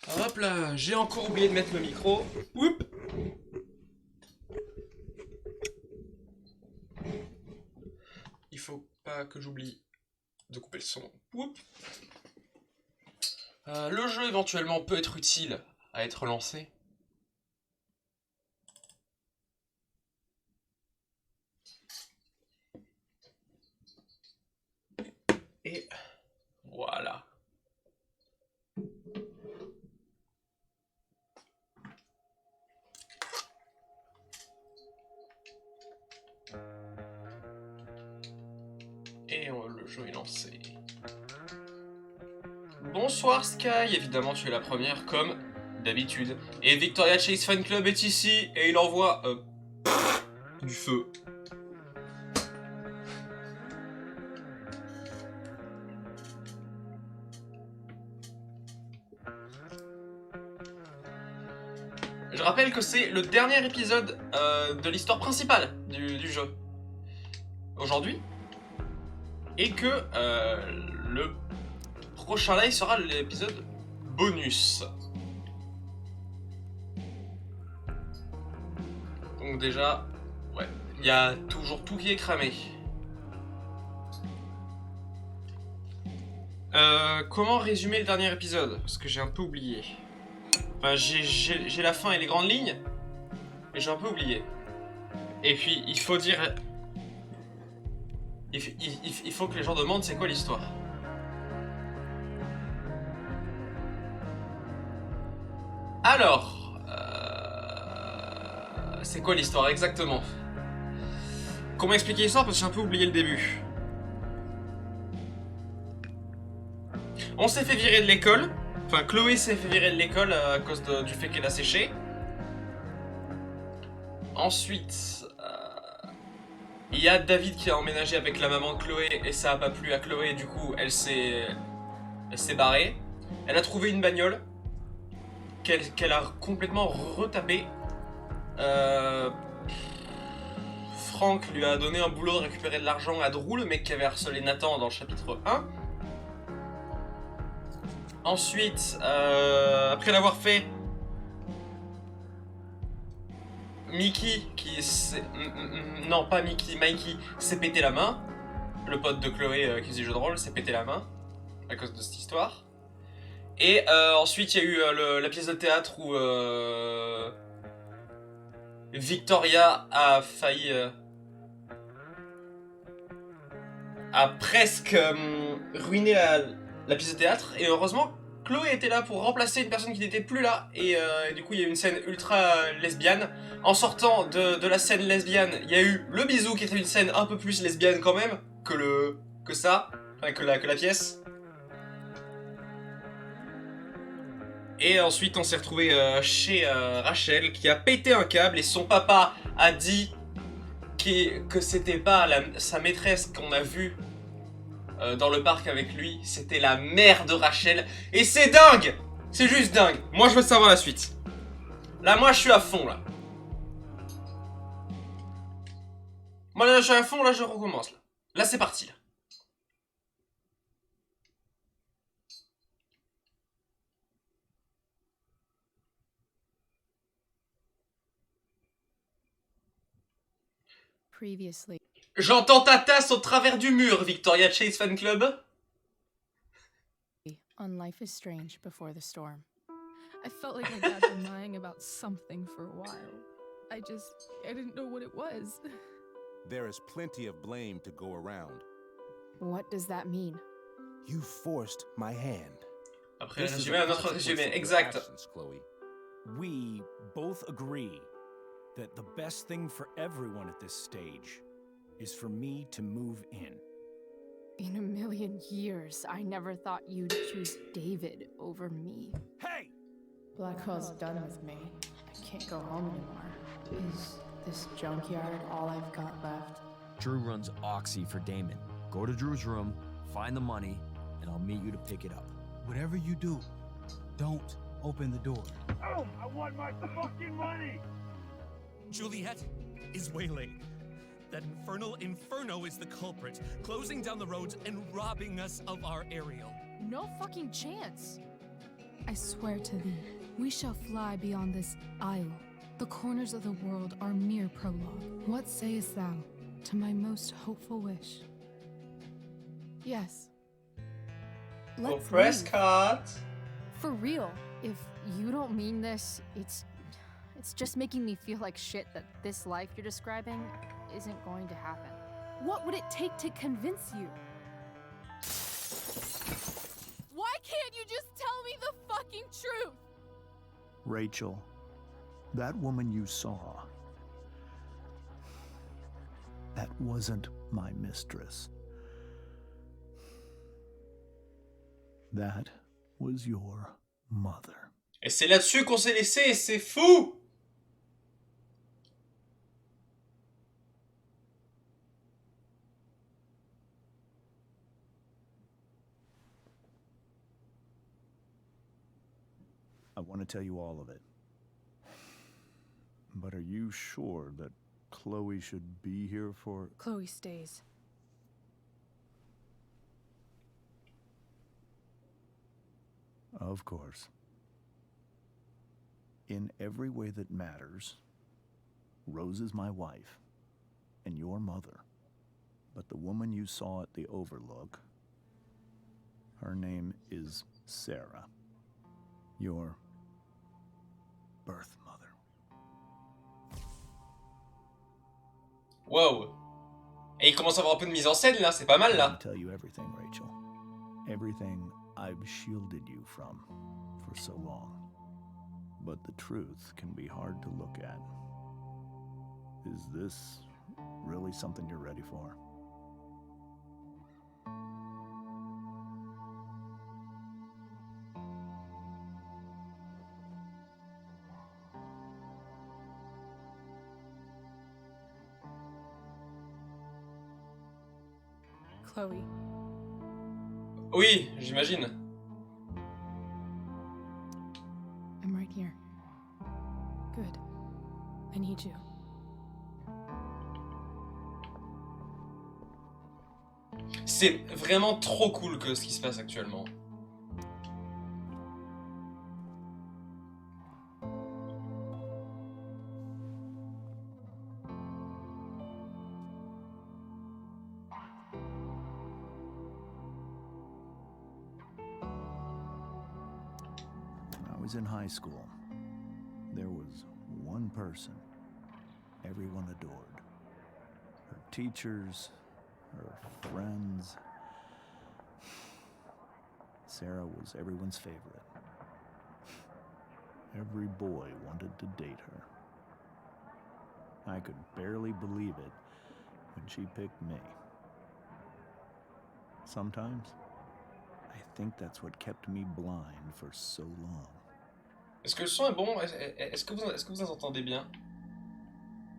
Hop là, j'ai encore oublié de mettre le micro. Oups. Il faut pas que j'oublie de couper le son. Oups. Le jeu éventuellement peut être utile à être lancé. Et voilà. Et le jeu est lancé. Bonsoir Sky, évidemment tu es la première comme d'habitude. Et Victoria Chase Fan Club est ici et il envoie du feu. Je rappelle que c'est le dernier épisode de l'histoire principale du jeu aujourd'hui. Et que le prochain live sera l'épisode bonus. Donc déjà, ouais, il y a toujours tout qui est cramé. Comment résumer le dernier épisode? Parce que j'ai un peu oublié. Enfin, j'ai la fin et les grandes lignes, mais j'ai un peu oublié. Et puis, il faut dire... Il faut que les gens demandent c'est quoi l'histoire. Alors... c'est quoi l'histoire exactement? Comment expliquer l'histoire parce que j'ai un peu oublié le début. On s'est fait virer de l'école. Enfin, Chloé s'est fait virer de l'école à cause du fait qu'elle a séché. Ensuite, il y a David qui a emménagé avec la maman de Chloé et ça a pas plu à Chloé, du coup elle s'est barrée. Elle a trouvé une bagnole qu'elle a complètement retapée. Franck lui a donné un boulot de récupérer de l'argent à Drew, le mec qui avait harcelé Nathan dans le chapitre 1. Ensuite, après l'avoir fait, Mickey, non pas Mickey, Mikey s'est pété la main. Le pote de Chloé qui faisait jeu de rôle s'est pété la main à cause de cette histoire. Et ensuite il y a eu la pièce de théâtre où Victoria a failli... a presque ruiné la pièce de théâtre. Et heureusement, Chloé était là pour remplacer une personne qui n'était plus là. Et du coup, il y a eu une scène ultra lesbienne. En sortant de la scène lesbienne, il y a eu le bisou qui était une scène un peu plus lesbienne quand même que ça, enfin, que la pièce. Et ensuite, on s'est retrouvé chez Rachel qui a pété un câble et son papa a dit que c'était pas sa maîtresse qu'on a vue dans le parc avec lui, c'était la mère de Rachel. Et c'est dingue! C'est juste dingue. Moi, je veux savoir la suite. Là, moi, je suis à fond, là. Moi, là, je suis à fond, là, je recommence, là. Là, c'est parti, là. Previously. J'entends ta tasse au travers du mur, Victoria Chase Fan Club. On Life is Strange before the storm. I felt like my dad been lying about something for a while. I didn't know what it was. There is plenty of blame to go around. What does that mean? You forced my hand. Après le résumé, un autre résumé, exact. Chloe. We both agree that the best thing for everyone at this stage is for me to move in. In a million years, I never thought you'd choose David over me. Hey! Blackwell's done with me. I can't go home anymore. Is this junkyard all I've got left? Drew runs Oxy for Damon. Go to Drew's room, find the money, and I'll meet you to pick it up. Whatever you do, don't open the door. Oh, I want my fucking money! Juliet is waylaid. That infernal Inferno is the culprit, closing down the roads and robbing us of our aerial. No fucking chance. I swear to thee, we shall fly beyond this isle. The corners of the world are mere prologue. What sayest thou to my most hopeful wish? Yes. Au Let's press leave. cut. For real, if you don't mean this, it's just making me feel like shit that this life you're describing isn't going to happen. What would it take to convince you? Why can't you just tell me the fucking truth? Rachel, that woman you saw, that wasn't my mistress. That was your mother. Et c'est là-dessus qu'on s'est laissé, c'est fou! I want to tell you all of it. But are you sure that Chloe should be here for... Chloe stays. Of course. In every way that matters, Rose is my wife and your mother. But the woman you saw at the Overlook, her name is Sarah, your birth mother. Wow. Et il commence à avoir un peu de mise en scène là, c'est pas mal Let là. me tell you everything, Rachel. Everything I've shielded you from for so long. But the truth can be hard to look at. Is this really something you're ready for? Chloe. Oui, j'imagine. I'm right here. Good. I need you. C'est vraiment trop cool que ce qui se passe actuellement. When I was in high school, there was one person everyone adored. Her teachers, her friends. Sarah was everyone's favorite. Every boy wanted to date her. I could barely believe it when she picked me. Sometimes, I think that's what kept me blind for so long. Est-ce que le son est bon? Est-ce que vous entendez bien?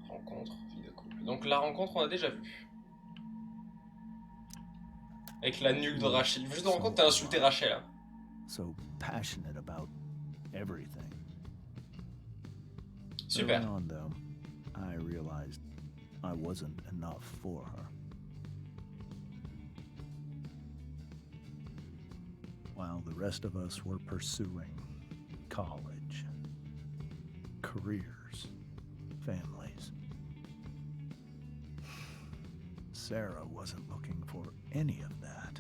Rencontre, vie de couple. Donc la rencontre, on a déjà vu. Avec la nulle de Rachel. Je te rends compte, t'as insulté Rachel. Hein. So passionate about everything. Super. Early on, though, I realized I wasn't enough for her. While the rest of us were pursuing college, careers, families, Sarah wasn't looking for any of that.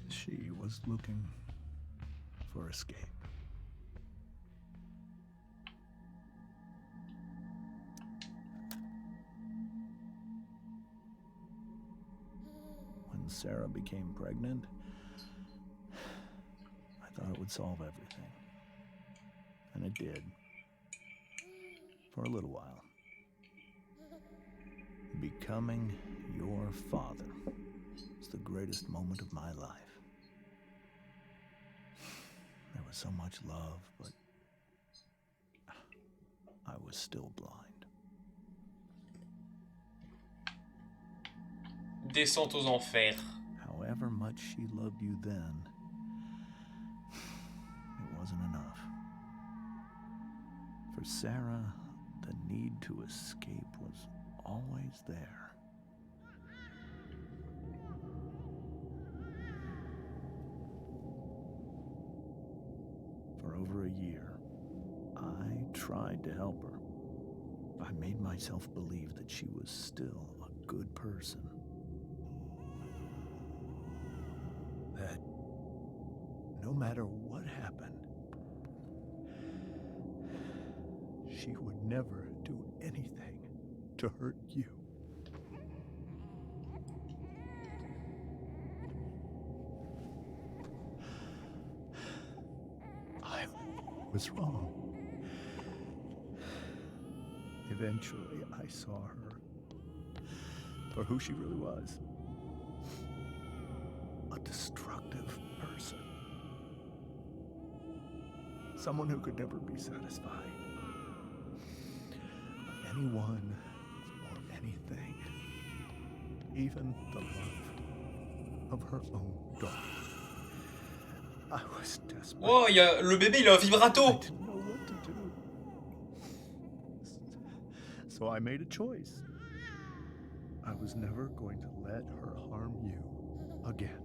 She was looking for escape. When Sarah became pregnant, I thought it would solve everything. And it did. For a little while. Becoming your father was the greatest moment of my life. There was so much love, but I was still blind. Descente aux enfers. However much she loved you then, it wasn't enough. For Sarah, the need to escape was always there. For over a year, I tried to help her. I made myself believe that she was still a good person. That no matter what happened, she would never do anything to hurt you. I was wrong. Eventually, I saw her for who she really was. A destructive person. Someone who could never be satisfied by anyone or anything. Even the love of her own daughter. I was desperate. Oh, le bébé, il a un I vibrato. didn't know what to do. So I made a choice. I was never going to let her harm you again.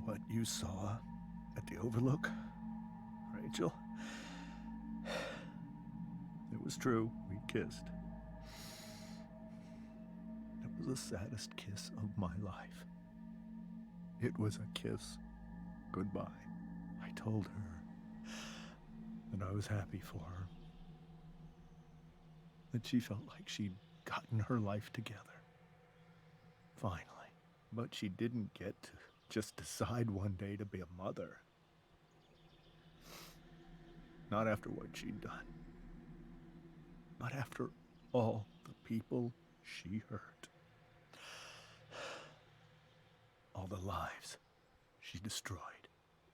What you saw at the Overlook, Rachel, it was true. We kissed. It was the saddest kiss of my life. It was a kiss goodbye. I told her that I was happy for her. That she felt like she'd gotten her life together. Finally. But she didn't get to just decide one day to be a mother. Not after what she'd done. Not after all the people she hurt. All the lives she destroyed.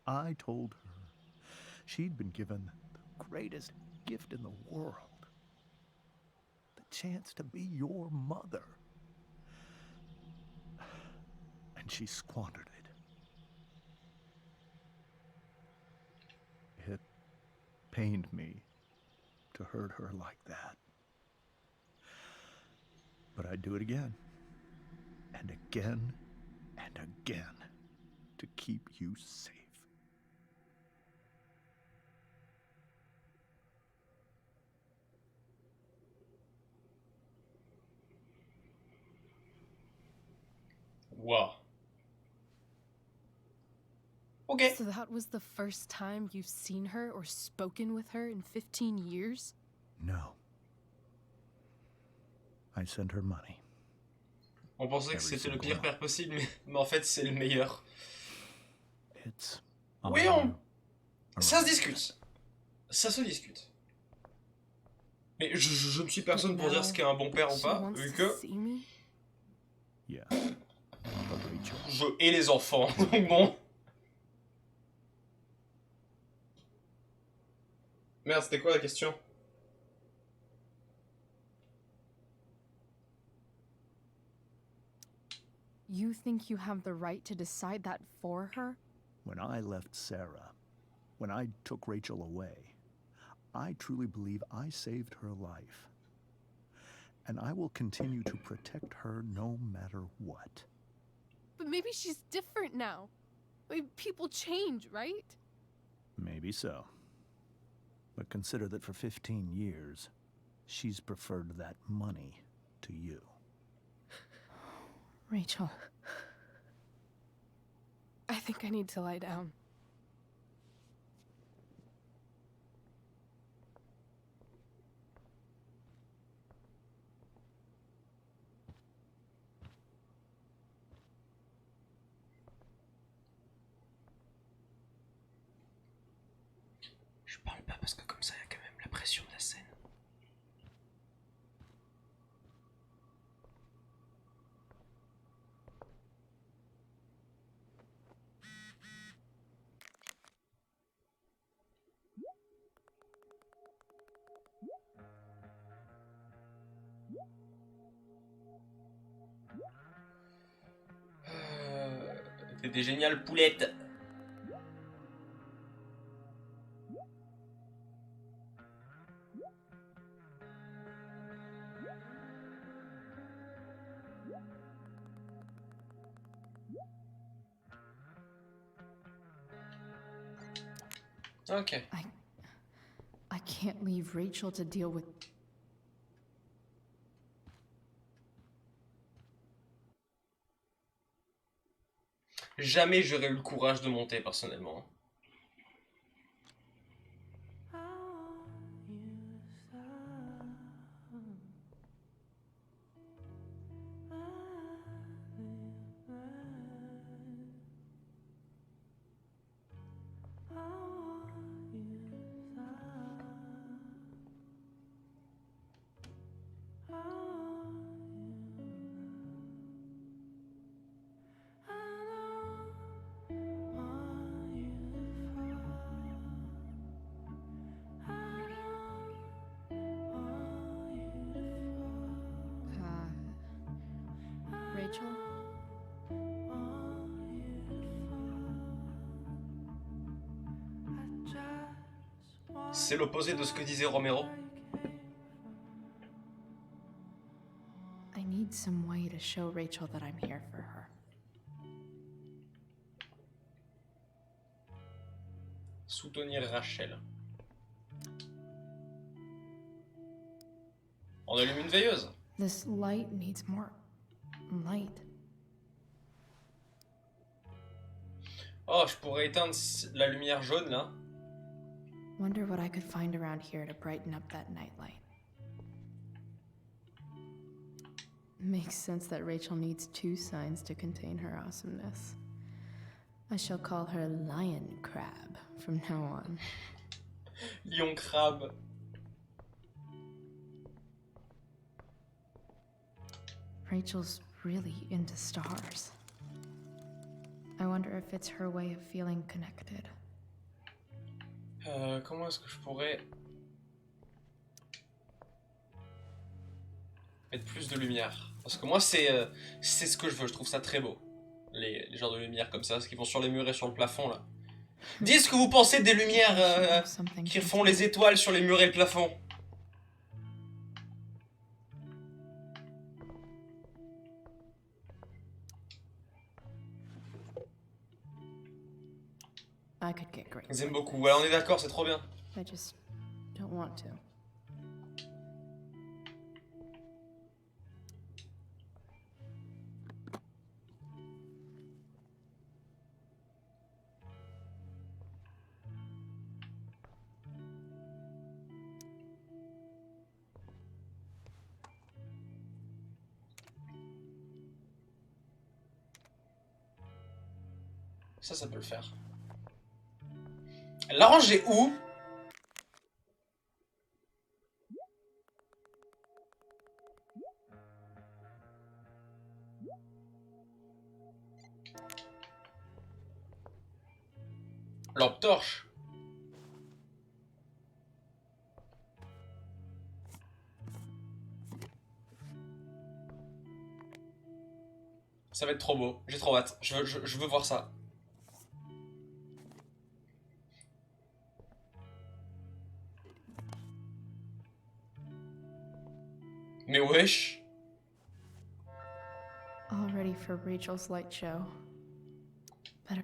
I told her she'd been given the greatest gift in the world. The chance to be your mother. And she squandered it. It pained me to hurt her like that. But I'd do it again. And again. And again. To keep you safe. Wow. Okay. So that was the first time you've seen her or spoken with her in 15 years? No. I sent her money. On pensait que c'était le pire père possible, mais en fait c'est le meilleur. It's Oui, ça se discute. Ça se discute. Mais je ne suis personne pour dire ce qu'est un bon père ou pas, vu que Yeah. je hais les enfants, donc bon. Merde, c'était quoi la question? You think you have the right to decide that for her? When I left Sarah, when I took Rachel away, I truly believe I saved her life. And I will continue to protect her no matter what. But maybe she's different now. I mean, people change, right? Maybe so. But consider that for 15 years, she's preferred that money to you. Rachel. I think I need to lie down. Je parle pas parce que comme ça il y a quand même la pression de la scène. T'étais génial, poulette. Ok. I can't leave Rachel to deal with. Jamais j'aurais eu le courage de monter personnellement. Rachel? C'est l'opposé de ce que disait Romero. I need some way to show Rachel that I'm here for her. Soutenir Rachel. On allume une veilleuse. This light needs more light. Oh, je pourrais éteindre la lumière jaune là. Wonder what I could find around here to brighten up that nightlight. Makes sense that Rachel needs two signs to contain her awesomeness. I shall call her Lion Crab from now on. Lion crabe. Rachel's really into stars. I wonder if it's her way of feeling connected. Comment est-ce que je pourrais mettre plus de lumière? Parce que moi c'est ce que je veux, je trouve ça très beau. Les genres de lumière comme ça, ce qui vont sur les murs et sur le plafond là. Dites ce que vous pensez des lumières qui font les étoiles sur les murs et le plafond. Ils aiment beaucoup, ouais, on est d'accord, c'est trop bien. I just don't want to. Ça peut le faire. Elle l'a rangé où? Lampe torche. Ça va être trop beau, j'ai trop hâte, je veux voir ça. Mais wesh. All ready for Rachel's light show. Better.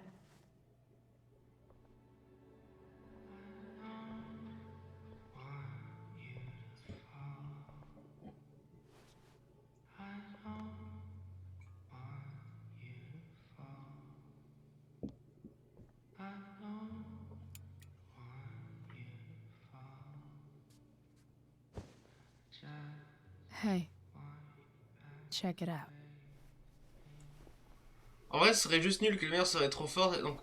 Hey, check it out. En vrai, ce serait juste nul que le lumière serait trop fort et donc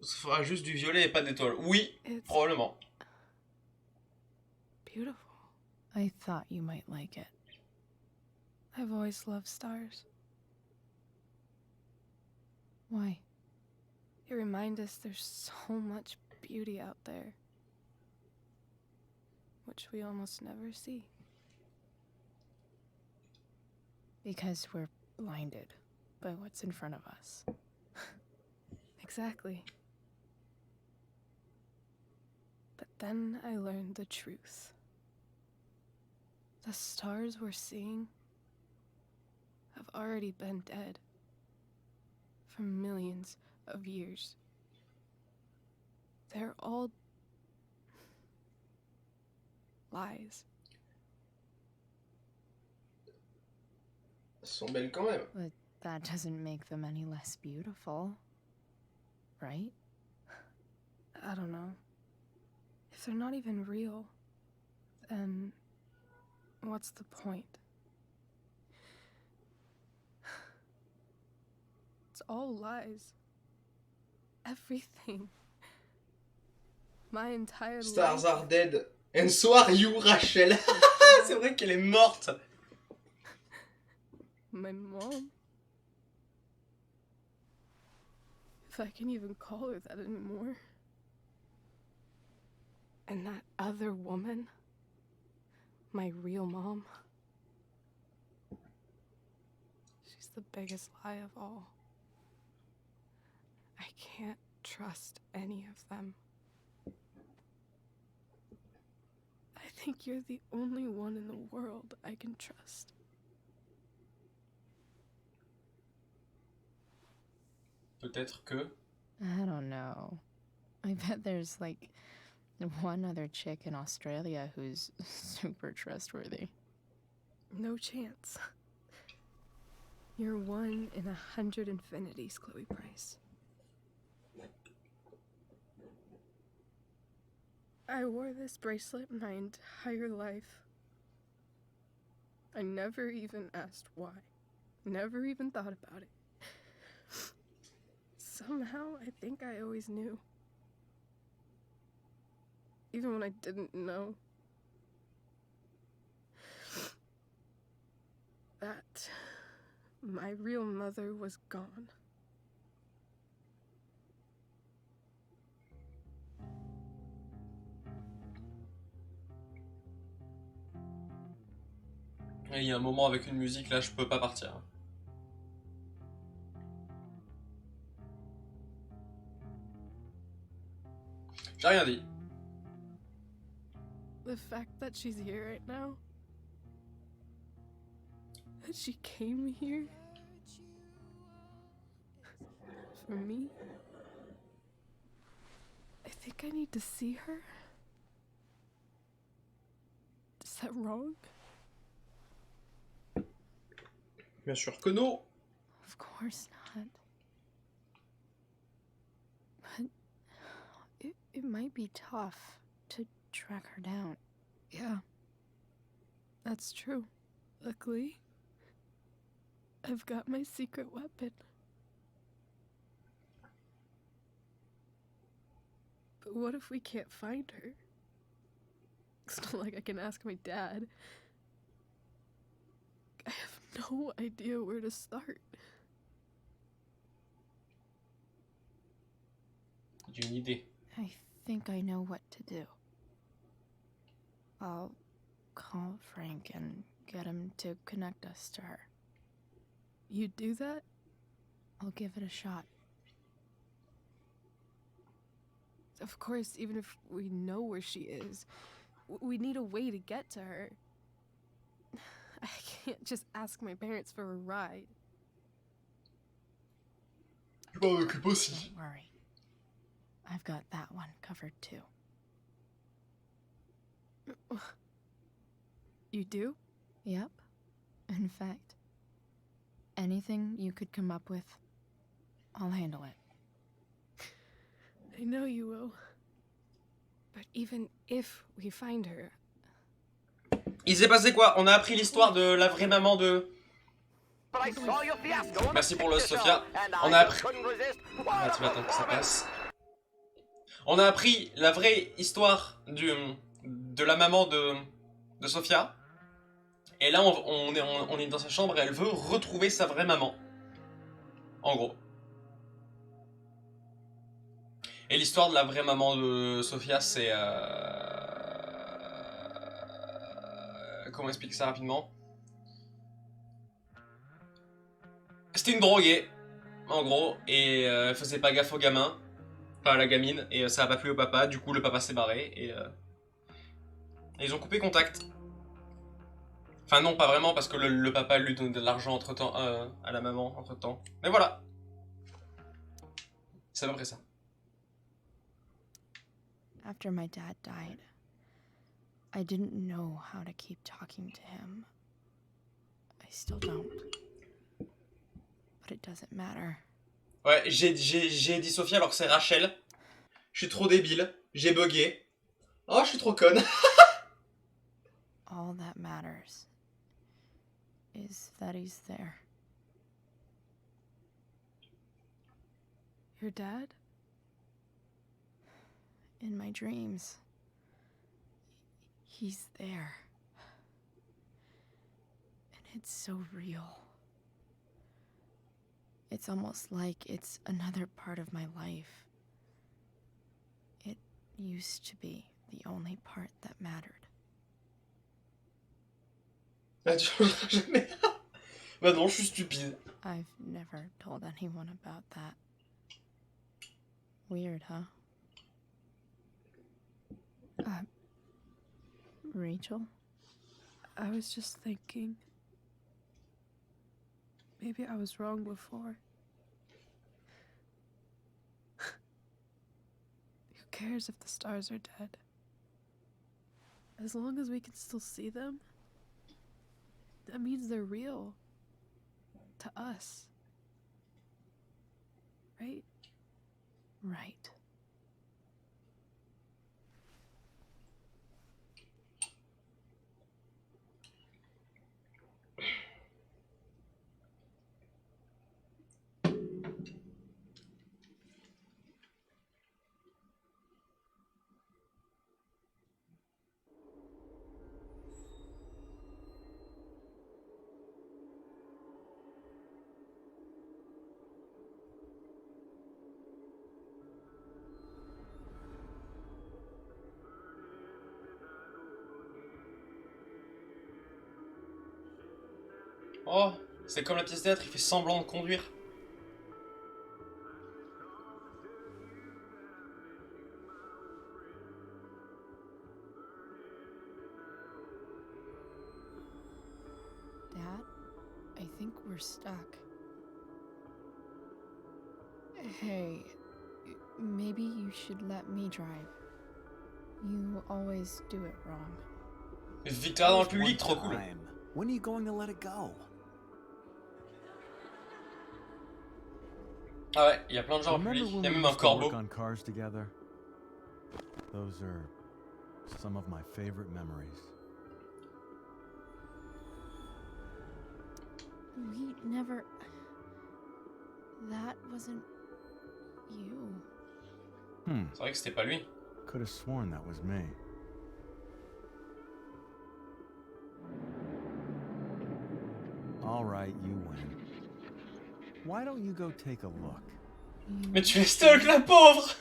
ça fera juste du violet et pas d'étoiles. Oui, probablement. Beautiful. I thought you might like it. I've always loved stars. Why? They remind us there's so much beauty out there, which we almost never see. Because we're blinded by what's in front of us. Exactly. But then I learned the truth. The stars we're seeing have already been dead for millions of years. They're all lies. Elles sont belles quand même. But that doesn't make them any less beautiful, right? I don't know. If they're not even real, then what's the point? It's all lies. Everything. My entire Stars life. are dead. And so are you, Rachel. C'est vrai qu'elle est morte. My mom. If I can even call her that anymore. And that other woman. My real mom. She's the biggest lie of all. I can't trust any of them. I think you're the only one in the world I can trust. Peut-être que... I don't know. I bet there's like one other chick in Australia who's super trustworthy. No chance. You're 1 in 100 infinities, Chloe Price. I wore this bracelet my entire life. I never even asked why. Never even thought about it. Somehow, I think I always knew. Even when I didn't know. That my real mother was gone. Et il y a un moment avec une musique, là, je peux pas partir. J'ai rien dit. The fact that she's here right now, that she came here for me, I think I need to see her. Is that wrong? Bien sûr que non. Of course not. But it might be tough to track her down. Yeah, that's true. Luckily, I've got my secret weapon. But what if we can't find her? It's not like I can ask my dad. I have no idea where to start. J'ai une idée. I think I know what to do. I'll call Frank and get him to connect us to her. You'd do that? I'll give it a shot. Of course, even if we know where she is, we need a way to get to her. I can't just ask my parents for a ride. Je m'en occupe aussi. Don't worry. I've got that one covered too. You do? Yep. In fact, anything you could come up with, I'll handle it. I know you will. But even if we find her... Il s'est passé quoi? On a appris l'histoire de la vraie maman de... Merci pour le Sophia. On a appris... Ah, tu vas attendre que ça passe. On a appris la vraie histoire de la maman de Sophia. Et là, on est dans sa chambre et elle veut retrouver sa vraie maman. En gros. Et l'histoire de la vraie maman de Sophia, c'est... Comment expliquer ça rapidement? C'était une droguée, en gros, et elle faisait pas gaffe au gamin, pas à la gamine, et ça a pas plu au papa, du coup le papa s'est barré, et ils ont coupé contact. Enfin non, pas vraiment, parce que le papa lui donne de l'argent entre-temps, à la maman, entre-temps. Mais voilà. C'est à peu près ça. After my dad died, I didn't know how to keep talking to him. I still don't. But it doesn't matter. Ouais, j'ai dit Sophie alors que c'est Rachel. Je suis trop débile. J'ai bugué. Oh, je suis trop conne. All that matters is that he's there. Your dad? In my dreams. He's there. And it's so real. It's almost like it's another part of my life. It used to be the only part that mattered. Ah, tu changeras jamais. Bah non, je suis stupide. I've never told anyone about that. Weird, huh? Rachel? I was just thinking. Maybe I was wrong before. Who cares if the stars are dead? As long as we can still see them, that means they're real. To us. Right? Right. Oh, c'est comme la pièce de théâtre, il fait semblant de conduire. Dad, I think we're stuck. Hey, maybe you should let me drive. You always do it wrong. Victoire dans le public, trop cool. When are you going to let it go? Ah ouais, il y a plein de gens en public, il y a même un corbeau. On cars together? Those are some of my favorite memories. We never... That wasn't... you. C'est vrai que c'était pas lui. Could have sworn that was me. All right, you win. Why don't you go take a look? Mais tu es stalk, la pauvre!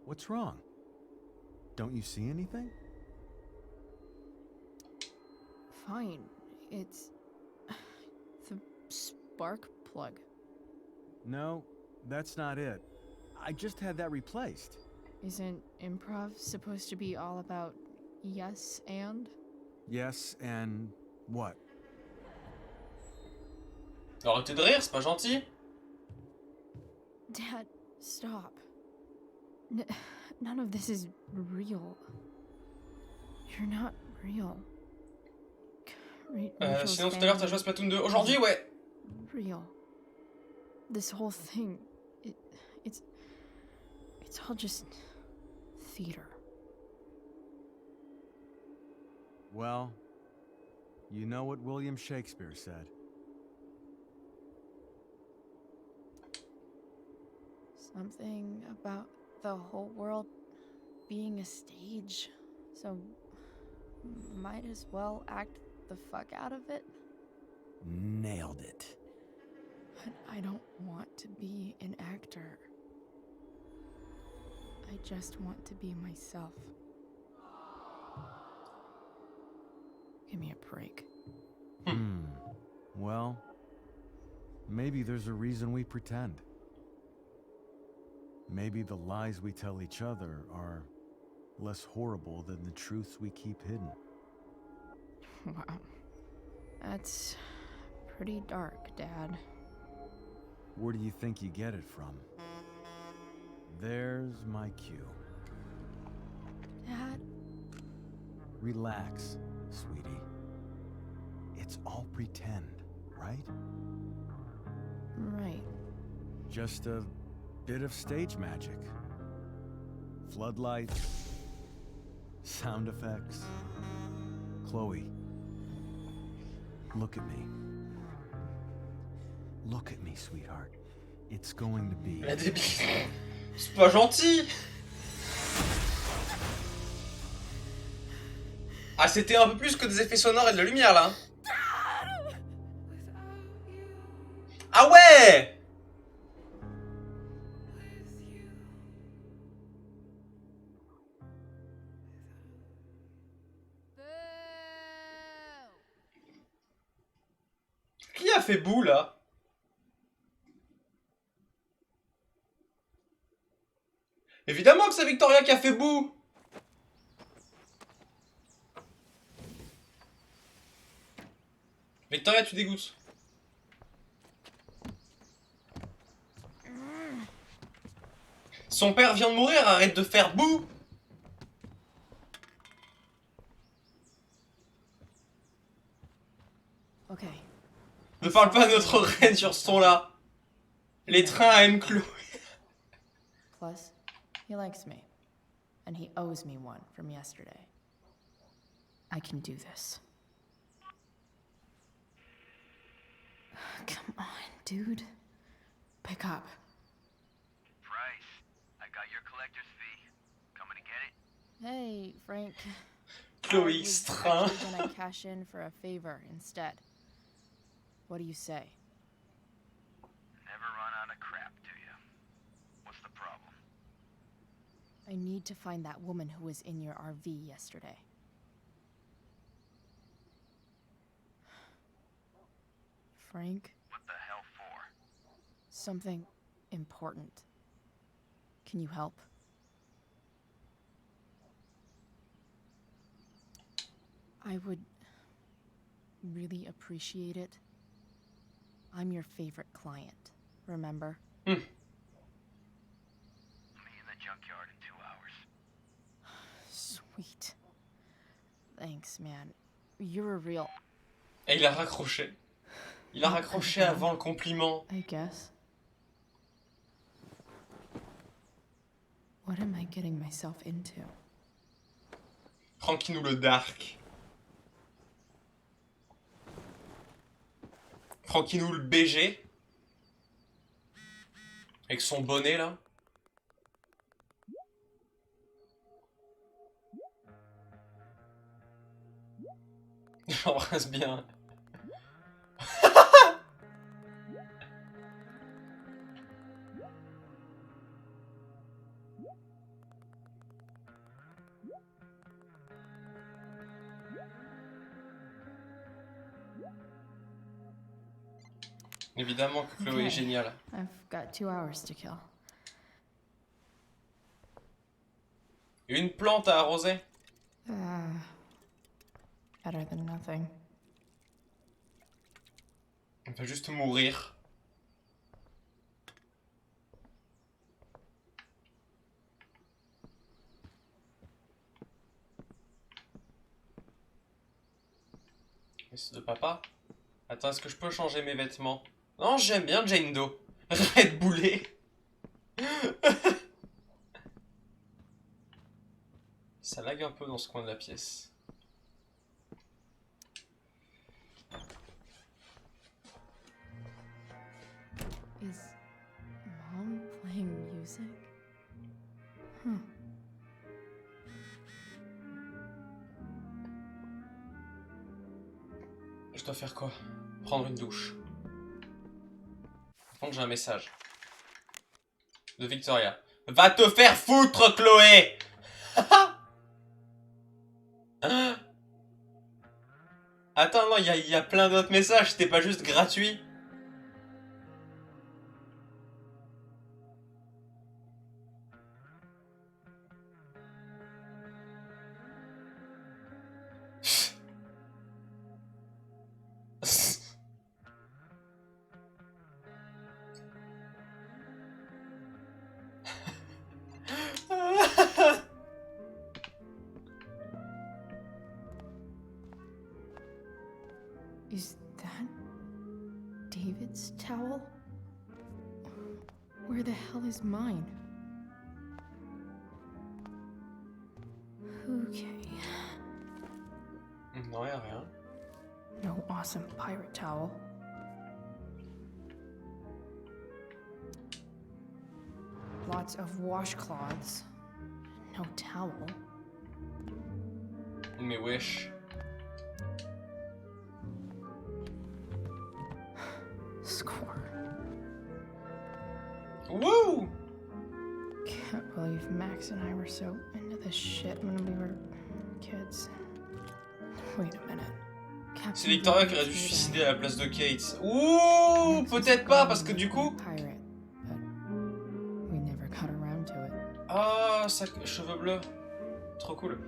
What's wrong? Don't you see anything? Fine. It's... the spark plug. No, that's not it. I just had that replaced. Isn't improv supposed to be all about yes and? Yes, and what? Arrêtez de rire, c'est pas gentil. Dad, stop. None of this is real. You're not real. Sinon tout à l'heure t'as joué à Splatoon 2. Aujourd'hui, ouais. Real. This whole thing, it's all just theater. Well, you know what William Shakespeare said. Something about the whole world being a stage, so might as well act the fuck out of it. Nailed it. But I don't want to be an actor. I just want to be myself. Give me a break. Well, maybe there's a reason we pretend. Maybe the lies we tell each other are less horrible than the truths we keep hidden. Wow. That's pretty dark, Dad. Where do you think you get it from? There's my cue. Dad? Relax, sweetie. It's all pretend, right? Right. Just a bit of stage magic. Floodlights, sound effects. Chloe, look at me. Look at me, sweetheart. It's going to be... La débile. C'est pas gentil. Ah, c'était un peu plus que des effets sonores et de la lumière, là. Ah ouais! Qui a fait boue, là? Évidemment que c'est Victoria qui a fait boue. Victoria, tu dégoûtes. Son père vient de mourir, arrête de faire boue. Okay. Ne parle pas à notre reine sur ce ton-là. Les trains aiment Chloé. Plus, he likes me. And he owes me one from yesterday. I can do this. Come on, dude. Pick up. Price, I got your collector's fee. Coming to get it? Hey, Frank. Chloé I was Strain. actually gonna cash in for a favor instead. What do you say? Never run out of crap, do you? What's the problem? I need to find that woman who was in your RV yesterday. Frank? What the hell for? Something important. Can you help? I would really appreciate it. I'm your favorite client, remember? Meet in the junkyard in 2 hours. Sweet. Thanks, man. You're a real... Et il a raccroché. Il a raccroché avant le compliment. I guess. What am I getting myself into? Tranquille-nous le dark. Tranquille-nous le BG. Avec son bonnet là. J'embrasse bien. Évidemment que Chloé est géniale. I've got 2 hours to kill. Une plante à arroser. Better than nothing. On va juste mourir. C'est de papa. Attends, est-ce que je peux changer mes vêtements? Non, j'aime bien Jane Doe. Red boulet. Ça lag un peu dans ce coin de la pièce. Is Mom playing music? Je dois faire quoi? Prendre une douche. Par contre, j'ai un message. De Victoria. Va te faire foutre, Chloé! Attends, non, il y a plein d'autres messages, c'était pas juste gratuit. Is that David's towel? Where the hell is mine? Okay. Non, y'a rien. No awesome pirate towel. Lots of washcloths. No towel. Mais wesh. Score. Woo! Can't believe Max and I were so into this shit when we were kids. Wait a minute. C'est Victoria qui aurait dû se suicider à la place de Kate. Ouh, peut-être pas, parce que du coup... Ah, ça... cheveux bleus. Trop cool.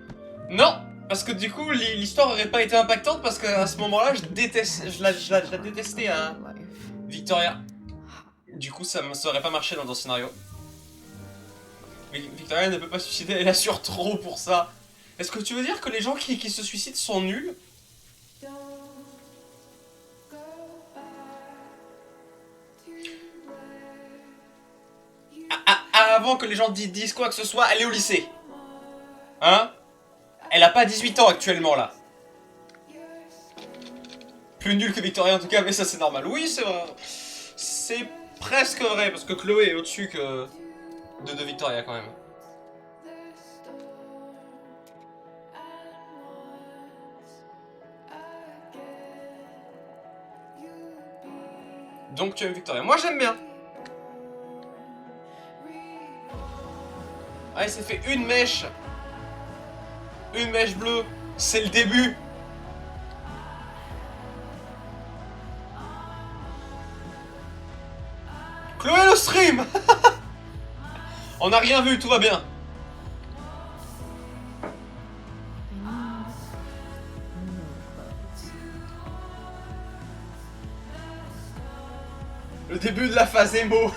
Non, parce que du coup, l'histoire aurait pas été impactante, parce qu'à ce moment-là, je la détestais, hein. Victoria. Du coup, ça aurait pas marché dans un scénario. Mais Victoria ne peut pas se suicider, elle assure trop pour ça. Est-ce que tu veux dire que les gens qui se suicident sont nuls? Avant que les gens disent quoi que ce soit, elle est au lycée. Hein? Elle a pas 18 ans actuellement, là. Plus nulle que Victoria en tout cas, mais ça c'est normal. Oui, c'est vrai. C'est presque vrai, parce que Chloé est au-dessus que de Victoria quand même. Donc tu aimes Victoria. Moi j'aime bien. Ah, il s'est fait une mèche. Une mèche bleue. C'est le début. Chloé le stream. On n'a rien vu, tout va bien. Le début de la phase émo.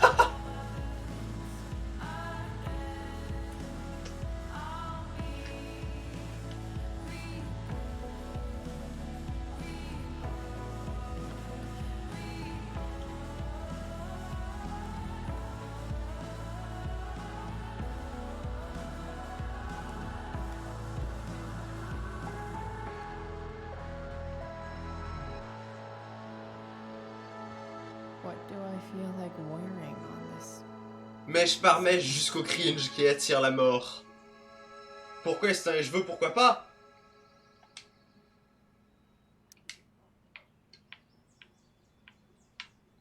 What do I feel like wearing on this? Mèche par mèche jusqu'au cringe qui attire la mort. Pourquoi est-ce un je veux, pourquoi pas?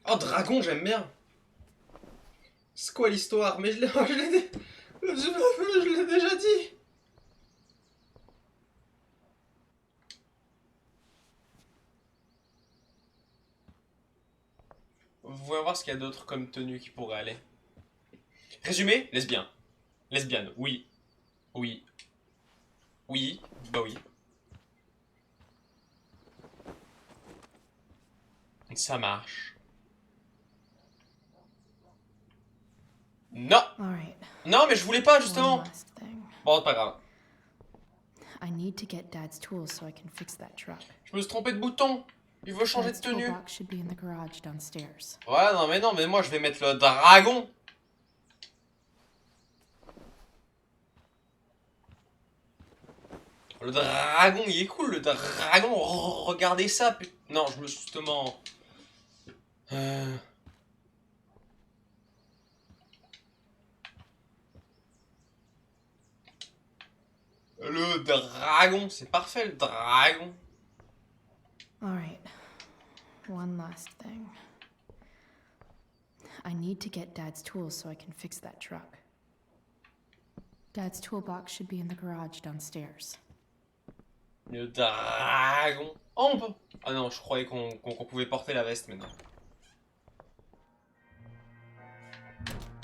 Oh, dragon, j'aime bien. C'est quoi l'histoire? Mais je l'ai déjà dit. Voyons voir ce qu'il y a d'autre comme tenue qui pourrait aller. Résumé, lesbien. Lesbienne, oui. Oui. Oui, bah oui. Ça marche. Non. Non, mais je voulais pas, justement. Bon, c'est pas grave. I need to get Dad's tools so I can fix that truck. Je me suis trompé de bouton. Il veut changer de Dad's tenue. toolbox should be in the garage downstairs. Ouais, non, mais moi, je vais mettre le dragon. Le dragon, il est cool, le dragon. Regardez ça. Non, je me suis justement... Le dragon, c'est parfait, le dragon. Alright. One last thing. I need to get Dad's tools so I can fix that truck. Dad's toolbox should be in the garage downstairs. Le dragon. Oh, on peut... Ah non, je croyais qu'on pouvait porter la veste, mais non.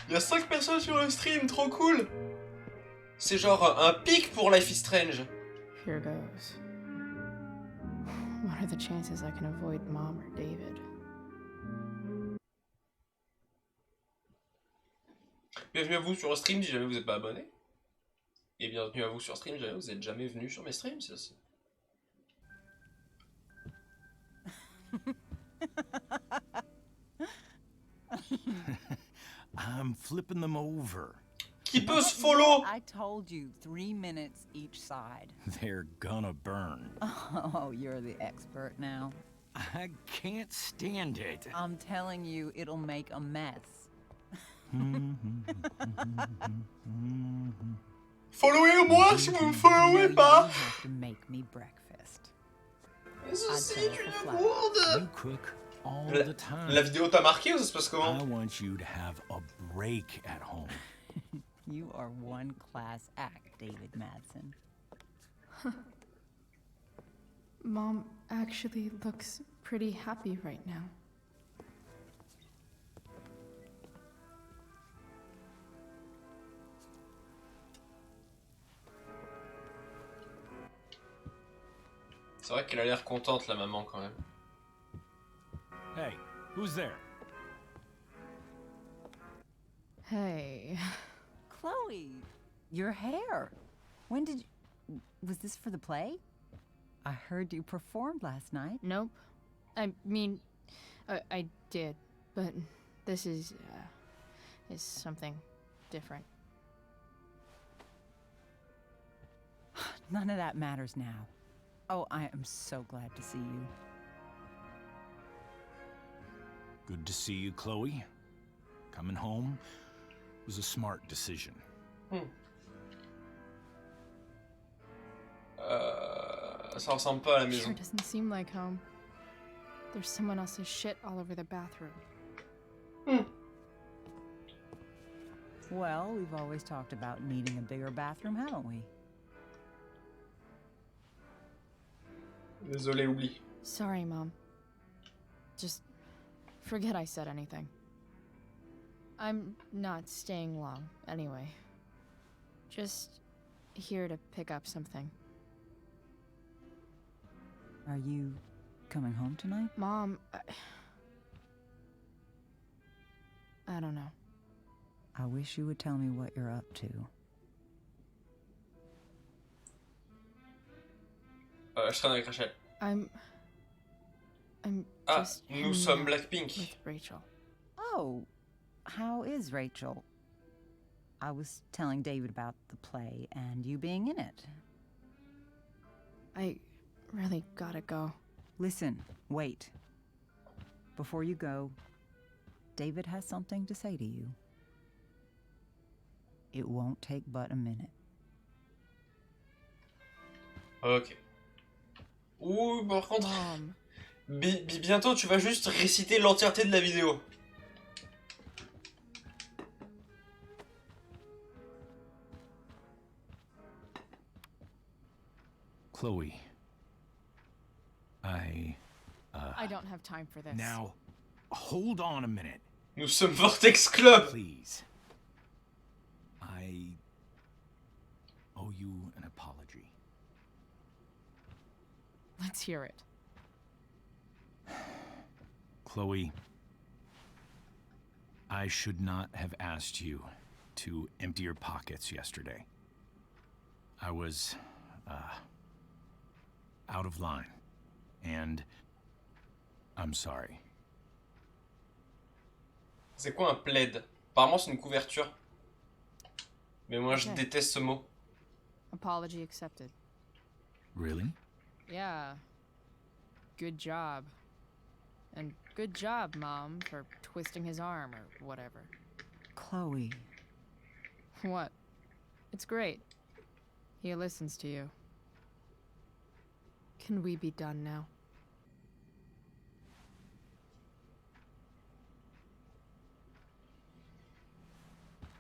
Il y a 5 personnes sur le stream, trop cool. C'est genre un pic pour Life is Strange. Here goes. What are the chances I can avoid Mom or David? Bienvenue à vous sur le stream si jamais vous n'êtes pas abonné. Et bienvenue à vous sur stream si jamais vous n'êtes jamais venu sur mes streams. Ça, I'm flipping them over. Qui peut se follow? I told you, 3 minutes each side. They're gonna burn. Oh, you're the expert now. I can't stand it. I'm telling you, it'll make a mess. Followez-moi si vous me followez pas. You have to make me breakfast. Mais ceci I'd est tell une her bourde. You cook all the time. La vidéo t'a marqué ou ça se passe comment? I want you to have a break at home. You are one class act, David Madsen. Mom actually looks pretty happy right now. C'est vrai qu'elle a l'air contente, la maman, quand même. Hey, who's there? Hey. Chloe, your hair. When did you... Was this for the play? I heard you performed last night. Nope. I mean, I did, but this is something different. None of that matters now. Oh, I am so glad to see you. Good to see you, Chloe. Coming home was a smart decision. Ça ressemble pas à la Sure maison. doesn't seem like home. There's someone else's shit all over the bathroom. Well, we've always talked about needing a bigger bathroom, haven't we? Désolé, oublie. Sorry, Mom. Just forget I said anything. I'm not staying long, anyway. Just here to pick up something. Are you coming home tonight? Mom, I don't know. I wish you would tell me what you're up to. Je traîne avec Rachel. I'm Ah, just nous hanging sommes out Blackpink. with Rachel. Oh, how is Rachel? I was telling David about the play and you being in it. I really gotta go. Listen, wait. Before you go, David has something to say to you. It won't take but a minute. Ok. Ouh, par contre, Mom. bientôt tu vas juste réciter l'entièreté de la vidéo. Chloe, I don't have time for this. now, hold on a minute, Nous sommes Vortex Club. please. I owe you an apology. Let's hear it. Chloe, I should not have asked you to empty your pockets yesterday. I was, out of line, and I'm sorry. C'est quoi un plaid? Apparemment c'est une couverture. Mais moi je Ok. déteste ce mot. Apology accepted. Really? Yeah. Good job. And good job, Mom, for twisting his arm or whatever. Chloe, What? It's great. He listens to you. Can we be done now?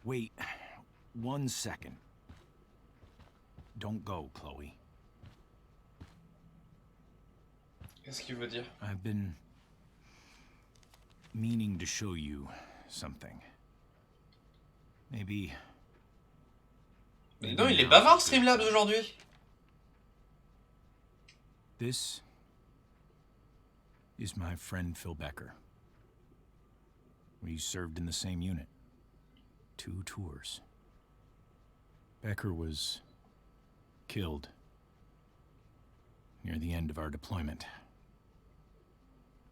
Wait 1 second. Don't go, Chloe. Qu'est-ce qu'il veut dire? I've been meaning to show you something. Maybe. Mais non, il est bavard, Streamlabs, aujourd'hui. This is my friend Phil Becker. We served in the same unit. 2 tours. Becker was killed near the end of our deployment.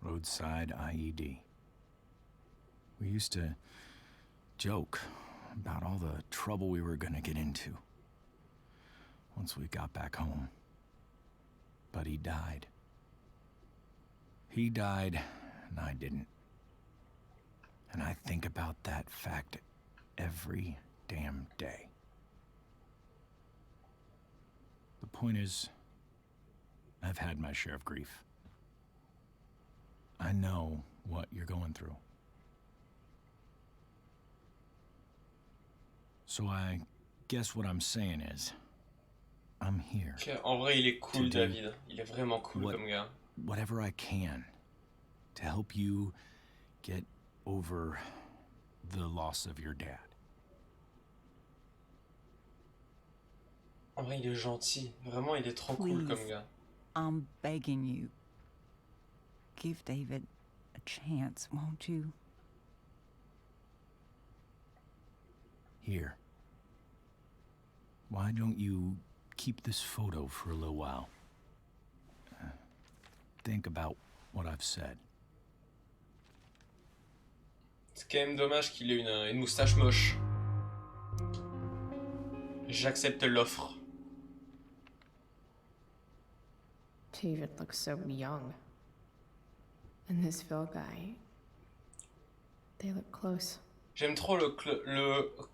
Roadside IED. We used to joke about all the trouble we were gonna get into once we got back home. But he died. He died, and I didn't. And I think about that fact every damn day. The point is, I've had my share of grief. I know what you're going through. So I guess what I'm saying is, I'm here. En vrai, il est cool, David. Il est vraiment cool comme gars. Whatever I can to help you get over the loss of your dad. En vrai, il est gentil. Vraiment, il est trop cool comme gars. I'm begging you. Give David a chance, won't you? Here. Why don't you keep this photo for a little while? Think about what I've said. C'est quand même dommage qu'il ait une moustache moche. J'accepte l'offre. David looks so young. And this Phil guy, they look close. J'aime trop le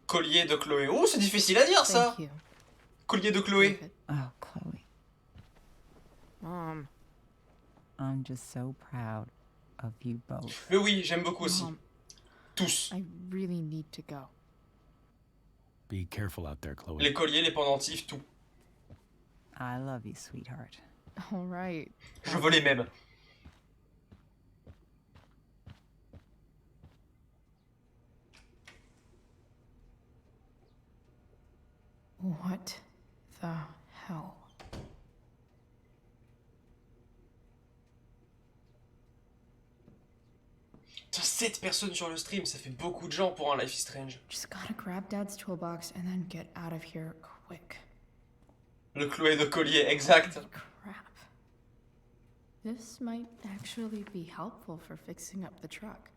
collier de Chloé. Oh, c'est difficile à dire ça. Collier de Chloé. Oh, Chloe. Mom. I'm just so proud of you both. Mais oui, j'aime beaucoup aussi. Tous. I really need to go. Be careful out there, Chloe. Les colliers, les pendentifs, tout. I love you, sweetheart. All right. Je veux les mêmes. What the hell? Putain, 7 personnes sur le stream, ça fait beaucoup de gens pour un Life is Strange. Just gotta grab Dad's toolbox and then get out of here quick. Le Chloé de collier, exact. Crap. This might actually be helpful for fixing up the truck.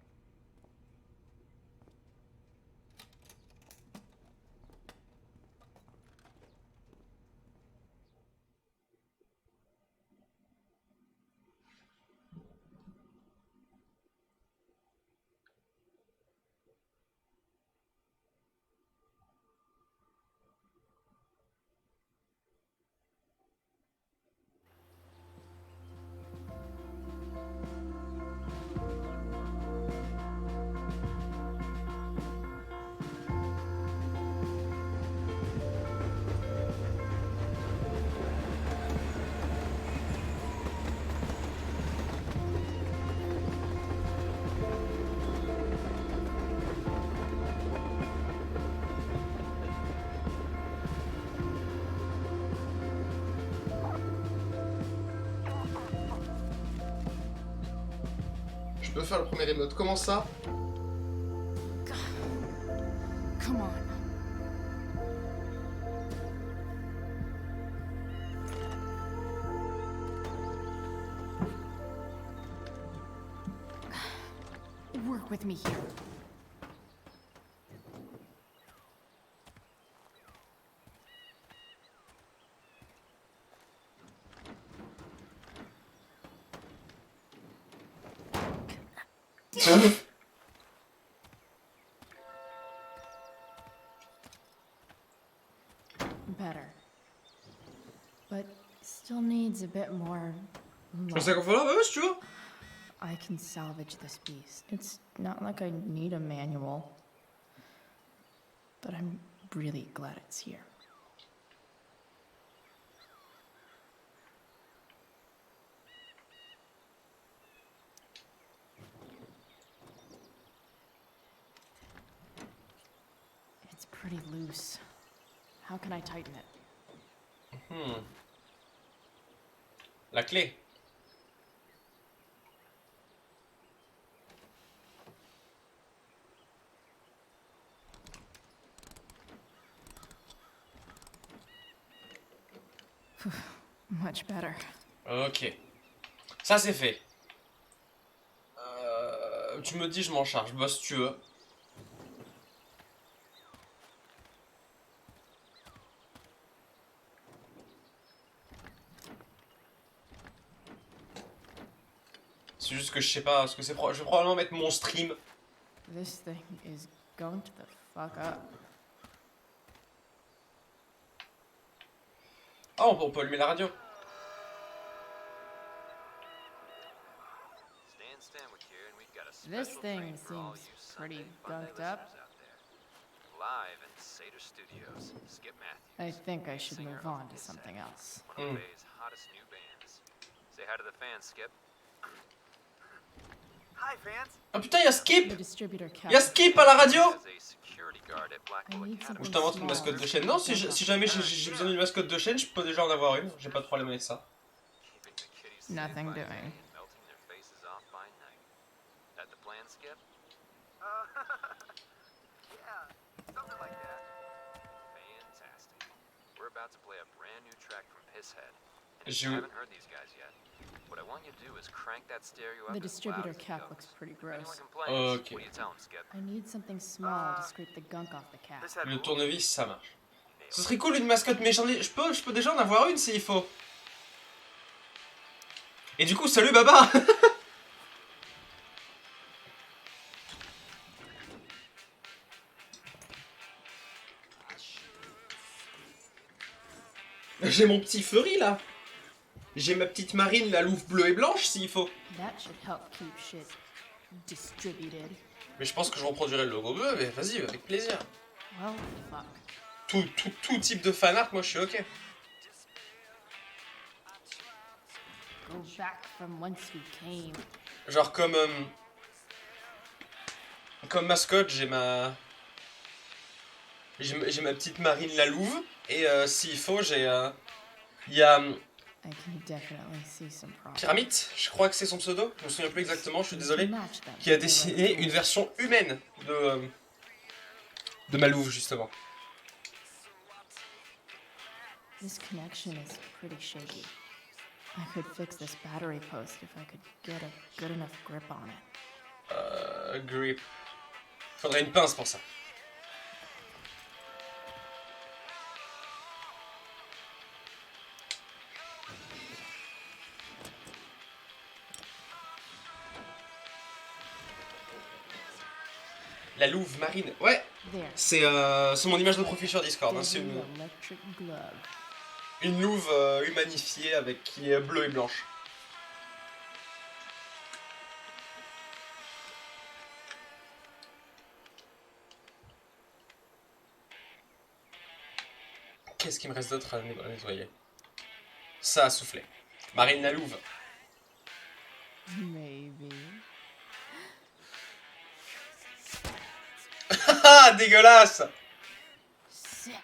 Je peux faire le premier émote. Comment ça? Come on. Work with me here. Better. But still needs a bit more Je pensais qu'on fait là, bah ouais, si tu veux. I can salvage this piece. It's not like I need a manual. But I'm really glad it's here. pretty loose. How can I tighten it? La clé. Much better. Ok. Ça c'est fait. Tu me dis, je m'en charge. Bah si tu veux. C'est juste que je sais pas, parce que je vais probablement mettre mon stream. This thing is going to the fuck up. Ah, on peut allumer la radio. This thing seems pretty gunked up. Live in Seder Studios, Skip Matthews. I think I should move on to something else. One of the Bay's hottest new bands. Say hi to the fans, Skip. Hi, fans. Ah putain, y'a Skip! The distributor kept Y'a Skip à la radio! As a security guard at Blackwell Academy. Ou je t'invente une mascotte de chaîne. Non, si jamais j'ai besoin d'une mascotte de chaîne, je peux déjà en avoir une. J'ai pas de problème avec ça. Keeping the kitties safe Nothing by day doing. and melting their faces off by night. That the plan, Skip? Yeah, something like that. Fantastic. We're about to play a brand new track from Pisshead. And if you haven't heard these guys yet, what I want you to do is crank that stereo up The as loud distributor as it cap goes. looks pretty If anyone gross. complains, Okay. what do you tell them, Skip? I need something small to scrape the gunk off the cap. Le tournevis, ça marche. Ce serait cool une mascotte, mais je peux déjà en avoir une s'il faut. Et du coup, salut Baba. J'ai mon petit furry là. J'ai ma petite marine, la louve bleue et blanche s'il faut. That should help keep shit distributed. Mais je pense que je reproduirai le logo bleu, mais vas-y, avec plaisir. Well, fuck. Tout type de fanart, moi je suis ok. Go back from whence we came. Genre comme mascotte, j'ai ma petite marine la louve et s'il faut, il y a I can definitely see some problems. Pyramide, je crois que c'est son pseudo, je me souviens plus exactement, je suis désolé, Match them. qui a dessiné une version humaine de ma louve justement. This connection is pretty shaky. I could fix this battery post if I could get a good enough grip on it. Grip. Faudrait une pince pour ça. La louve marine, ouais. There. C'est mon image de profil sur Discord. Hein. C'est Deadly electric glove. une louve humanifiée avec qui est bleue et blanche. Qu'est-ce qu'il me reste d'autre à nettoyer? Ça a soufflé. Marine la louve. Maybe. Ah, dégueulasse! Sick.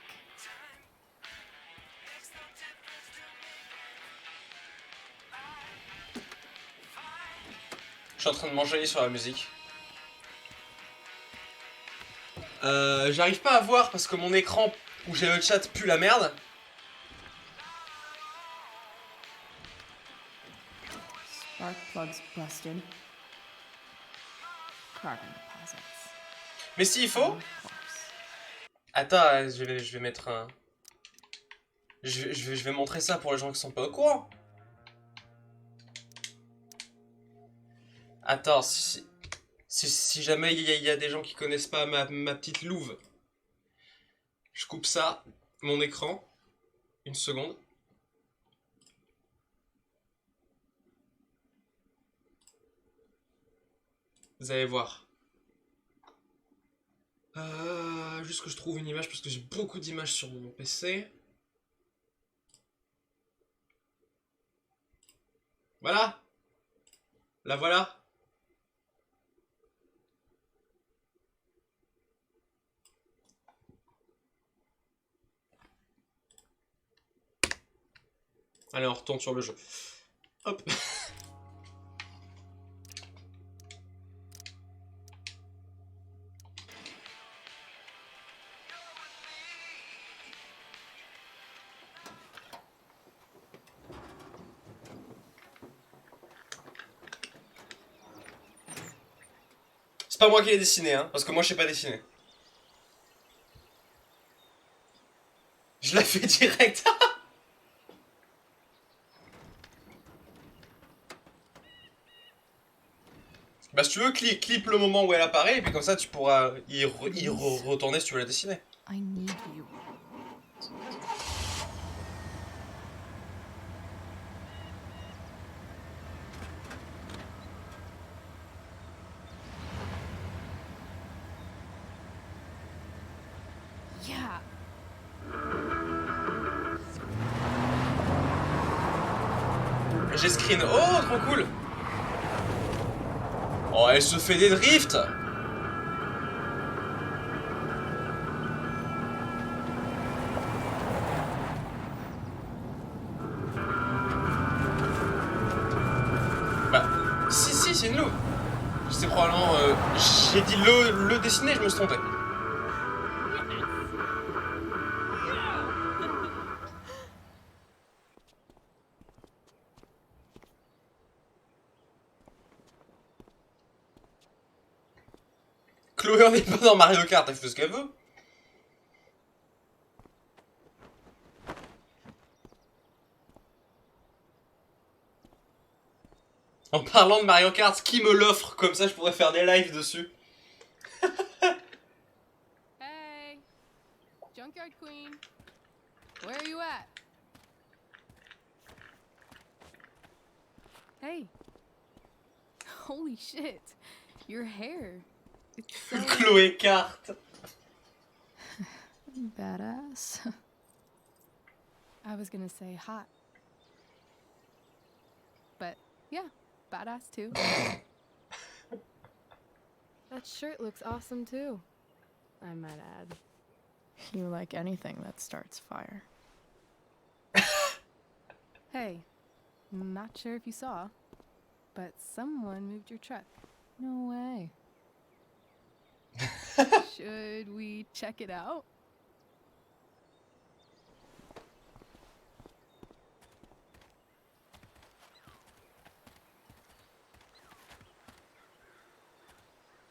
Je suis en train de m'enjailler sur la musique. J'arrive pas à voir parce que mon écran où j'ai le chat pue la merde. Spark plugs busted. Carbon deposits. Mais s'il faut... Of course. Attends, je vais mettre un... Je vais montrer ça pour les gens qui sont pas au courant. Attends, si jamais il y a des gens qui connaissent pas ma petite louve. Je coupe ça, mon écran. Une seconde. Vous allez voir. Juste que je trouve une image parce que j'ai beaucoup d'images sur mon PC. Voilà. La voilà. Allez, on retourne sur le jeu. Hop. C'est pas moi qui l'ai dessiné, hein, parce que moi je sais pas dessiner. Je la fais direct. Bah si tu veux, clip le moment où elle apparaît, et puis comme ça tu pourras retourner si tu veux la dessiner. I need you. Yeah. J'ai screen. Oh, trop cool. Oh, elle se fait des drifts. Bah, si, c'est une louve. C'est probablement... j'ai dit le dessiner, je me suis trompé. Chloé, on n'est pas dans Mario Kart, elle fait ce qu'elle veut. En parlant de Mario Kart, qui me l'offre? Comme ça, je pourrais faire des lives dessus. Hey, Junkyard Queen, where are you at? Hey. Holy shit, your hair. It's so Chloé Kart. Badass. I was gonna say hot. But yeah, badass too. That shirt looks awesome too, I might add. You like anything that starts fire. Hey, not sure if you saw, but someone moved your truck. No way. Should we check it out?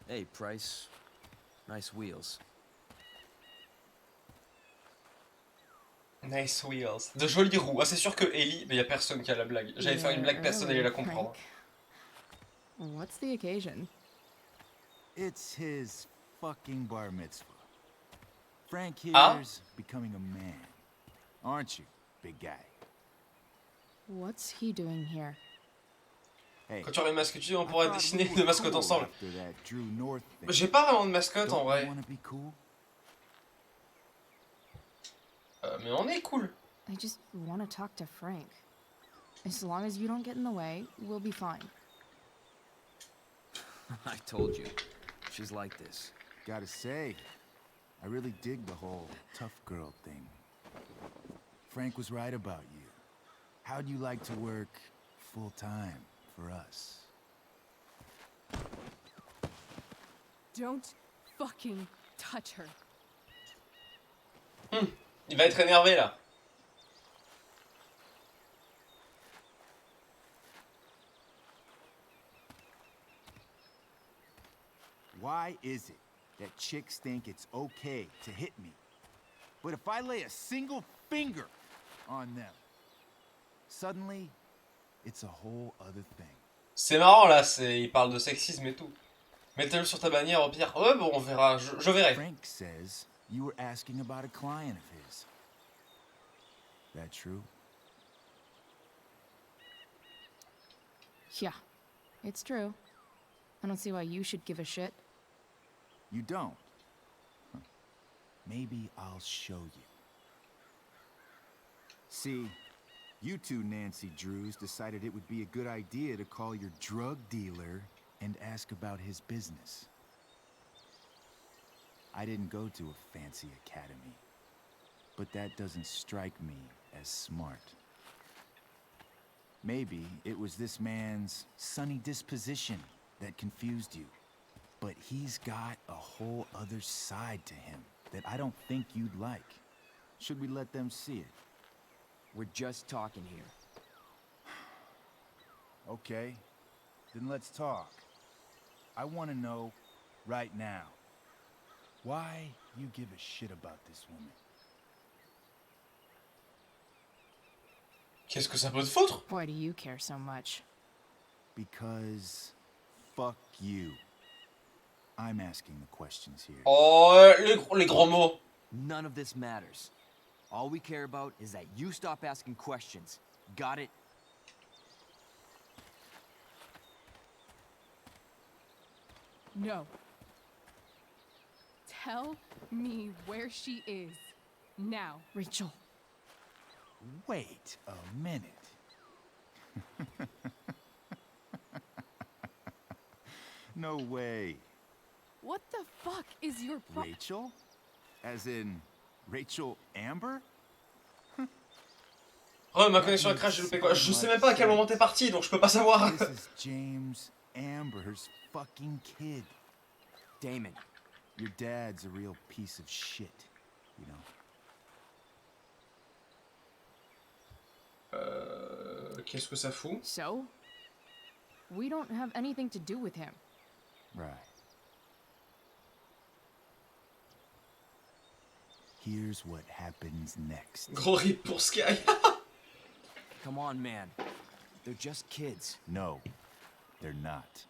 Hey, Price. Nice wheels. Nice wheels. De jolies roues. Ah, c'est sûr que Ellie, mais y a personne qui a la blague. J'allais faire une blague, personne n'allait la comprendre. What's the occasion? It's his fucking bar mitzvah. Frank Ah? here's becoming a man. Aren't you, big guy? What's he doing here? Hey, Quand tu auras une mascotte, on I pourra thought dessiner we une were mascotte cool ensemble. after that Drew North thing. J'ai pas vraiment de mascotte en Don't vrai. you wanna be cool? Mais on est cool. I just want to talk to Frank. As long as you don't get in the way, we'll be fine. I told you. She's like this. Gotta say, I really dig the whole tough girl thing. Frank was right about you. How'd you like to work full time for us? Don't fucking touch her. Il va être énervé là. Why is it that chicks think it's okay to hit me? But if I lay a single finger on them, suddenly, it's a whole other thing. C'est marrant là, il parle de sexisme et tout. Mettez-le sur ta bannière au pire. Ouais, bon, on verra, je verrai. Frank says you were asking about a client of his. That true? Yeah, it's true. I don't see why you should give a shit. You don't? Huh. Maybe I'll show you. See, you two Nancy Drews decided it would be a good idea to call your drug dealer and ask about his business. I didn't go to a fancy academy, but that doesn't strike me as smart. Maybe it was this man's sunny disposition that confused you. But he's got a whole other side to him that I don't think you'd like. Should we let them see it? We're just talking here. Okay, then let's talk. I want to know right now why you give a shit about this woman. Qu'est-ce que ça peut te foutre? Why do you care so much? Because fuck you. I'm asking the questions here. Oh, les gros mots. None of this matters. All we care about is that you stop asking questions. Got it? No. Tell me where she is. Now. Rachel. Wait a minute. No way. What the fuck is your Rachel? As in Rachel Amber? Oh, ma connexion a crash, j'ai loupé quoi? Je sais même pas à quel moment t'es parti, donc je peux pas savoir. This is James Amber's fucking kid. Damon. Your dad's a real piece of shit, you know. Qu'est-ce que ça fout? So? We don't have anything to do with him. Right. Here's what happens next. Gros rip pour Sky. Come on, man. They're just kids. No, they're not.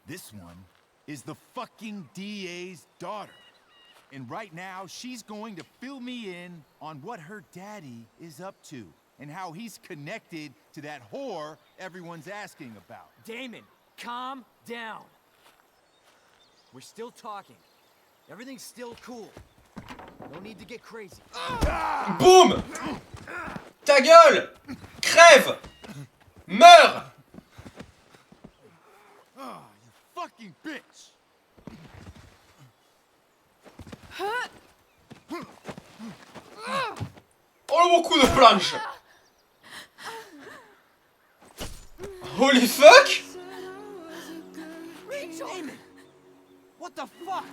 This one is the fucking DA's daughter. And right now, she's going to fill me in on what her daddy is up to and how he's connected to that whore everyone's asking about. Damon, calm down. We're still talking. Everything's still cool. No need to get crazy. Boum! Ta gueule! Crève! Meurs! Oh, you fucking bitch! Oh le bon coup de planche! Holy fuck! Rachel! What the fuck?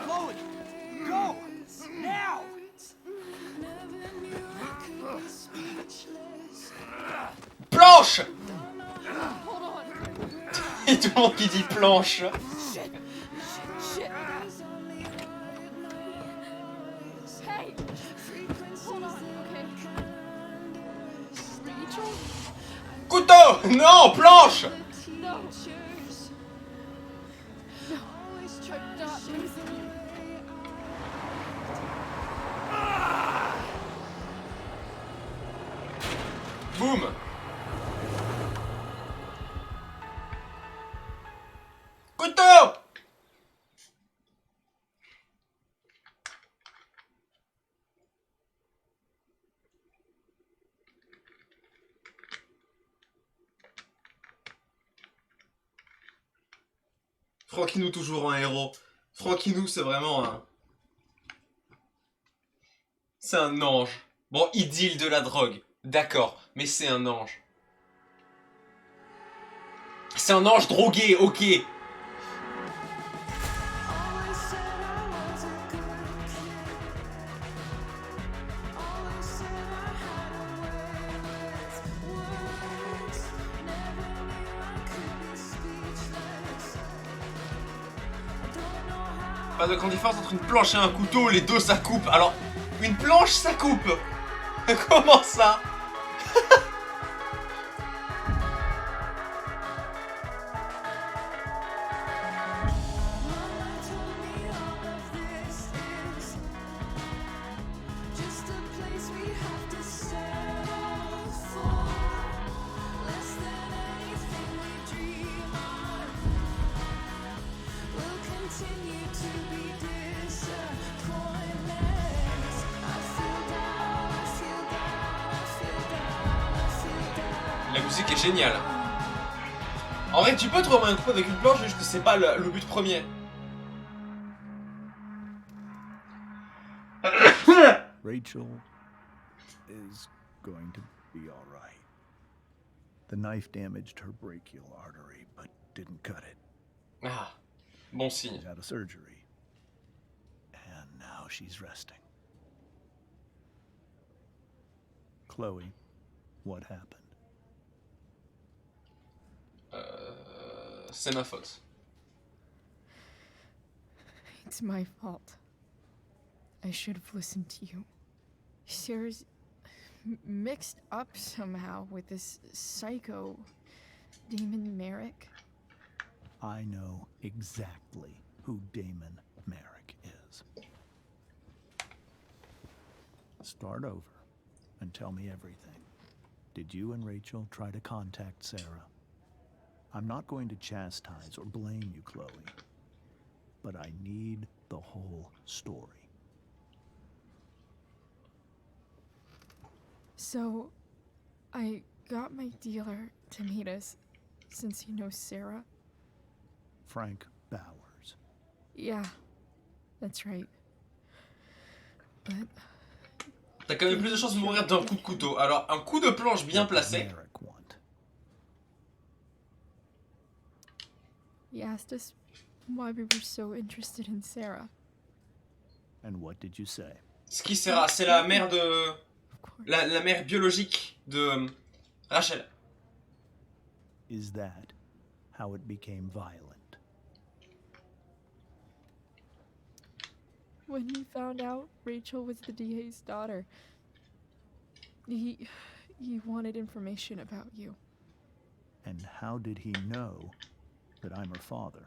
Chloe! Go! Now! Planche! Et tout le monde qui dit planche. Shit. Shit. Hey. Hold on, okay. Rachel? Couteau! Non, planche! No. No. I'm not losing you. Boum! Couteau! Franquinou toujours un héros. Franquinou c'est vraiment un... C'est un ange. Bon, il deal de la drogue. D'accord, mais c'est un ange. C'est un ange drogué, ok. Pas de grande différence entre une planche et un couteau, les deux ça coupe. Alors, une planche ça coupe. Comment ça? La musique est géniale. En vrai, tu peux trouver un coup avec une planche, juste que c'est pas le but premier. Rachel is going to be all right. The knife damaged her brachial artery, but didn't cut it. Ah, bon signe. She's out of surgery. And now she's resting. Chloe, what happened? C'est ma faute. It's my fault. I should have listened to you. Sarah's mixed up somehow with this psycho Damon Merrick. I know exactly who Damon Merrick is. Start over and tell me everything. Did you and Rachel try to contact Sarah? I'm not going to chastise or blame you, Chloe, but I need the whole story. So, I got my dealer to meet us, since he knows Sarah. Frank Bowers. Yeah, that's right. But T'as quand même plus de chances de mourir d'un coup de couteau. Alors, un coup de planche bien placé. he asked us why we were so interested in Sarah. And what did you say? Ce qui sera, c'est la mère de... La mère biologique de Rachel. Is that how it became violent? When he found out Rachel was the DA's daughter, he wanted information about you. And how did he know that I'm her father?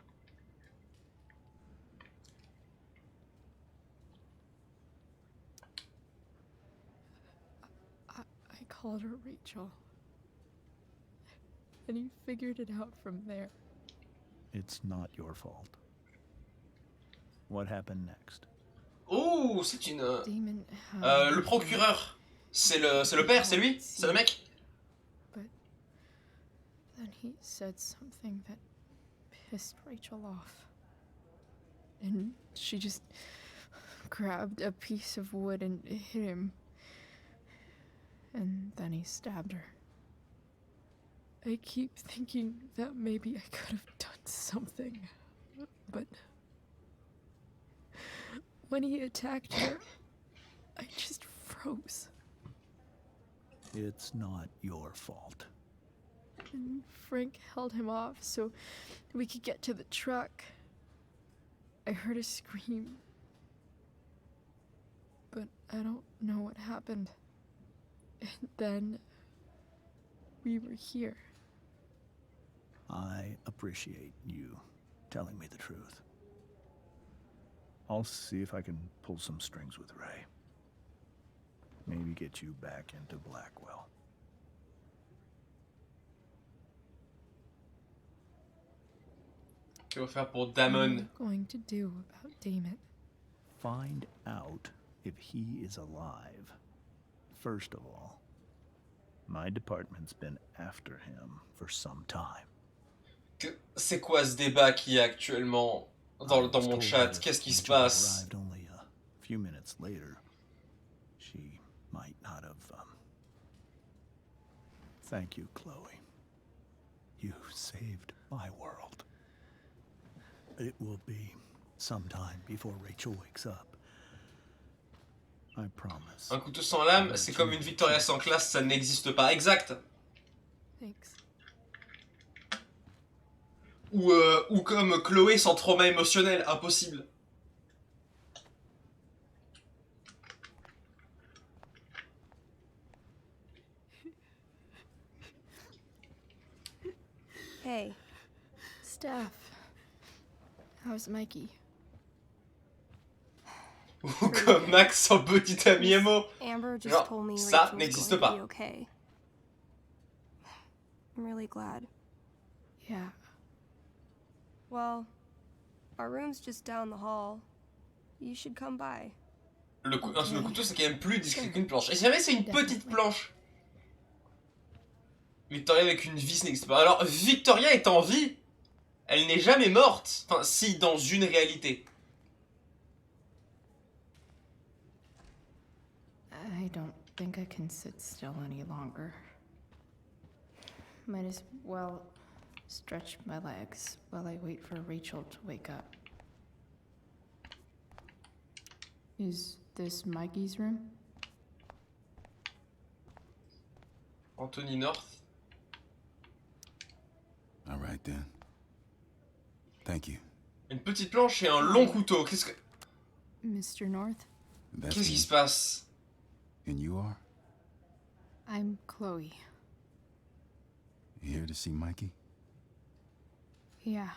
I called her Rachel. And he figured it out from there. It's not your fault. What happened next? Oh, c'est une... Damon le procureur. C'est le père, c'est lui? C'est le mec? But then he said something that pissed Rachel off. And she just grabbed a piece of wood and hit him. And then he stabbed her. I keep thinking that maybe I could have done something, but when he attacked her, I just froze. It's not your fault. And Frank held him off so we could get to the truck. I heard a scream, but I don't know what happened. And then we were here. I appreciate you telling me the truth. I'll see if I can pull some strings with Ray. Maybe get you back into Blackwell. Qu'est-ce qu'on va faire pour What Damon? are you going to do about Damon? Find out if he is alive. First of all, my department's been after him for some time. C'est quoi ce débat qu'il y a actuellement dans mon chat? Qu'est-ce qui se passe? Arrived only a few minutes later. She might not have. Thank you, Chloe. You saved my world. It will be some time before Rachel wakes up. I promise. Un couteau sans lame, c'est comme une Victoria sans classe, ça n'existe pas. Exact. Thanks. Ou comme Chloé sans trauma émotionnel, impossible. Hey. Steph, how's Mikey? Ou comme Max sans petit ami émo. Amber just Genre, told me ça Rachel was n'existe going to pas. be okay. I'm really glad. Yeah. Well, our room's just down the hall. You should come by. Le couteau, c'est quand même plus discret qu'une planche. Et si jamais c'est une petite planche? Victoria avec une vie, ça n'existe pas. Alors, Victoria est en vie. Elle n'est jamais morte. Enfin, si, dans une réalité. I don't think I can sit still any longer. Might as well stretch my legs while I wait for Rachel to wake up. Is this Mikey's room? Anthony North. All right then. Thank you. Une petite planche et un long couteau. Qu'est-ce Mr. North? qui se passe? And you are? I'm Chloe. You here to see Mikey? Yeah.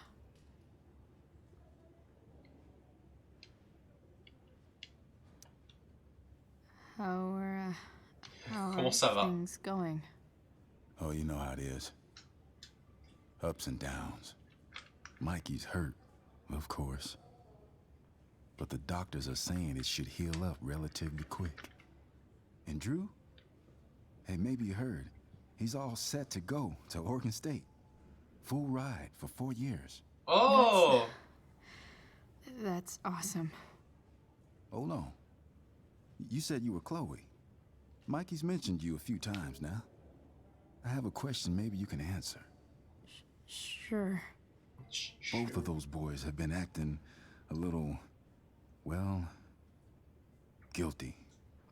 How are Comment ça va? things going? Oh, you know how it is. Ups and downs. Mikey's hurt, of course. But the doctors are saying it should heal up relatively quick. And Drew? Hey, maybe you heard. He's all set to go to Oregon State. Full ride for 4 years. Oh! That's awesome. Hold on. You said you were Chloe. Mikey's mentioned you a few times now. I have a question maybe you can answer. Sure. Both of those boys have been acting a little, well, guilty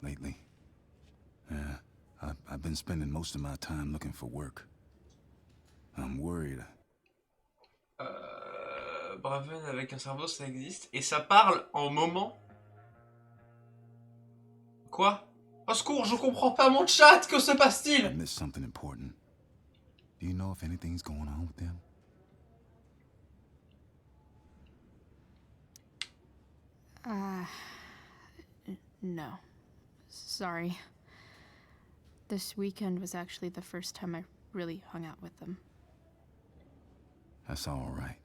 lately. I've been spending most of my time looking for work. I'm worried. Braven avec un cerveau, ça existe. Et ça parle en moment. Quoi? Au secours, je comprends pas mon chat, que se passe-t-il? I missed something important. Do you know if anything's going on with them? No. Sorry. This weekend was actually the first time I really hung out with them. That's all right.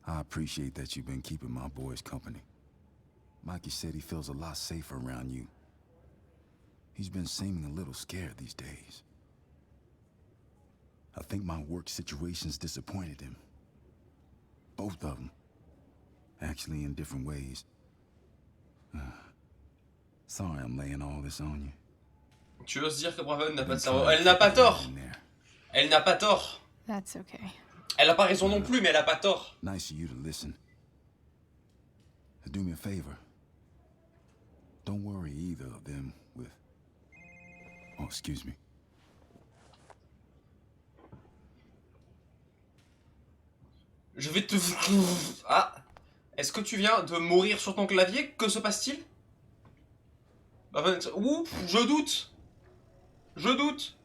I appreciate that you've been keeping my boys company. Mikey said he feels a lot safer around you. He's been seeming a little scared these days. I think my work situation's disappointed him. Both of them. Actually, in different ways. Sorry I'm laying all this on you. Tu oses dire que Braven n'a pas de cerveau? Elle n'a pas tort! Elle n'a pas tort! That's okay. Elle n'a pas raison non plus, mais elle n'a pas tort. Nice of you to listen. Do me a favor. Don't worry either of them with... Oh, excuse me. Je vais te... Ah! Est-ce que tu viens de mourir sur ton clavier? Que se passe-t-il? Ouh! Je doute! Je doute!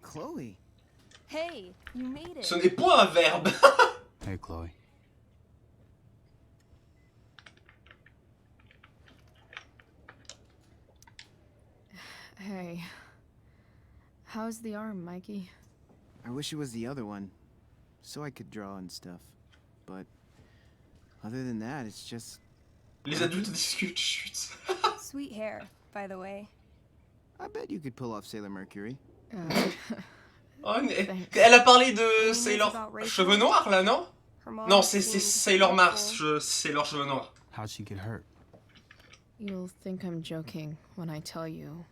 Chloe. Hey, you made it. Ce n'est pas un verbe! Hey, Chloe. Hey. How's the arm, Mikey? I wish it was the other one, so I could draw and stuff. But other than that, it's just... Les adultes discutent, chut. Sweet hair, by the way. I bet you could pull off Sailor Mercury. Oh, elle a parlé de Sailor Cheveux Noirs, là, non? Non, c'est Sailor Mars, Sailor Cheveux Noirs. How'd she get hurt? You'll think I'm joking when I tell you,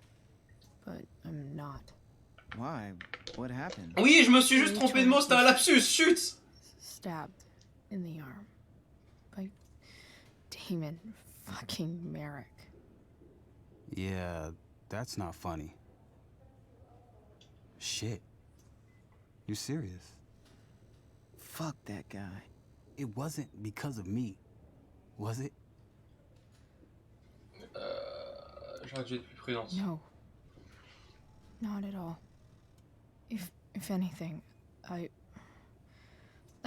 but I'm not. Why? What happened? Oui, je me suis juste trompé de mot, c'était un lapsus, chut! Stabbed in the arm by Damon fucking Merrick. Yeah, that's not funny. Shit. You serious? Fuck that guy. It wasn't because of me, was it? J'aurais dû être plus prudente. No. Not at all. If anything, I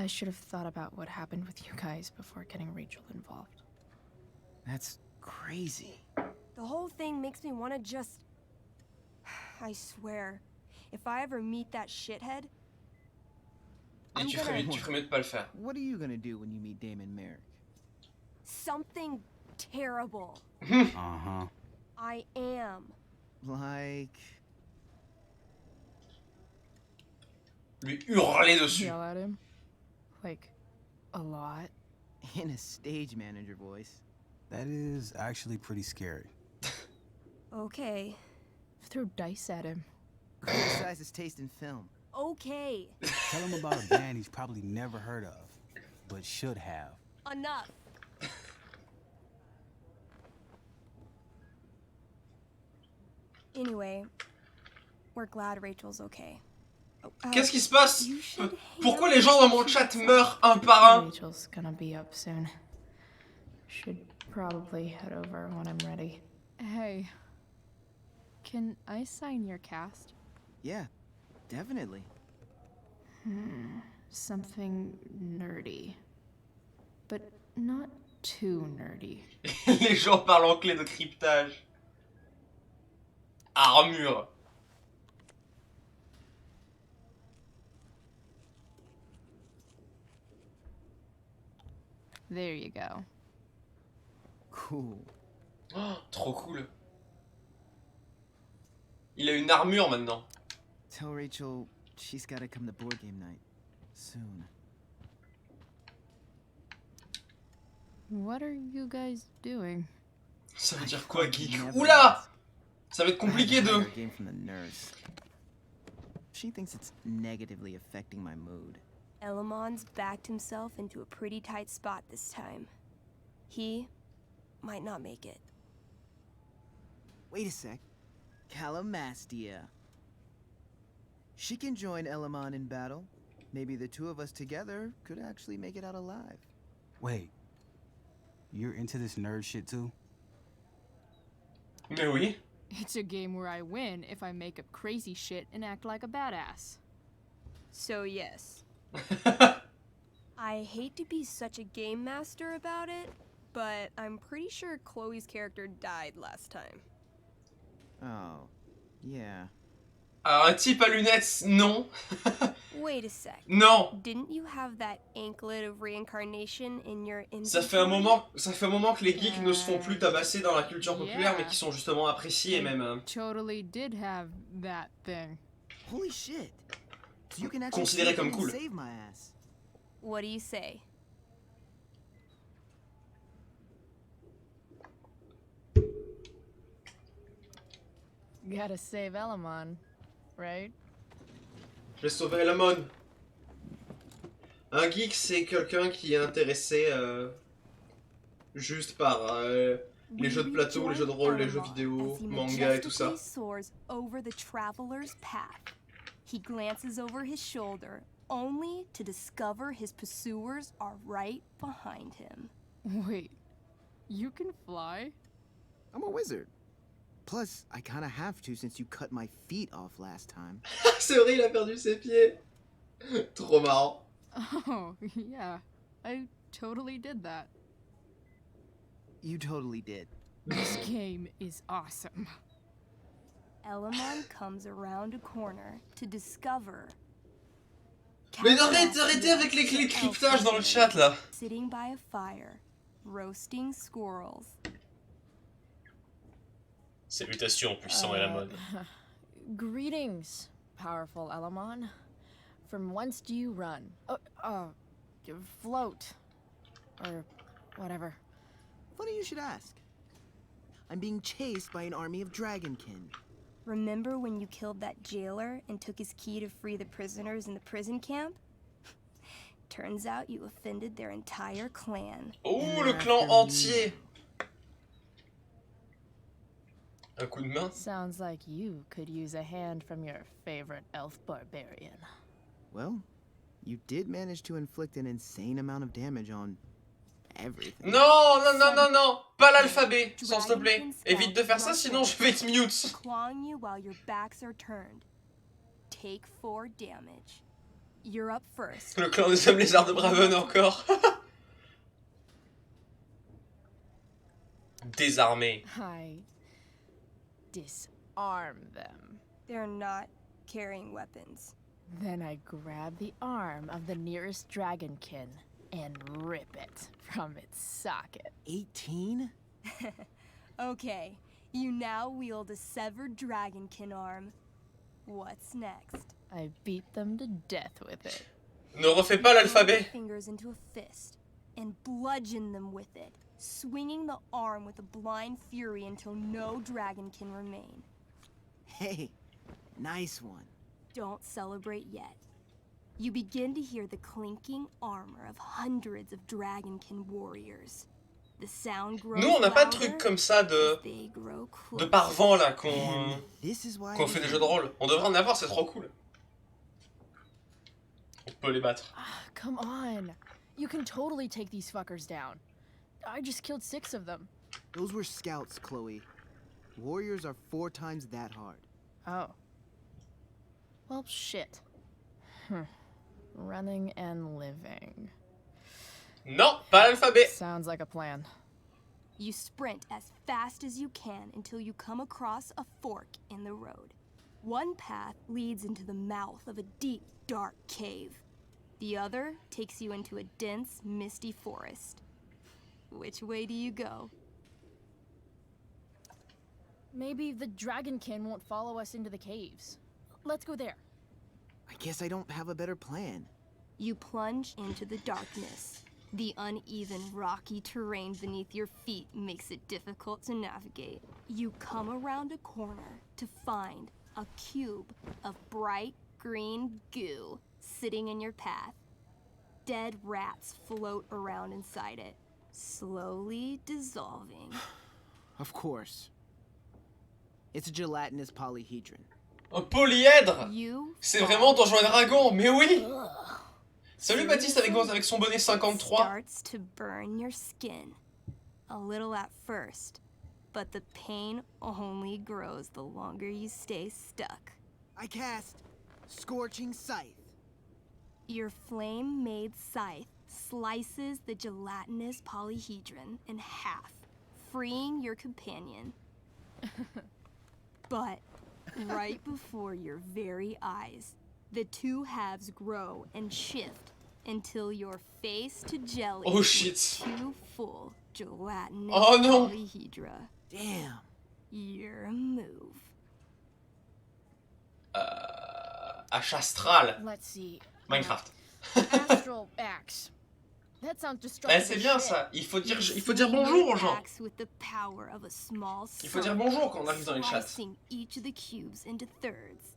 should have thought about what happened with you guys before getting Rachel involved. That's crazy. The whole thing makes me want to just... I swear, if I ever meet that shithead... Et tu ferais mieux de pas le faire. What are you gonna do when you meet Damon Merrick? Something terrible. Uh-huh. I am. Like... Lui hurler dessus. Yell at him? Like, A lot. In a stage manager voice. That is actually pretty scary. Okay. Throw dice at him. Criticize his taste in film. Okay. Tell him about a band he's probably never heard of, but should have. Enough. Anyway, we're glad Rachel's okay. Qu'est-ce qui se passe? Pourquoi les gens dans mon chat meurent un par un? Rachel's gonna be up soon. Should probably head over when I'm ready. Hey, can I sign your cast? Yeah, definitely. Something nerdy. But not too nerdy. Les gens parlent en clé de cryptage. Armure. There you go. Cool. Oh, trop cool. Il a une armure maintenant. Tell Rachel she's gotta come to board game night. Soon. What are you guys doing? Ça veut dire quoi, geek? Oula! Ça va être compliqué de... Game from the nurse. She thinks it's negatively affecting my mood. Elamon's backed himself into a pretty tight spot this time. He might not make it. Wait a sec. Calamastia. She can join Elamon in battle. Maybe the two of us together could actually make it out alive. Wait. You're into this nerd shit too? Mais oui. It's a game where I win if I make up crazy shit and act like a badass. So yes. I hate to be such a game master about it, but I'm pretty sure Chloe's character died last time. Oh, yeah. Alors, un type à lunettes, non. Wait a sec. Non. Didn't you have that anklet of reincarnation in your inventory? Ça fait un moment que les geeks ne se font plus tabasser dans la culture populaire, mais qui sont justement appréciés même. Totally did have that thing. Holy shit. So you can actually Considéré comme cool. save my ass. What do you say? Gotta save Elamon, right? Je vais sauver Elamon. Un geek, c'est quelqu'un qui est intéressé juste par les jeux de plateau, les jeux de rôle, les jeux vidéo, manga et tout ça. Soars over the traveler's path. He glances over his shoulder, only to discover his pursuers are right behind him. Wait, you can fly? I'm a wizard. Plus, I kinda have to since you cut my feet off last time. C'est vrai, il a perdu ses pieds. Trop marrant. Oh, yeah. I totally did that. You totally did. This game is awesome. Elamon comes around a corner to discover. Mais arrêtez avec les clés de cryptage dans le chat là. Sitting by a fire, roasting squirrels. Salutations, puissant Elamon. Greetings, powerful Elamon. From whence do you run? Float. Or whatever. Funny you should ask. I'm being chased by an army of dragonkin. Remember when you killed that jailer and took his key to free the prisoners in the prison camp? Turns out you offended their entire clan. Oh, le clan entier. Un coup de main. Sounds like you could use a hand from your favorite elf barbarian. Well, you did manage to inflict an insane amount of damage on everything. Non, non, non, non, non. Pas l'alphabet, s'il te plaît. Évite de faire ça, sinon je vais te mute. Clawing you while your backs are turned. Take 4 damage. You're up first. Le clan des hommes lézards de Braven encore. Désarmé. I disarm them. They're not carrying weapons. Then I grab the arm of the nearest dragonkin and rip it from its socket. 18? Okay, you now wield a severed dragonkin arm. What's next? I beat them to death with it. Ne refais pas l'alphabet. Fingers into a fist and bludgeon them with it, swinging the arm with a blind fury until no dragon can remain. Hey, nice one. Don't celebrate yet. You begin to hear the clinking armor of hundreds of dragonkin warriors. The sound grows Nous, on n'a pas de louder trucs comme ça de parvent là qu'on fait des jeux de rôle. On devrait en avoir, c'est trop cool. On peut les battre. Come on. You can totally take these fuckers down. I just killed 6 of them. Those were scouts, Chloe. Warriors are 4 times that hard. Oh. Well, shit. Running and living. Non, pas l'alphabet. Sounds like a plan. You sprint as fast as you can until you come across a fork in the road. One path leads into the mouth of a deep, dark cave. The other takes you into a dense, misty forest. Which way do you go? Maybe the dragonkin won't follow us into the caves. Let's go there. I guess I don't have a better plan. You plunge into the darkness. The uneven, rocky terrain beneath your feet makes it difficult to navigate. You come around a corner to find a cube of bright green goo sitting in your path. Dead rats float around inside it, slowly dissolving. Of course. It's a gelatinous polyhedron. Un polyèdre. C'est vraiment Donjons et Dragons, mais oui. Salut Baptiste avec son bonnet 53. Starts to burn your skin. A little at first, but the pain only grows the longer you stay stuck. I cast Scorching Scythe. Your flame-made scythe slices the gelatinous polyhedron in half, freeing your companion. But right before your very eyes, the 2 halves grow and shift until you're face to jelly. Oh shit. 2 full gelatinous polyhedra. Damn. Your move. Hache astrale. Let's see. Minecraft. Astral axe. That sounds destructive. C'est bien ça. Il faut dire bonjour aux gens. Il faut dire bonjour quand on arrive dans les chats. Each of the cubes into thirds.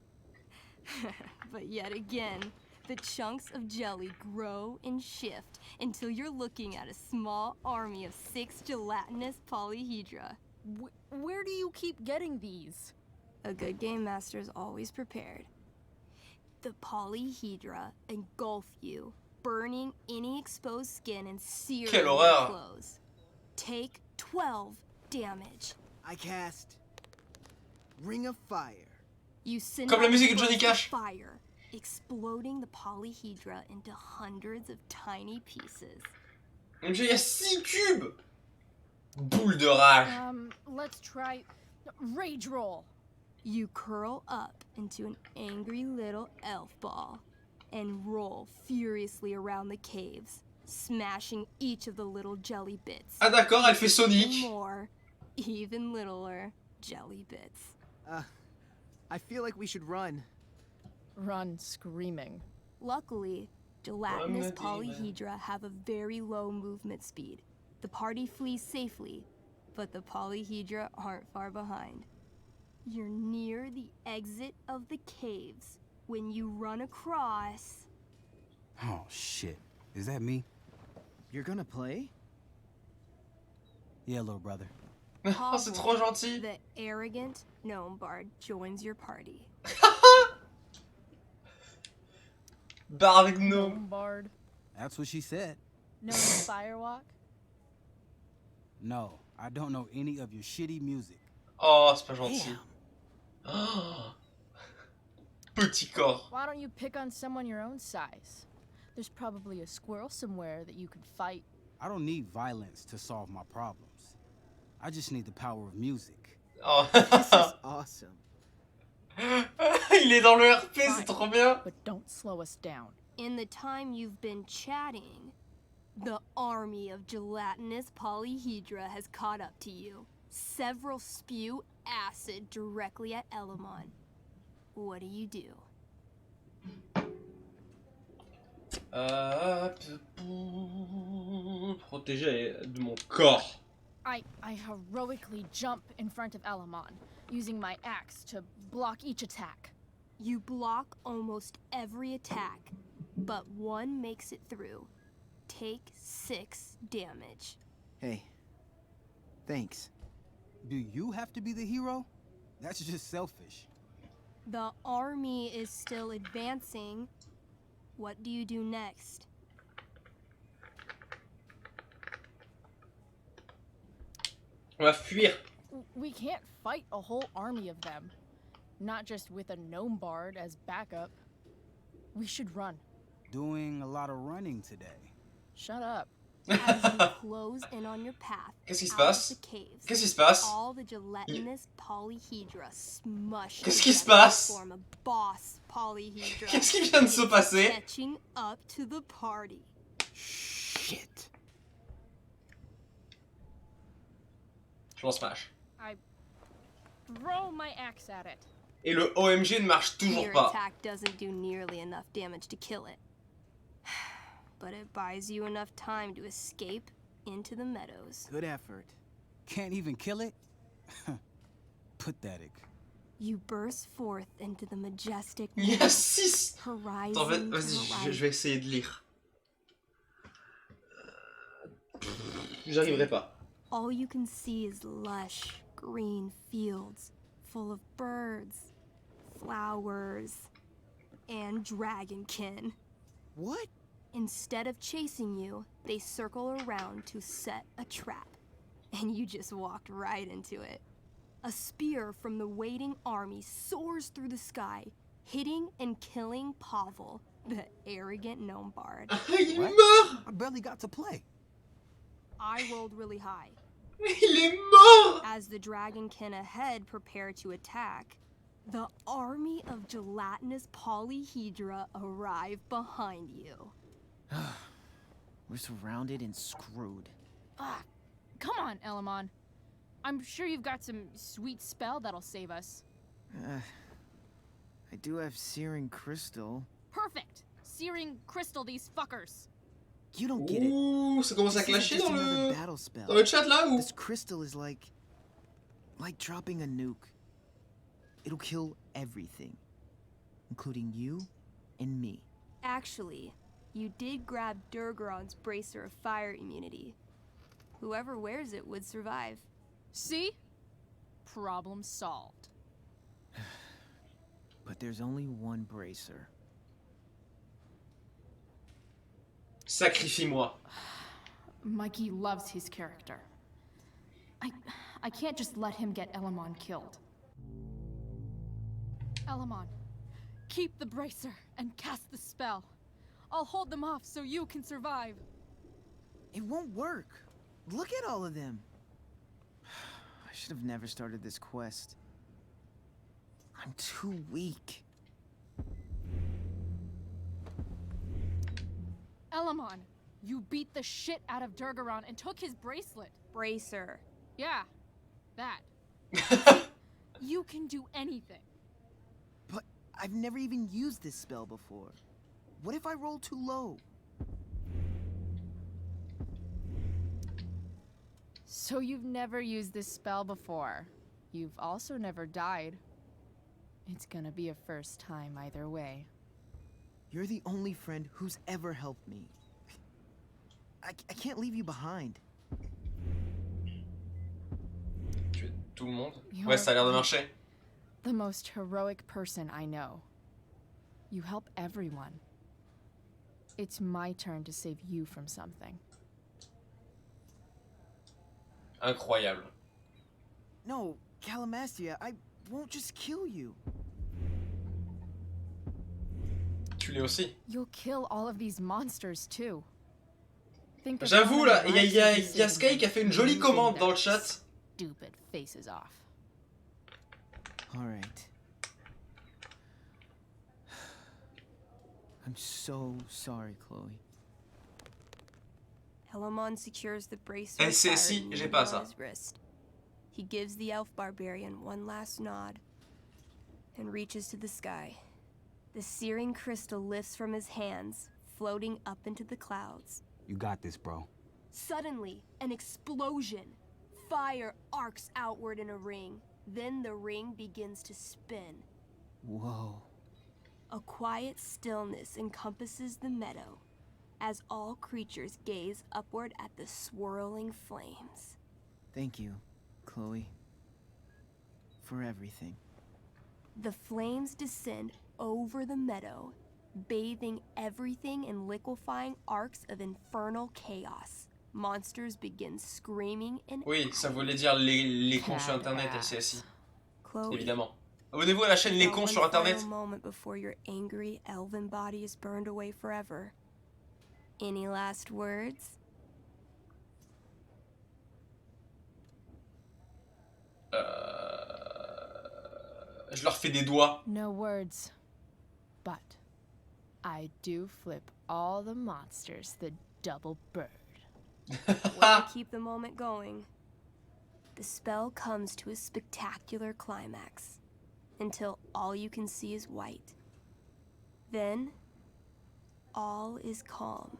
But yet again, the chunks of jelly grow and shift until you're looking at a small army of 6 gelatinous polyhedra. Where do you keep getting these? A good game master is always prepared. The polyhedra engulf you, burning any exposed skin and searing your clothes. Take 12 damage. I cast Ring of Fire. You send Comme la musique de Johnny Cash. Fire, exploding the polyhedra into hundreds of tiny pieces. Mon Dieu, il y a 6 cubes. Boule de rage. Let's try rage roll. You curl up into an angry little elf ball and roll furiously around the caves, smashing each of the little jelly bits. Ah d'accord, elle fait Sonic. Even more, even littler jelly bits. I feel like we should run. Run screaming. Luckily, gelatinous polyhedra have a very low movement speed. The party flees safely, but the polyhedra aren't far behind. You're near the exit of the caves when you run across... Oh, shit. Is that me? You're gonna play? Yeah, little brother. Oh, c'est trop gentil. The arrogant gnome bard joins your party. Bard gnome. Bard. That's what she said. No firewalk? No, I don't know any of your shitty music. Oh, c'est pas gentil. Oh. Petit corps. Why don't you pick on someone your own size? There's probably a squirrel somewhere that you could fight. I don't need violence to solve my problems. I just need the power of music. Oh. This is awesome. Il est dans le RP, c'est trop bien. But don't slow us down. In the time you've been chatting, the army of gelatinous polyhedra has caught up to you. Several spew acid directly at Elamon. What do you do? Protéger de mon corps. I heroically jump in front of Elamon, using my axe to block each attack. You block almost every attack, but one makes it through. Take 6 damage. Hey, thanks. Do you have to be the hero? That's just selfish. The army is still advancing. What do you do next? On va fuir. We can't fight a whole army of them. Not just with a gnome bard as backup. We should run. Doing a lot of running today. Shut up. As you close in on your path, Qu'est-ce qui se out of passe? the caves, Qu'est-ce qui se passe? all the gelatinous polyhedra smush Qu'est-ce qui se together to passe? form a boss polyhedra. Qu'est-ce qui vient de se passer? Catching up to the party. Shit. Je m'en smash. I throw my axe at it. Et le OMG ne marche toujours Your pas. attack doesn't do nearly enough damage to kill it. But it buys you enough time to escape into the meadows. Good effort. Can't even kill it? Pathetic. You burst forth into the majestic Il y a meadows, 6. horizon Attends, to vas-y, horizon. je vais essayer de lire. J'arriverai pas. All you can see is lush, green fields full of birds, flowers, and dragonkin. What? Instead of chasing you, they circle around to set a trap. And you just walked right into it. A spear from the waiting army soars through the sky, hitting and killing Pavel, the arrogant gnome bard. Il meurt. I barely got to play. I rolled really high. Il est mort. As the dragonkin ahead prepare to attack, the army of gelatinous polyhedra arrive behind you. We're surrounded and screwed. Ah, come on, Elamon. I'm sure you've got some sweet spell that'll save us. I do have searing crystal. Perfect! Searing crystal these fuckers. You don't get it. Ouh, ça commence à This isn't clasher just dans another le... battle spell. Dans le chat là ou... This crystal is like dropping a nuke. It'll kill everything, including you and me. Actually, you did grab Durgaron's bracer of fire immunity. Whoever wears it would survive. See? Problem solved. But there's only one bracer. Sacrifie-moi. Mikey loves his character. I can't just let him get Elamon killed. Elamon, keep the bracer and cast the spell. I'll hold them off so you can survive. It won't work. Look at all of them. I should have never started this quest. I'm too weak. Elamon, you beat the shit out of Durgaron and took his bracelet. Bracer. Yeah, that. You can do anything. But I've never even used this spell before. What if I roll too low? So you've never used this spell before. You've also never died. It's gonna be a first time either way. You're the only friend who's ever helped me. I can't leave you behind. Tuer tout le monde. You're Ouais, ça a l'air de marcher. the most heroic person I know. You help everyone. It's my turn to save you from something. Incroyable. No, Calamastia, I won't just kill you. Tu l'es aussi. You'll kill all of these monsters too. Think of J'avoue how là, many il y a lives you'll be saving Sky qui a fait une jolie using commande their dans le chat. Stupid faces off. All right. I'm so sorry, Chloe. Elamon secures the bracer Elle of sait fire si, immunity j'ai pas on ça. his wrist. He gives the elf barbarian one last nod and reaches to the sky. The searing crystal lifts from his hands, floating up into the clouds. You got this, bro. Suddenly, an explosion. Fire arcs outward in a ring. Then the ring begins to spin. Whoa. A quiet stillness encompasses the meadow as all creatures gaze upward at the swirling flames. Thank you, Chloe, for everything. The flames descend over the meadow, bathing everything in liquefying arcs of infernal chaos. Monsters begin screaming in Oui, ça voulait dire les cons sur internet, SCSI. Chloe, Évidemment. Abonnez-vous à la chaîne Les cons sur internet. One moment before your angry elven body is burned away forever. Any last words? Je leur fais des doigts. No words. But I do flip all the monsters the double bird. Way to keep the moment going. The spell comes to a spectacular climax until all you can see is white. Then, all is calm.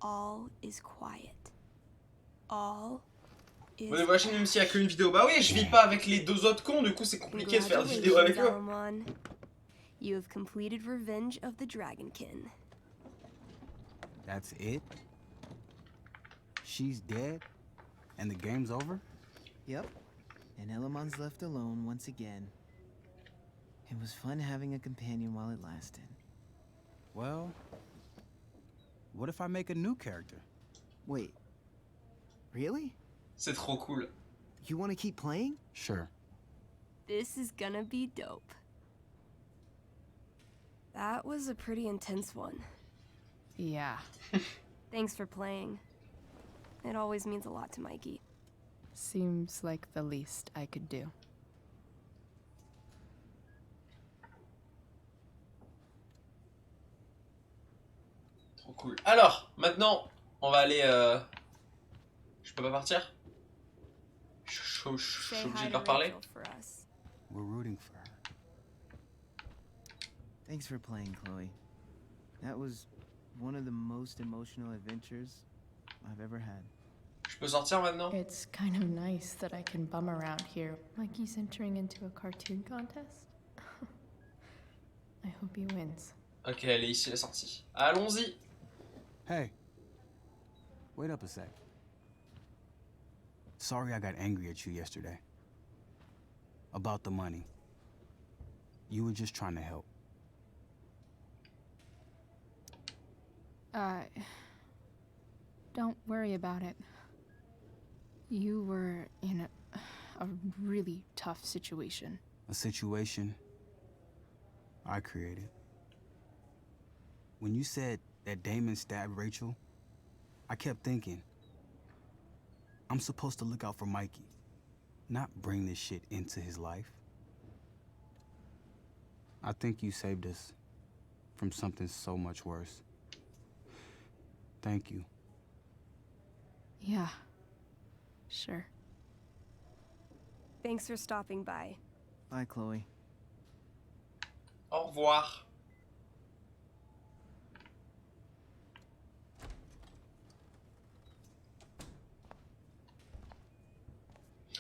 All is quiet. All is. Vous voyez, même s'il n'y a qu'une vidéo. Bah oui, je vis pas avec les deux autres cons, du coup c'est compliqué de faire des vidéos avec eux. Maman. You have completed Revenge of the Dragonkin. That's it? She's dead? And the game's over? Yep. And Elamon's left alone once again. It was fun having a companion while it lasted. Well, what if I make a new character? Wait. Really? C'est trop cool. You want to keep playing? Sure. This is gonna be dope. That was a pretty intense one. Yeah. Thanks for playing. It always means a lot to Mikey. Seems like the least I could do. Trop cool. Alors, maintenant, on va aller... Je peux pas partir? Je suis obligé de leur parler. We're rooting for her. Thanks for playing, Chloe. That was one of the most emotional adventures I've ever had. Je peux sortir maintenant? It's kind of nice that I can bum around here like he's entering into a cartoon contest. I hope he wins. Ok, elle est ici, la sortie. Allons-y. Hey. Wait up a sec. Sorry I got angry at you yesterday. About the money. You were just trying to help. Don't worry about it. You were in a really tough situation. A situation I created. When you said that Damon stabbed Rachel, I kept thinking, I'm supposed to look out for Mikey, not bring this shit into his life. I think you saved us from something so much worse. Thank you. Yeah, sure. Thanks for stopping by. Bye, Chloe. Au revoir.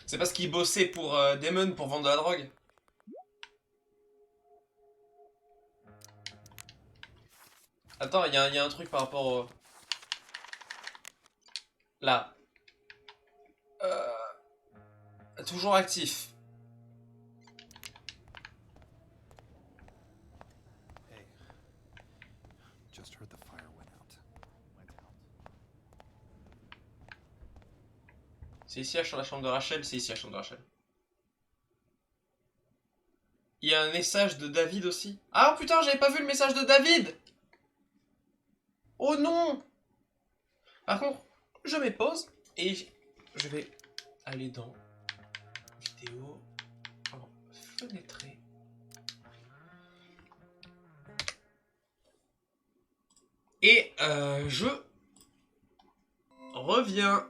C'est parce qu'il bossait pour Damon pour vendre de la drogue. Attends, il y a un truc par rapport au... Là. Toujours actif. Hey. Just heard the fire went out. C'est ici la chambre de Rachel, c'est ici la chambre de Rachel. Il y a un message de David aussi. Ah putain, j'avais pas vu le message de David. Oh non. Par contre, je mets pause et je vais aller dans vidéo en fenêtré. Et je reviens.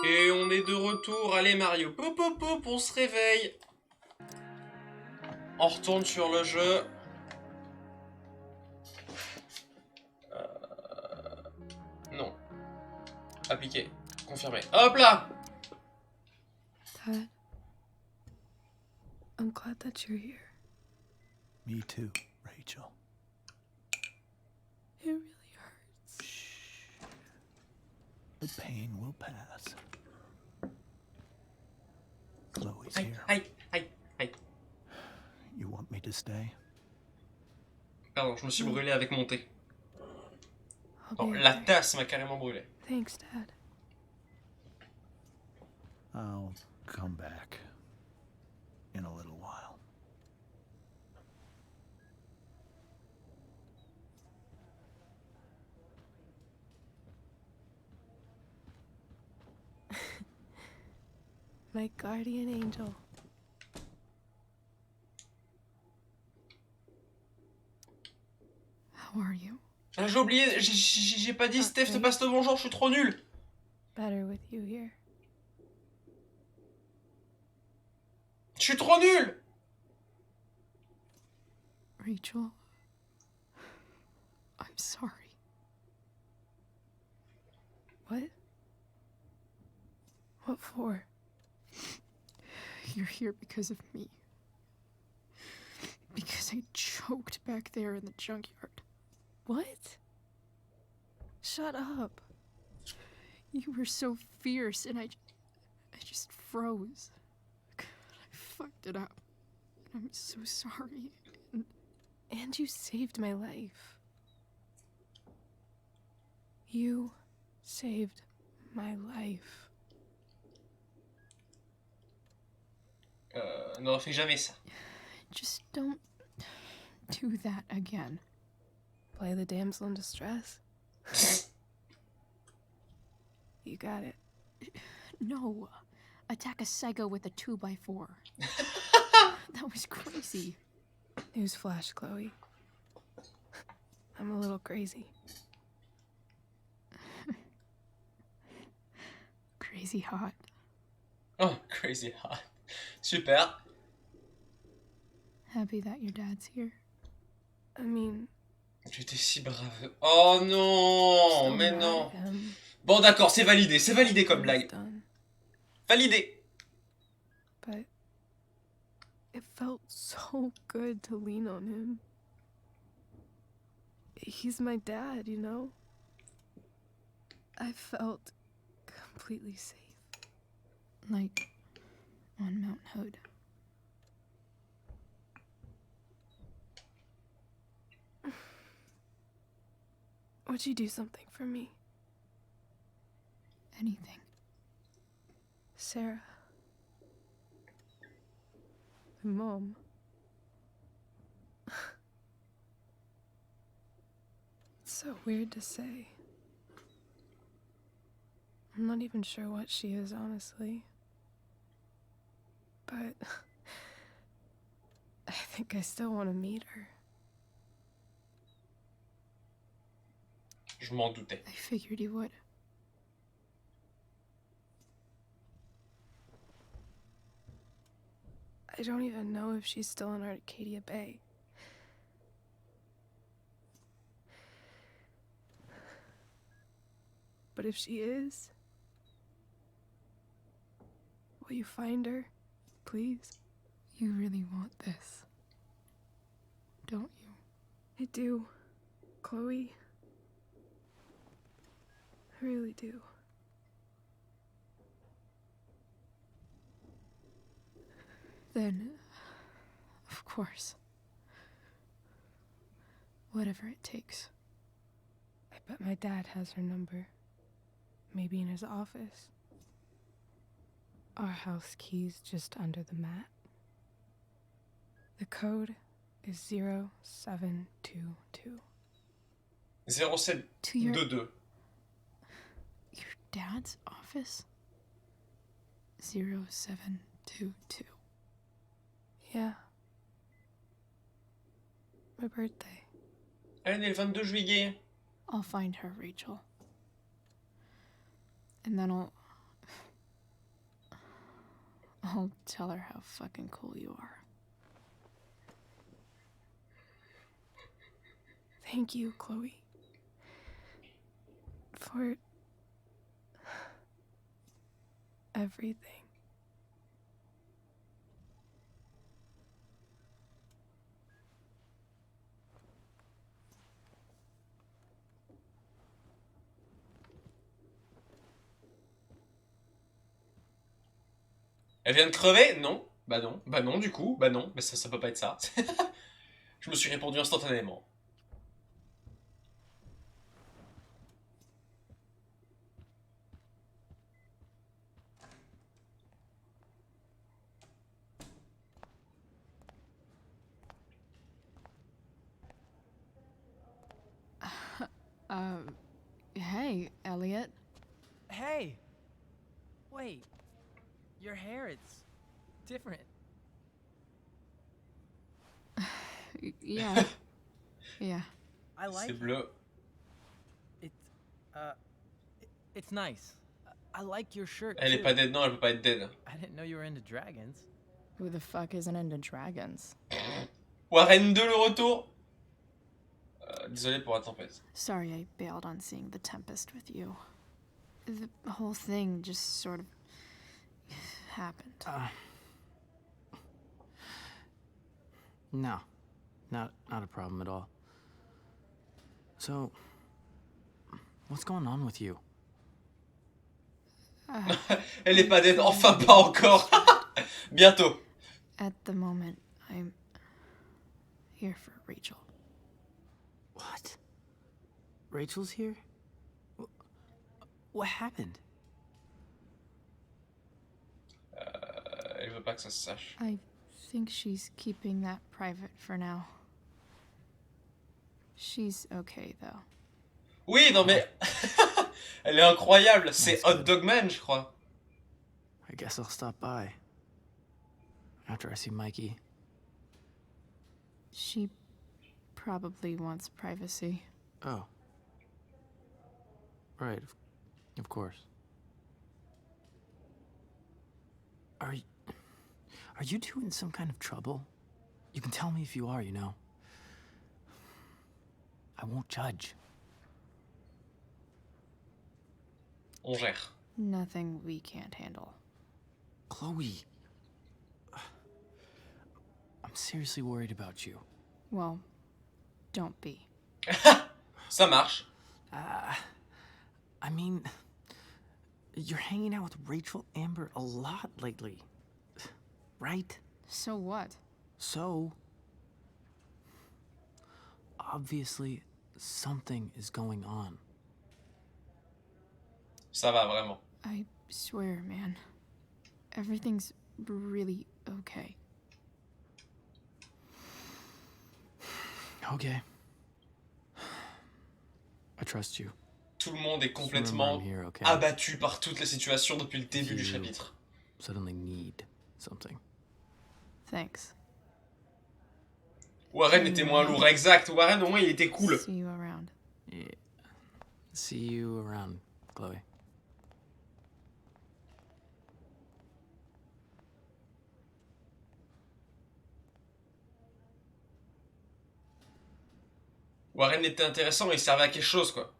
Et on est de retour. Allez Mario, pop pop pop, on se réveille. On retourne sur le jeu. Non. Appliqué. Confirmé. Hop là. Dad, I'm glad that you're here. Me too, Rachel. It really hurts. Shh. The pain will pass. Chloe's here. Aïe. You want me to stay? Pardon, je me suis brûlé avec mon thé. I'll Non, be la okay. tasse m'a carrément brûlé. Thanks, Dad. I'll come back in a little while. My guardian angel. How are you? Ah, j'ai oublié, j'ai pas dit Steph te passe le bonjour, je suis trop nul. Better with you here. Je suis trop nul. Rachel, I'm sorry. What? What for? You're here because of me. Because I choked back there in the junkyard. What? Shut up. You were so fierce and I just froze. I fucked it up. I'm so sorry. And you saved my life. You saved my life. Ne refais jamais ça. Just don't do that again. Play the damsel in distress. You got it. No. Attack a psycho with a 2x4. That was crazy. Newsflash, Chloe. I'm a little crazy. Crazy hot. Oh, crazy hot. Super. Happy that your dad's here. I mean... Tu étais si brave. Oh non, so mais mad non. at him. Bon d'accord, c'est validé comme blague. Done. Validé. But it felt so good to lean on him. He's my dad, you know? I felt completely safe. Like on Mount Hood. Would you do something for me? Anything. Sarah. My mom. It's so weird to say. I'm not even sure what she is, honestly. But I think I still want to meet her. Je m'en doutais. I figured you would. I don't even know if she's still in Arcadia Bay. But if she is, will you find her, please? You really want this, don't you? I do, Chloe. I really do. Then, of course. Whatever it takes. I bet my dad has her number. Maybe in his office. Our house key's just under the mat. The code is 0722. 0722. Your dad's office? 0722. Yeah. My birthday. Elle est née le 22 juillet. I'll find her, Rachel. And then I'll tell her how fucking cool you are. Thank you, Chloe. For everything. Elle vient de crever? Non. Bah non. Bah non, du coup. Bah non. Mais ça peut pas être ça. Je me suis répondu instantanément. Hey, Elliot. Hey! Wait. Your hair, it's different. Yeah. Yeah. I like C'est bleu. It's nice. I like your shirt Elle est too. pas dead, non, elle peut pas être dead. I didn't know you were into dragons. Who the fuck isn't into dragons? Warren 2 le retour. Désolé pour la tempête. Sorry I bailed on seeing The Tempest with you. The whole thing just sort of happened. No. Not a problem at all. So, what's going on with you? Elle est pas dead, enfin pas encore. Bientôt. At the moment, I'm here for Rachel. What? Rachel's here? What happened? Elle veut pas que ça se sache. I think she's keeping that private for now. She's okay, though. Oui, non mais... Elle est incroyable, c'est Hot Dog Man, je crois. I guess I'll stop by. After I see Mikey. She probably wants privacy. Oh. Right, of course. Are you two in some kind of trouble? You can tell me if you are, you know. I won't judge. On gère. Nothing we can't handle. Chloe. I'm seriously worried about you. Well, don't be. Ça marche. I mean, you're hanging out with Rachel Amber a lot lately. Right? So what? So, obviously, something is going on. Ça va, vraiment. I swear, man. Everything's really okay. Okay. I trust you. Tout le monde est complètement abattu par toutes les situations depuis le début du chapitre. Suddenly need something. Thanks. Warren était moins lourd, exact. Warren, au moins, il était cool. See you around. Yeah. See you around, Chloe. Warren était intéressant, il servait à quelque chose, quoi.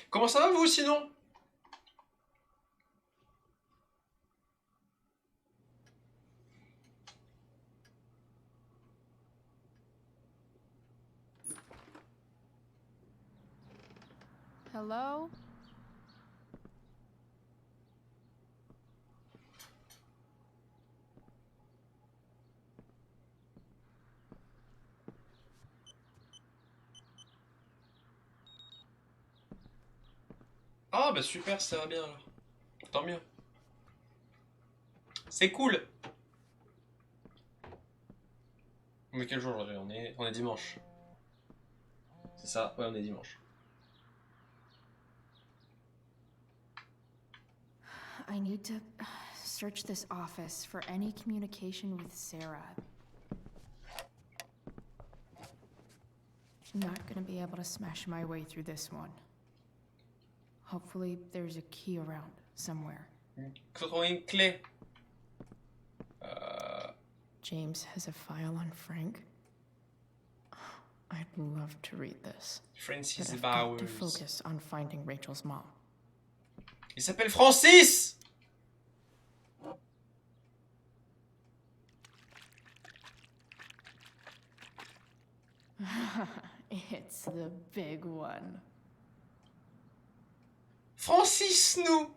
Comment ça va, vous, sinon? Hello? Ah, bah super, ça va bien, alors. Tant mieux. C'est cool. Mais quel jour aujourd'hui? On est dimanche. C'est ça, ouais, on est dimanche. I need to search this office for any communication with Sarah. Not gonna be able to smash my way through this one. Hopefully there's a key around somewhere. Trouver une clé. James has a file on Frank. I'd love to read this. Francis But I've Bowers. got to focus on finding Rachel's mom. Il s'appelle Francis! It's the big one. Francis, nous!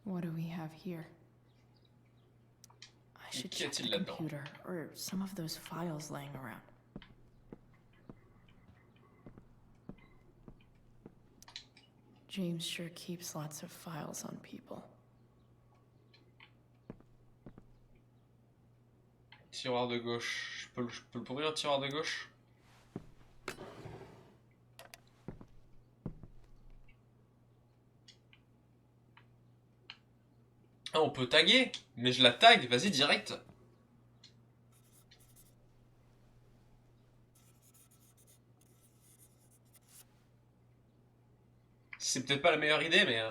What do we have here? I should Qu'y check a-t-il the là-dedans? computer or some of those files laying around. James sure keeps lots of files on people. Tiroir de gauche. Je peux l'ouvrir, le tiroir de gauche? Ah, on peut taguer, mais je la tag, vas-y, direct. C'est peut-être pas la meilleure idée, mais...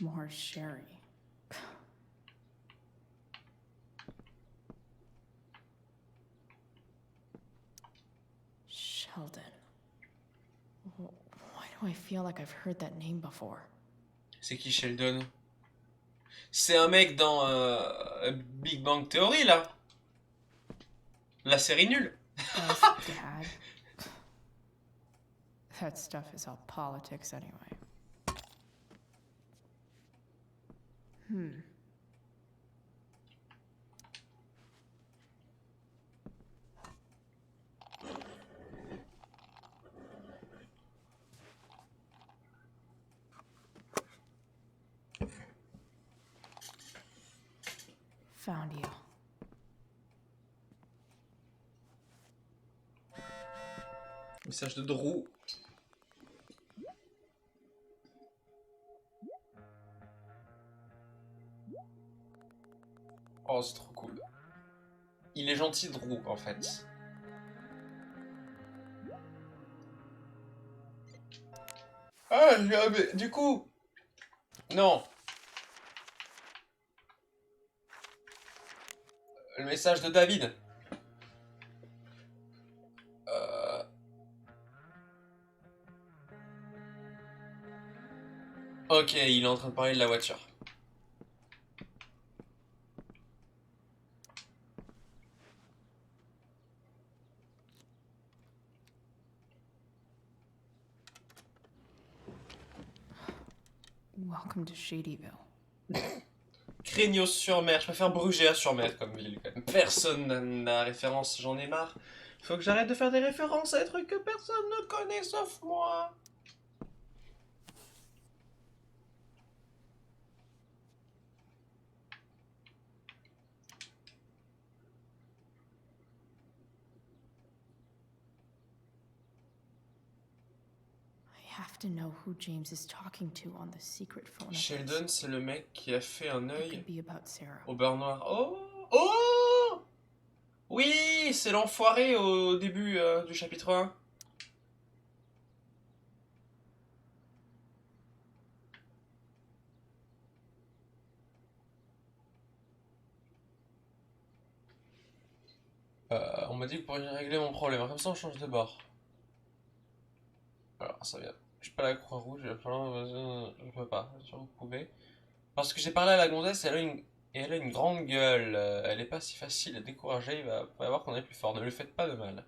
More sherry. Sheldon. Why do I feel like I've heard that name before? C'est qui Sheldon? C'est un mec dans Big Bang Theory, là. La série nulle. That's Dad. That stuff is all politics anyway. Found you. Message de Drew. Oh, c'est trop cool. Il est gentil, Drew, en fait. Ah, mais du coup... Non. Le message de David. Ok, il est en train de parler de la voiture. Welcome to Shadyville. Craignos-sur-Mer, je préfère Brugère-sur-Mer comme ville. Quand même. Personne n'a la référence, j'en ai marre. Faut que j'arrête de faire des références à des trucs que personne ne connaît sauf moi. I have to know who James is talking to on the secret phone. Sheldon, c'est le mec qui a fait un It œil could be about Sarah. au beurre noir. Oh! Oh! Oui, c'est l'enfoiré au début du chapitre 1. On m'a dit que pour régler mon problème, comme ça on change de bord. Alors, ça vient. Je suis pas la Croix-Rouge, je peux pas, si vous pouvez. Parce que j'ai parlé à la gonzesse, elle a une grande gueule. Elle est pas si facile à décourager, il va voir qu'on est plus fort. Ne lui faites pas de mal.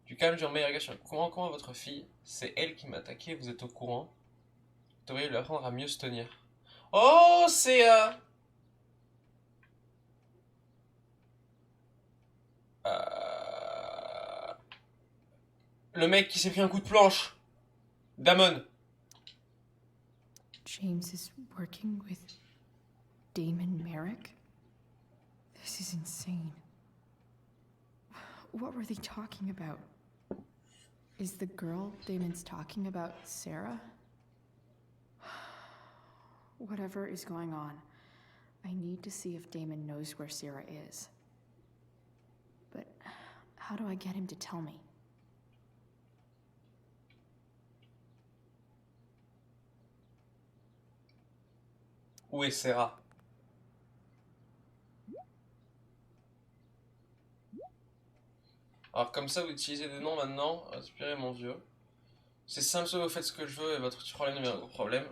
Du calme, du meilleur gars sur le courant. Comment votre fille? C'est elle qui m'a attaqué, vous êtes au courant? Vous devriez lui apprendre à mieux se tenir. Oh, c'est... le mec qui s'est pris un coup de planche. Damon. James is working with Damon Merrick? This is insane. What were they talking about? Is the girl Damon's talking about Sarah? Whatever is going on, I need to see if Damon knows where Sarah is. But how do I get him to tell me? Où est Sarah? Alors comme ça, vous utilisez des noms maintenant. Inspirez mon vieux. C'est simple, soit vous faites ce que je veux et votre petit problème devient un gros problème.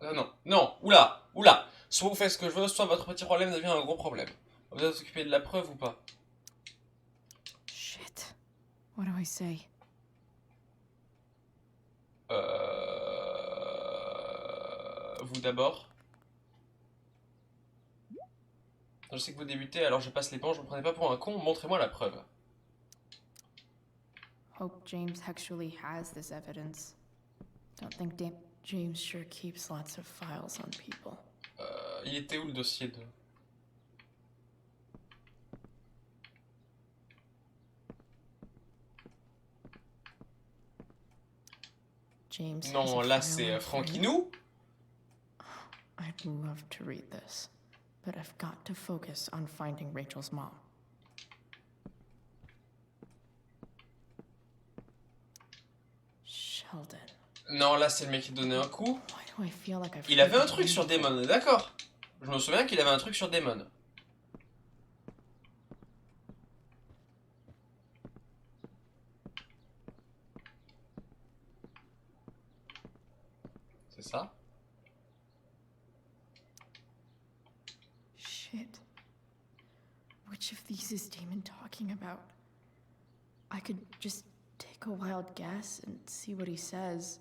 Non, non, oula, oula. Soit vous faites ce que je veux, soit votre petit problème devient un gros problème. Vous êtes occupé de la preuve ou pas? Shit. What do I say? Vous d'abord. Je sais que vous débutez, alors je passe l'éponge, ne me prenez pas pour un con, montrez-moi la preuve. Hope James actually has this evidence. Don't think James sure keeps lots of files on people. Il était où le dossier de... James Non, là c'est Franquinou. I'd love to read this, but I've got to focus on finding Rachel's mom. Eldon. Non, là c'est le mec qui donnait un coup. Why do I feel like I've Il avait un heard truc the sur name before? Damon, d'accord. Je me souviens qu'il avait un truc sur Damon. C'est ça? Shit. Which of these is Damon talking about? I could just take a wild guess and see what he says.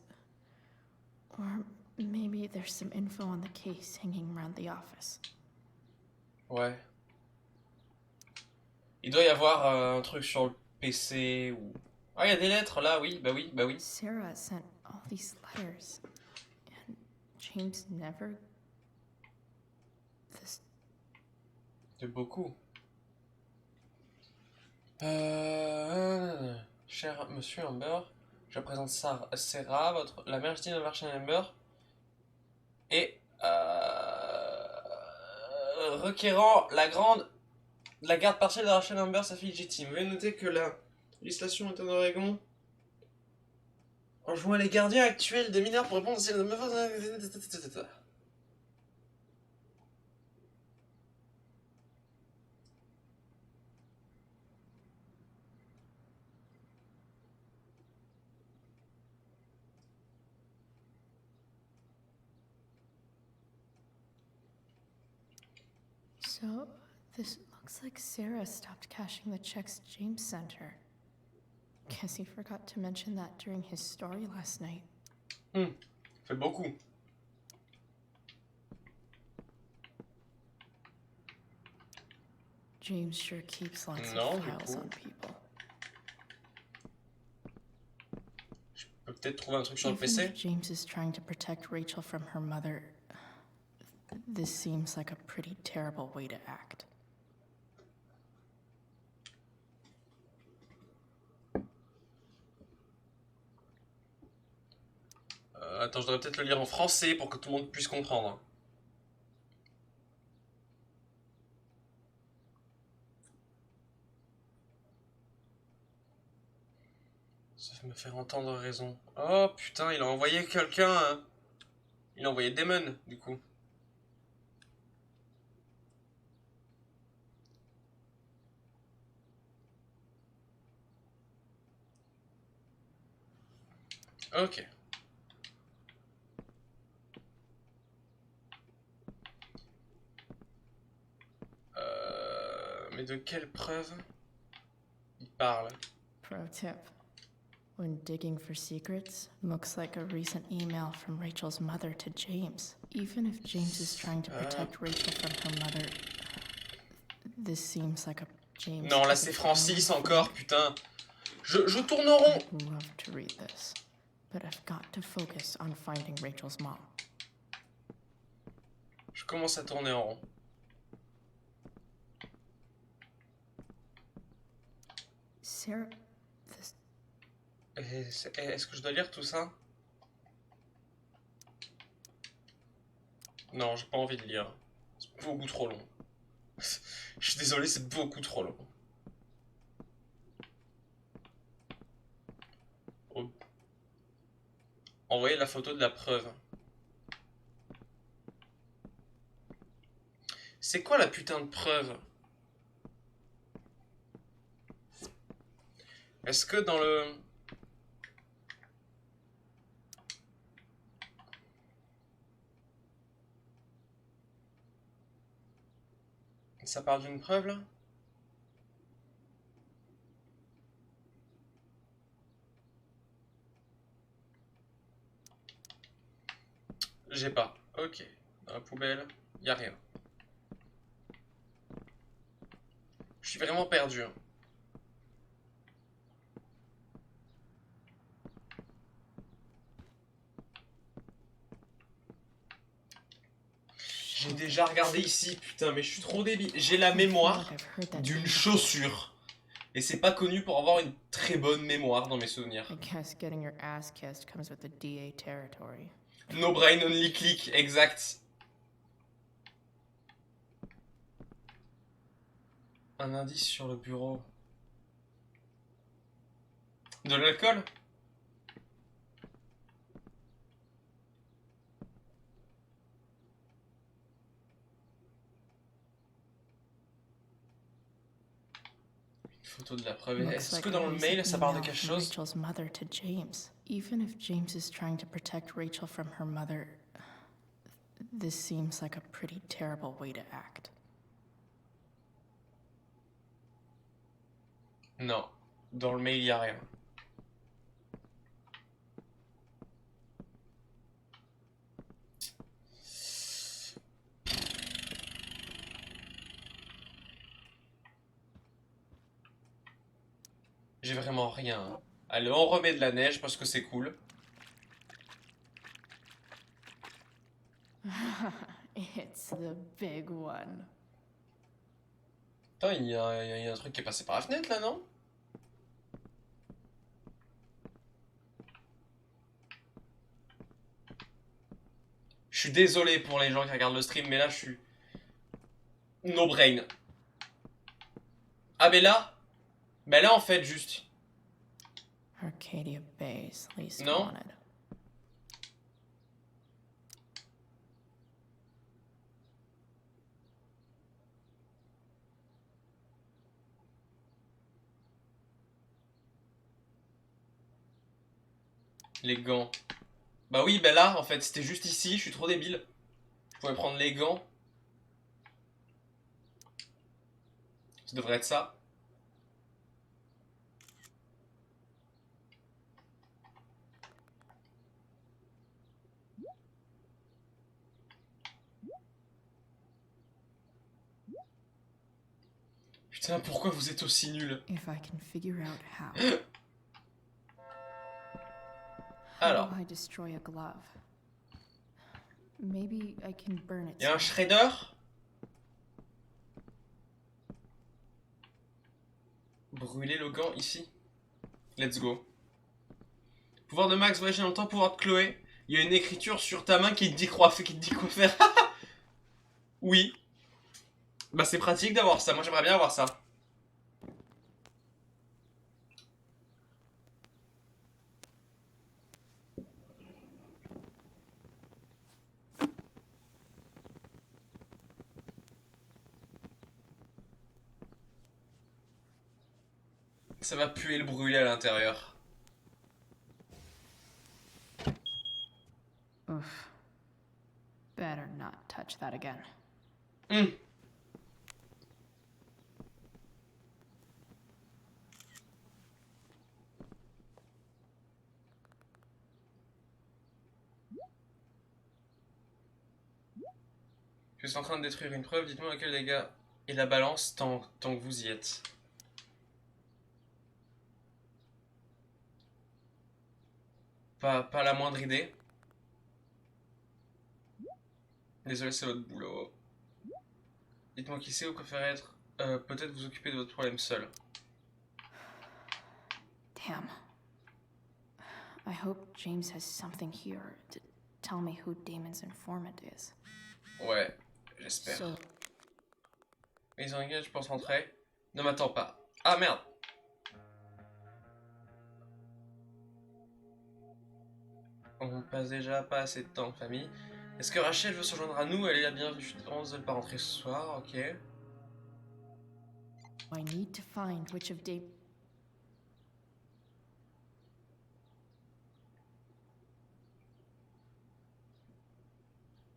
Or maybe there's some info on the case hanging around the office. Ouais. Il doit y avoir un truc sur le PC ou... Ah, il y a des lettres là, oui, bah oui, bah oui. Sarah sent all these letters, and James never... This... C'est beaucoup. Cher monsieur Amber, je présente Sarah, la mère Justine de Marchand Amber, et requérant la garde partielle de Rachel Amber, sa fille légitime. Veuillez noter que la législation est en Oregon en jouant les gardiens actuels des mineurs pour répondre à ces... So, this looks like Sarah stopped cashing the checks James sent her. Guess he forgot to mention that during his story last night. Fait beaucoup. James sure keeps lots Non, of du files coup. on people. Je peux peut-être trouver un truc sur le Even PC. if James is trying to protect Rachel from her mother, this seems like a pretty terrible way to act. Attends, je devrais peut-être le lire en français pour que tout le monde puisse comprendre. Ça me faire entendre raison. Oh putain, il a envoyé quelqu'un. Hein. Il a envoyé Damon, du coup. Ok. Mais de quelle preuve il parle? Pro tip. When digging for secrets, looks like a recent email from Rachel's mother to James. Even if James is trying to protect Rachel from her mother, this seems like a James... Non, là c'est Francis encore, putain. Je tourne en rond. I'd love to read this, but I've got to focus on finding Rachel's mom. Je commence à tourner en rond. Sarah... This... Est-ce que je dois lire tout ça? Non, j'ai pas envie de lire. C'est beaucoup trop long. Je suis désolé, c'est beaucoup trop long. Oh. Envoyez la photo de la preuve. C'est quoi la putain de preuve? Est-ce que dans le... Ça parle d'une preuve, là? J'ai pas. Ok. Dans la poubelle, y a rien. Je suis vraiment perdu. Hein. J'ai déjà regardé ici, putain, mais je suis trop débile. J'ai la mémoire d'une chaussure. Et c'est pas connu pour avoir une très bonne mémoire dans mes souvenirs. I guess getting your ass kissed comes with the DA territory. No brain only click, exact. Un indice sur le bureau. De l'alcool? Photo de la preuve. Looks Est-ce like que a dans le recent mail, ça parle de email quelque from chose? Rachel's mother to James. Even if James is trying to protect Rachel from her mother, this seems like a pretty terrible way to act. Non. Dans le mail, il y a rien. J'ai vraiment rien. Allez, on remet de la neige parce que c'est cool. It's the big one. Attends, il y a un truc qui est passé par la fenêtre là, non? Je suis désolé pour les gens qui regardent le stream, mais là je suis... No brain. Ah mais là en fait juste... Arcadia Bay's least Non. wanted. Les gants. Bah oui, bah là en fait c'était juste ici, je suis trop débile. Je pouvais prendre les gants. Ça devrait être ça. Putain, pourquoi vous êtes aussi nuls? If I can figure out how. Alors. How do I destroy a glove? Maybe I can burn it. Il y a un shredder. Brûler le gant ici. Let's go. Pouvoir de Max, voyager dans le temps. Pouvoir de Chloé. Il y a une écriture sur ta main qui te dit quoi faire. Oui. Bah c'est pratique d'avoir ça. Moi j'aimerais bien avoir ça. Ça va puer le brûlé à l'intérieur. Oof. Better not touch that again. Je suis en train de détruire une preuve. Dites-moi à quel dégât et la balance tant que vous y êtes. Pas la moindre idée. Désolé, c'est votre boulot. Dites-moi qui c'est, vous préférez être... peut-être vous occuper de votre problème seul. Damn. I hope James has something here to tell me who Damon's informant is. Ouais, j'espère. So... Ils ont engagé, je pense rentrer. Ne m'attends pas. Ah merde. On passe déjà pas assez de temps en famille. Est-ce que Rachel veut se joindre à nous? Elle est la bienvenue. Je suis heureuse de ne pas rentrer ce soir, ok. I need to find which of Damon...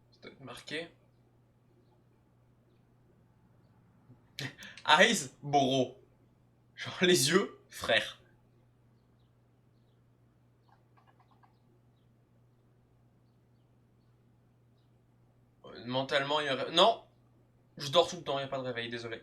Ça doit être marqué. Eyes, bro. Genre les yeux, frère. Mentalement, il y a... Non. Je dors tout le temps, il n'y a pas de réveil, désolé.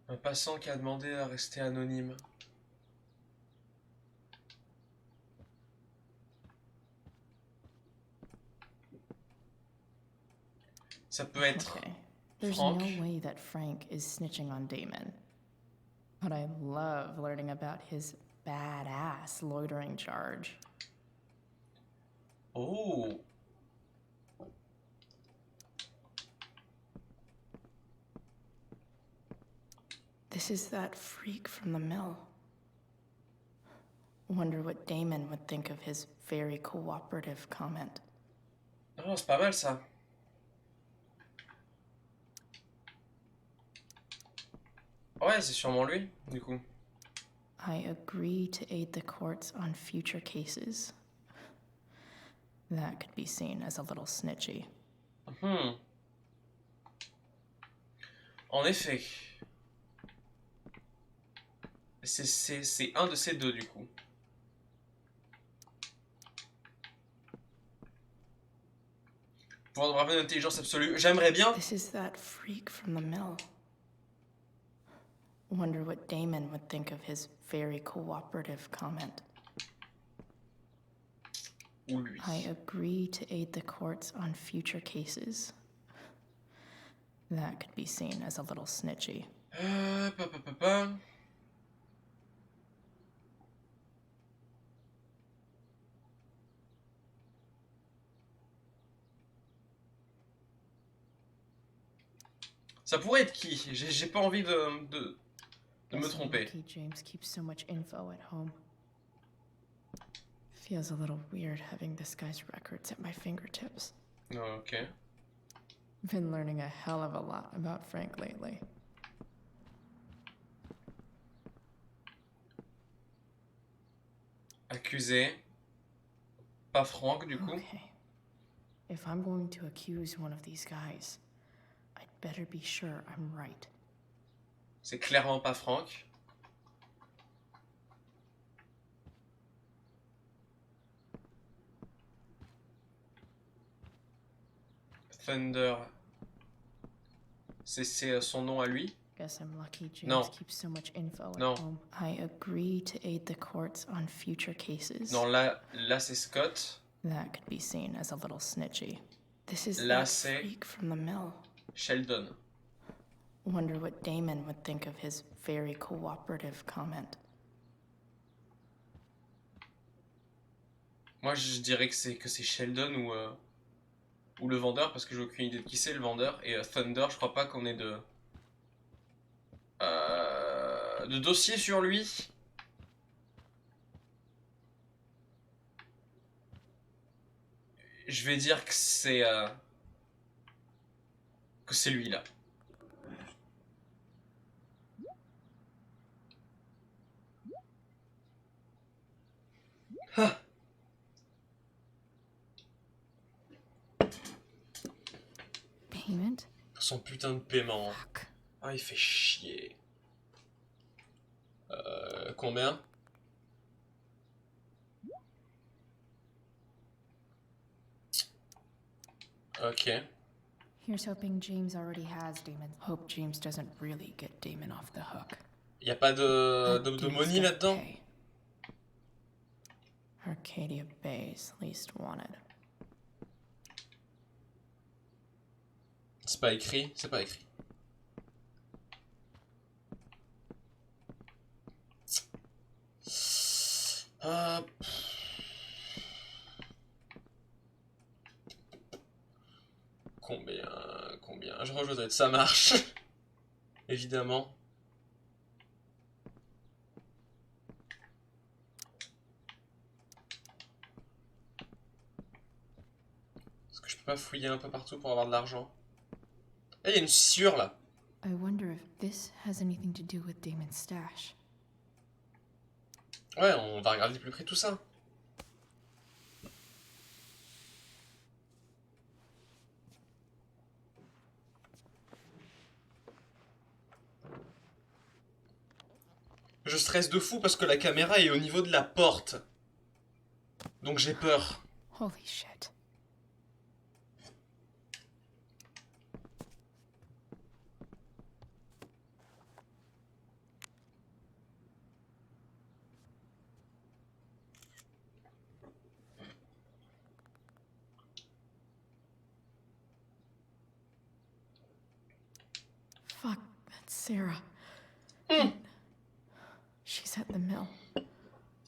Un passant qui a demandé à rester anonyme. Ça peut être Okay. There's Frank. no way that Frank is snitching on Damon. But I love learning about his badass loitering charge. Oh. This is that freak from the mill. Wonder what Damon would think of his very cooperative comment. Oh, c'est pas mal ça. Ouais, c'est sûrement lui, du coup. I agree to aid the courts on future cases. That could be seen as a little snitchy. En effet. C'est un de ces deux, du coup. Pour avoir une intelligence absolue. J'aimerais bien. This is that freak from the mill. Wonder what Damon would think of his very cooperative comment. Ou lui. I agree to aid the courts on future cases. That could be seen as a little snitchy. Pa, pa, pa, pa. Ça pourrait être qui? J'ai pas envie de me tromper. Lucky James keeps so much info at home. Feels a little weird having this guy's records at my fingertips. Oh, ok. Been learning a hell of a lot about Frank lately. Accusé. Pas Franck, du coup. Okay. If I'm going to accuse one of these guys, I'd better be sure I'm right. C'est clairement pas Franck. Thunder. C'est son nom à lui? Guess I'm lucky James Non. keeps so much info Non. at home. I agree to aid the courts on future cases. Non, là c'est Scott. That could be seen as a little snitchy. This is Là that c'est freak from the mill. Sheldon. Wonder what Damon would think of his very cooperative comment. Moi je dirais que c'est Sheldon ou le vendeur parce que j'ai aucune idée de qui c'est le vendeur. Et Thunder, je crois pas qu'on ait de dossier sur lui. Je vais dire que c'est lui là. Ah. Payment? Son putain de paiement. Ah, il fait chier. Combien? Ok. Here's hoping James already has Damon. Hope James doesn't really get Damon off the hook. Y a pas de money là-dedans? Arcadia Bay's least wanted. C'est pas écrit, c'est pas écrit. Combien? Je rejouerai. Ça marche. Évidemment. Est-ce que je peux pas fouiller un peu partout pour avoir de l'argent? Eh, il y a une sciure là. I wonder if this has anything to do with Damon's stash. Ouais, on va regarder de plus près tout ça. Je stresse de fou parce que la caméra est au niveau de la porte. Donc j'ai peur. Holy shit. Fuck, that's Sarah. She's at the mill.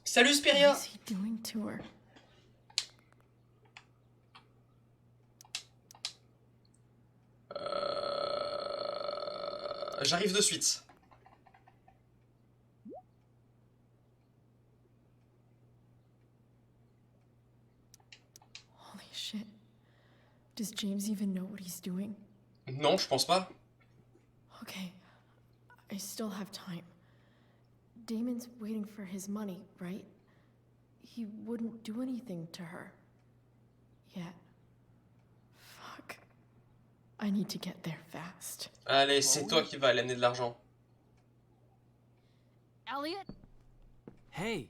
Salut Spiria. What is he doing to her? J'arrive de suite. Does James even know what he's doing? Non, je pense pas. Okay, I still have time. Damon's waiting for his money, right? He wouldn't do anything to her. Yet. Fuck. I need to get there fast. Allez, c'est toi qui vas aller amener de l'argent. Elliot? Hey.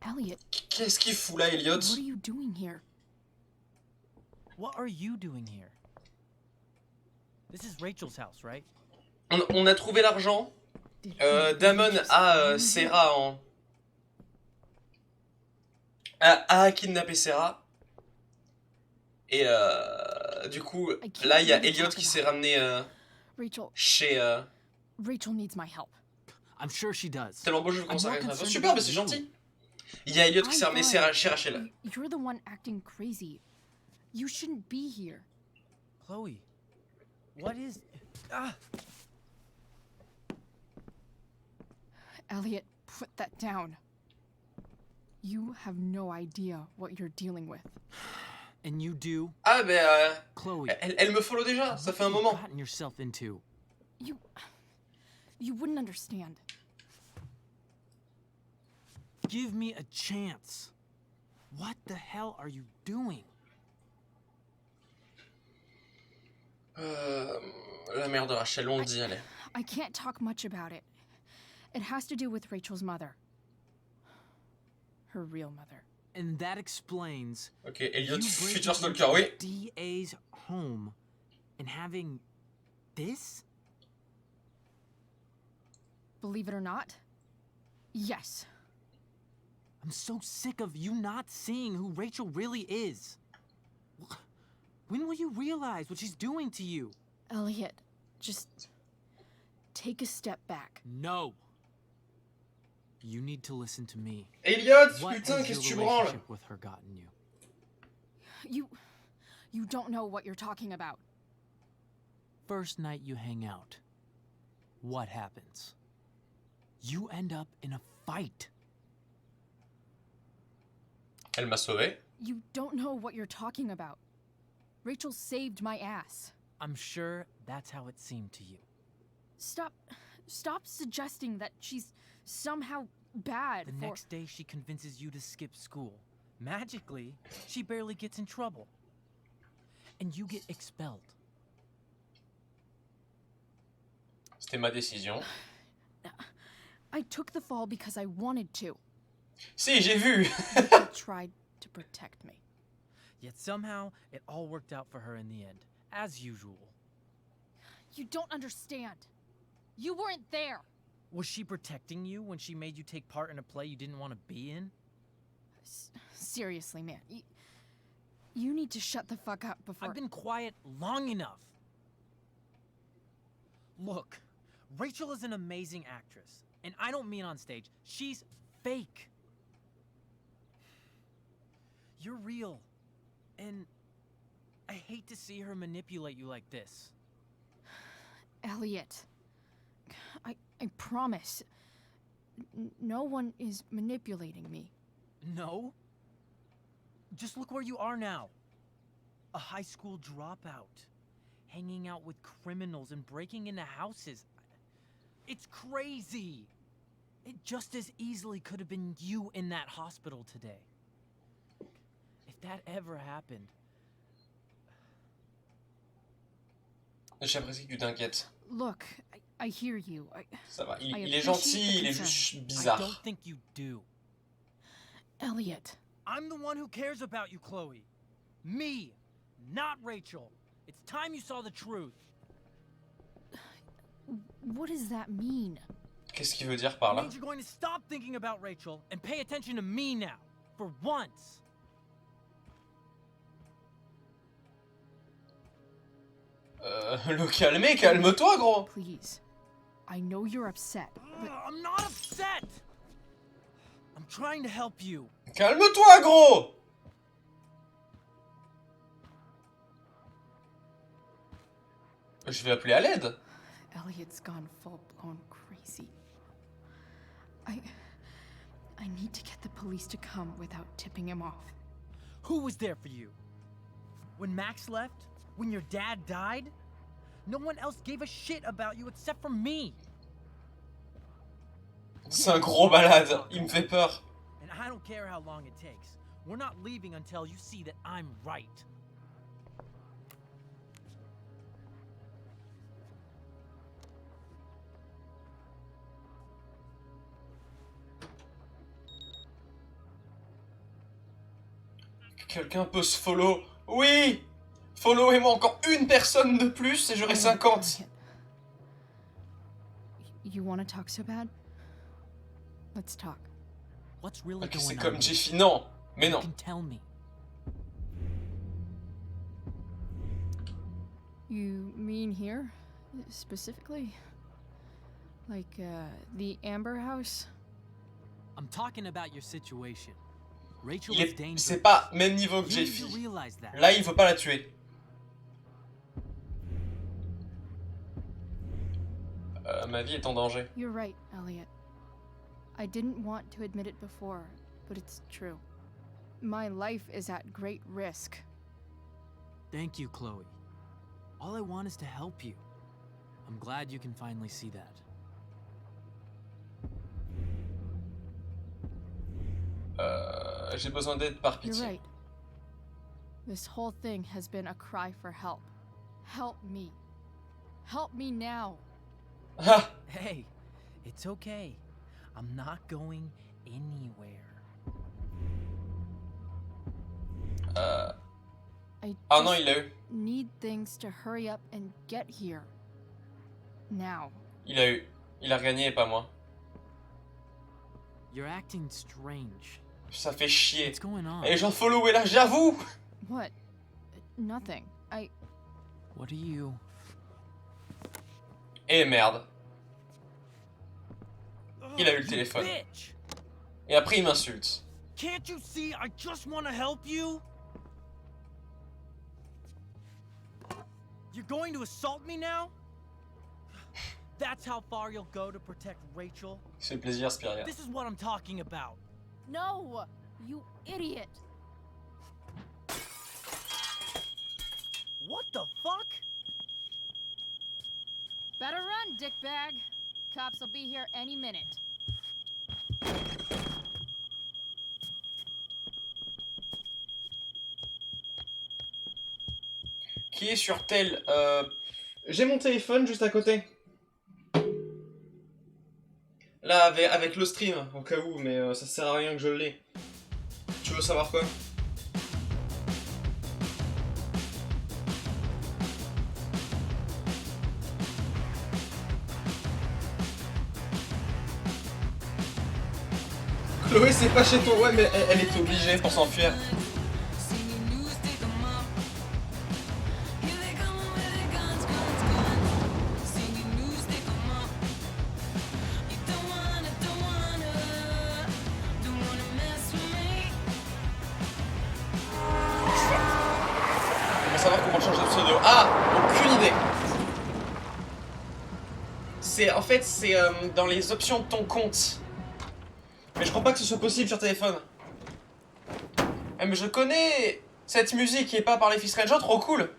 Elliot. Qu'est-ce qu'il fout là, Elliot? What are you doing here? What are you doing here? This is Rachel's house, right? On a trouvé l'argent. Damon a Sarah en... a kidnappé Sarah. Et du coup, là, il y a Elliot qui s'est ramené chez... Rachel needs my help. I'm sure she does. Tellement beau, je commence à rire. Super, mais c'est gentil. Il y a Elliot qui s'est ramené chez Rachel. You're the one acting crazy. You shouldn't be here. Chloe, what is... Ah! Elliot, put that down. You have no idea what you're dealing with. And you do? Ah, mais Chloe, elle me follow déjà, ça fait un moment. Gotten yourself into? You wouldn't understand. Give me a chance. What the hell are you doing? La mère de Rachel, on le dit, allez. I can't talk much about it. It has to do with Rachel's mother. Her real mother. And that explains... Ok, Elliot, future stalker, oui. DA's home and having this? Believe it or not, yes. I'm so sick of you not seeing who Rachel really is. When will you realize what she's doing to you? Elliot, just take a step back. No. You need to listen to me. Elliot, What putain, has qu'est-ce que tu your branles? relationship with her gotten you? You don't know what you're talking about. First night you hang out, what happens? You end up in a fight. Elle m'a sauvé. You don't know what you're talking about. Rachel saved my ass. I'm sure that's how it seemed to you. Stop suggesting that she's somehow bad. The next day she convinces you to skip school. Magically, she barely gets in trouble. And you get expelled. C'était ma décision. I took the fall because I wanted to. Si, j'ai vu. Rachel tried to protect me. Yet somehow, it all worked out for her in the end, as usual. You don't understand. You weren't there. Was she protecting you when she made you take part in a play you didn't want to be in? Seriously, man. You need to shut the fuck up before... I've been quiet long enough. Look, Rachel is an amazing actress. And I don't mean on stage. She's fake. You're real. And I hate to see her manipulate you like this. Elliot, I promise. No one is manipulating me. No? Just look where you are now. A high school dropout. Hanging out with criminals and breaking into houses. It's crazy. It just as easily could have been you in that hospital today. If that ever happened... J'apprécie que tu t'inquiètes. Look, I hear you. Ça va, il est gentil, il est juste bizarre. I don't think you do. Elliot. I'm the one who cares about you, Chloe. Me, not Rachel. It's time you saw the truth. What does that mean? Qu'est-ce qu'il veut dire par It là? means you're going to stop thinking about Rachel and pay attention to me now. For once. Le calmer, calme-toi, gros. Please. I know you're upset, but... I'm not upset! I'm trying to help you. Calme-toi, gros. Je vais appeler à l'aide. Elliot's gone full-blown crazy. I need to get the police to come without tipping him off. Who was there for you? When Max left, When your dad died, no one else gave a shit about you except for me. C'est un gros malade, il me fait peur. And I don't care how long it takes. We're not leaving until you see that I'm right. Quelqu'un peut se follow? Oui! Follow-moi encore une personne de plus et j'aurai 50. You want to talk so bad? Let's talk. What's really Ok, c'est going comme on? Jiffy. Non, mais You non. can tell me. You mean here? Specifically? Like, the Amber House? I'm talking about your situation. Rachel Il is est... dangerous. C'est pas même niveau que You need Jiffy. to realize that. Là, il veut pas la tuer. Ma vie est en danger. You're right, Elliot. I didn't want to admit it before, but it's true. My life is at great risk. Thank you, Chloe. All I want is to help you. I'm glad you can finally see that. J'ai besoin d'aide par You're pitié. right. This whole thing has been a cry for help. Help me. Help me now. Hey, it's okay. I'm not going anywhere. I Ah non, just il l'a eu. need things to hurry up and get here. Now. Il a eu. Il a gagné et pas moi. You're acting strange. Ça fait chier. What's going on? Et les gens followés là, j'avoue. What? Nothing. What are you? Et merde. Il a eu le téléphone. Bitch! Et après il m'insulte. Can't you see I just want to help you? You're going to assault me now? That's how far you'll go to protect Rachel? C'est plaisir, Spiria. This is what I'm talking about. No! You idiot! What the fuck? Better run, dickbag. Cops will be here any minute. Qui est sur tel J'ai mon téléphone juste à côté. Là, avec le stream, au cas où, mais ça sert à rien que je l'ai. Tu veux savoir quoi? Chloé, c'est pas chez toi. Ouais, mais elle est obligée pour s'enfuir. Savoir comment changer de pseudo. Ah, aucune idée. En fait, c'est dans les options de ton compte. Mais je crois pas que ce soit possible sur téléphone. Eh, mais je connais cette musique qui est pas par les Fils Ranger, trop cool.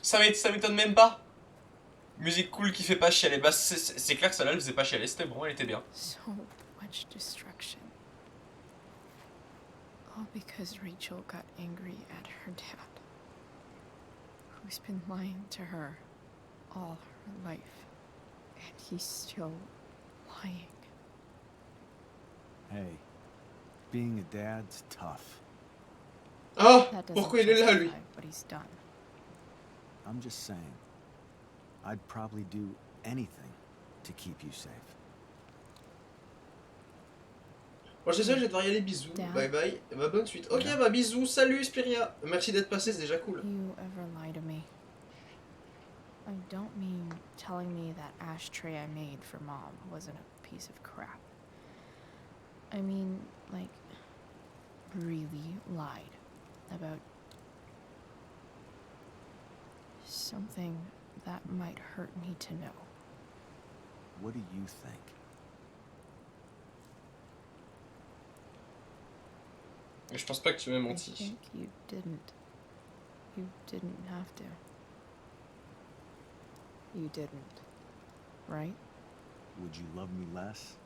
Ça m'étonne même pas. Musique cool qui fait pas chialer. Bah, c'est clair que celle-là, elle faisait pas chialer, c'était bon, elle était bien. So much destruction. All because Rachel got angry at her dad, who's been lying to her all her life, and he's still lying. Hey, being a dad's tough. Oh, That doesn't pourquoi il est là, lui? justify what he's done. I'm just saying, I'd probably do anything to keep you safe. Bon, je suis désolé, je vais devoir y aller, bisous. Bye bye, et bah bonne suite. Ok, bah bisous, salut Spiria. Merci d'être passé, c'est déjà cool. You ever lie to me? I don't mean telling me that ashtray I made for Mom wasn't a piece of crap. I mean, like, really lied about something that might hurt me to know. What do you think? Mais je pense pas que tu m'aies I menti. think you didn't. You didn't have to. You didn't. Right? Would you love me less?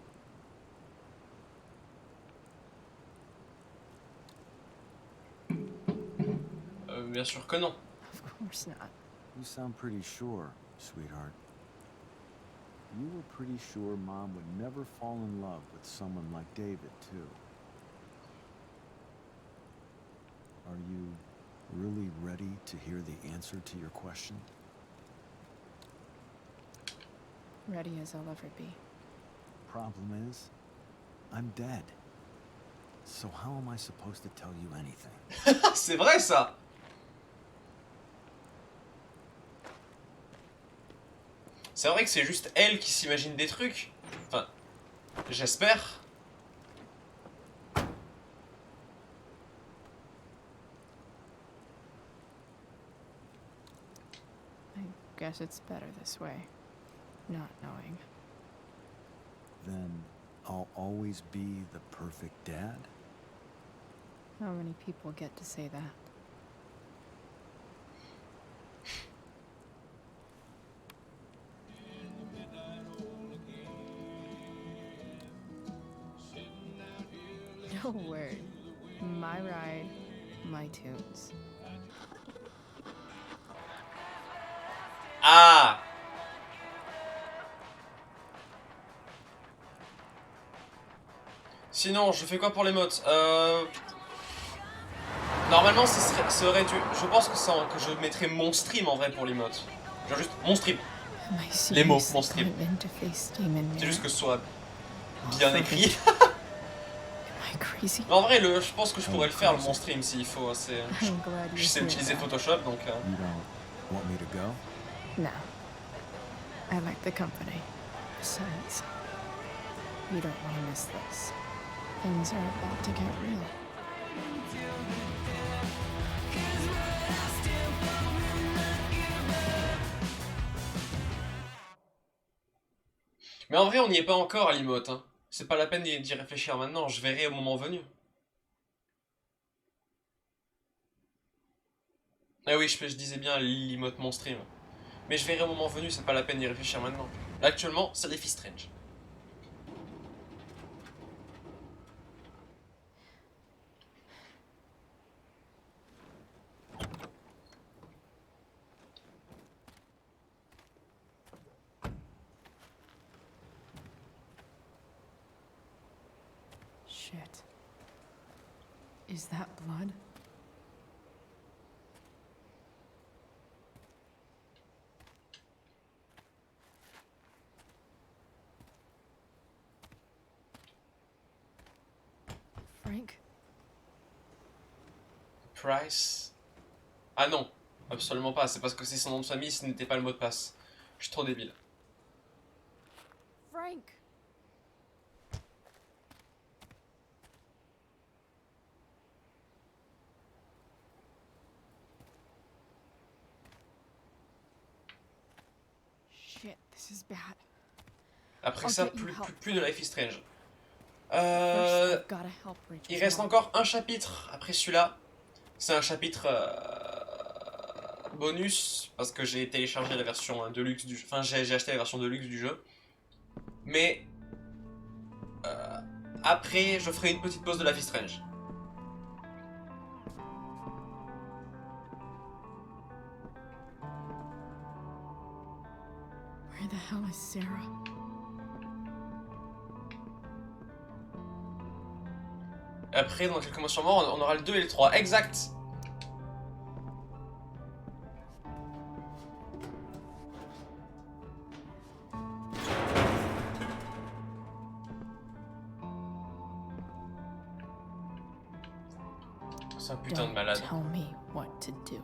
Bien sûr que non. Of course not. You sound pretty sure, sweetheart. You were pretty sure Mom would never fall in love with someone like David, too. Are you really ready to hear the answer to your question? Ready as I'll ever be. Problem is, I'm dead. So how am I supposed to tell you anything? C'est vrai ça. C'est vrai que c'est juste elle qui s'imagine des trucs. Enfin, j'espère. I guess it's better this way. Not knowing. Then I'll always be the perfect dad? How many people get to say that? No word. My ride, my tunes. Ah. Sinon, je fais quoi pour les mottes? Normalement, ça aurait dû... Je pense que je mettrais mon stream en vrai pour les mottes. Genre juste mon stream. Les mots, mon stream. C'est juste que ce soit bien écrit. Mais en vrai, je pense que je pourrais le faire, le mon stream, s'il faut. Je sais utiliser Photoshop, donc... You don't want me to go? No. I like the company. Besides, you don't want to miss this. Things are about to get real. Mais en vrai, on n'y est pas encore à l'imote, hein. C'est pas la peine d'y réfléchir maintenant, je verrai au moment venu. Ah oui, je disais bien l'imote mon stream. Mais je verrai au moment venu, c'est pas la peine d'y réfléchir maintenant. Là, actuellement, c'est Life is Strange. Shit. Is that blood? Frank? Price. Ah non, absolument pas, c'est parce que c'est son nom de famille, ce n'était pas le mot de passe. Je suis trop débile. Frank! Shit, this is bad. Après ça, plus de Life is Strange. First, I've gotta help Rachel. Il reste encore un chapitre après celui-là. C'est un chapitre bonus parce que j'ai téléchargé la version deluxe du jeu. Enfin, j'ai acheté la version deluxe du jeu. Mais après, je ferai une petite pause de Life is Strange. Where the hell is Sarah? Après, dans quelques mois sûrement, on aura le 2 et le 3. Exact! C'est un putain de malade. Tell me what to do.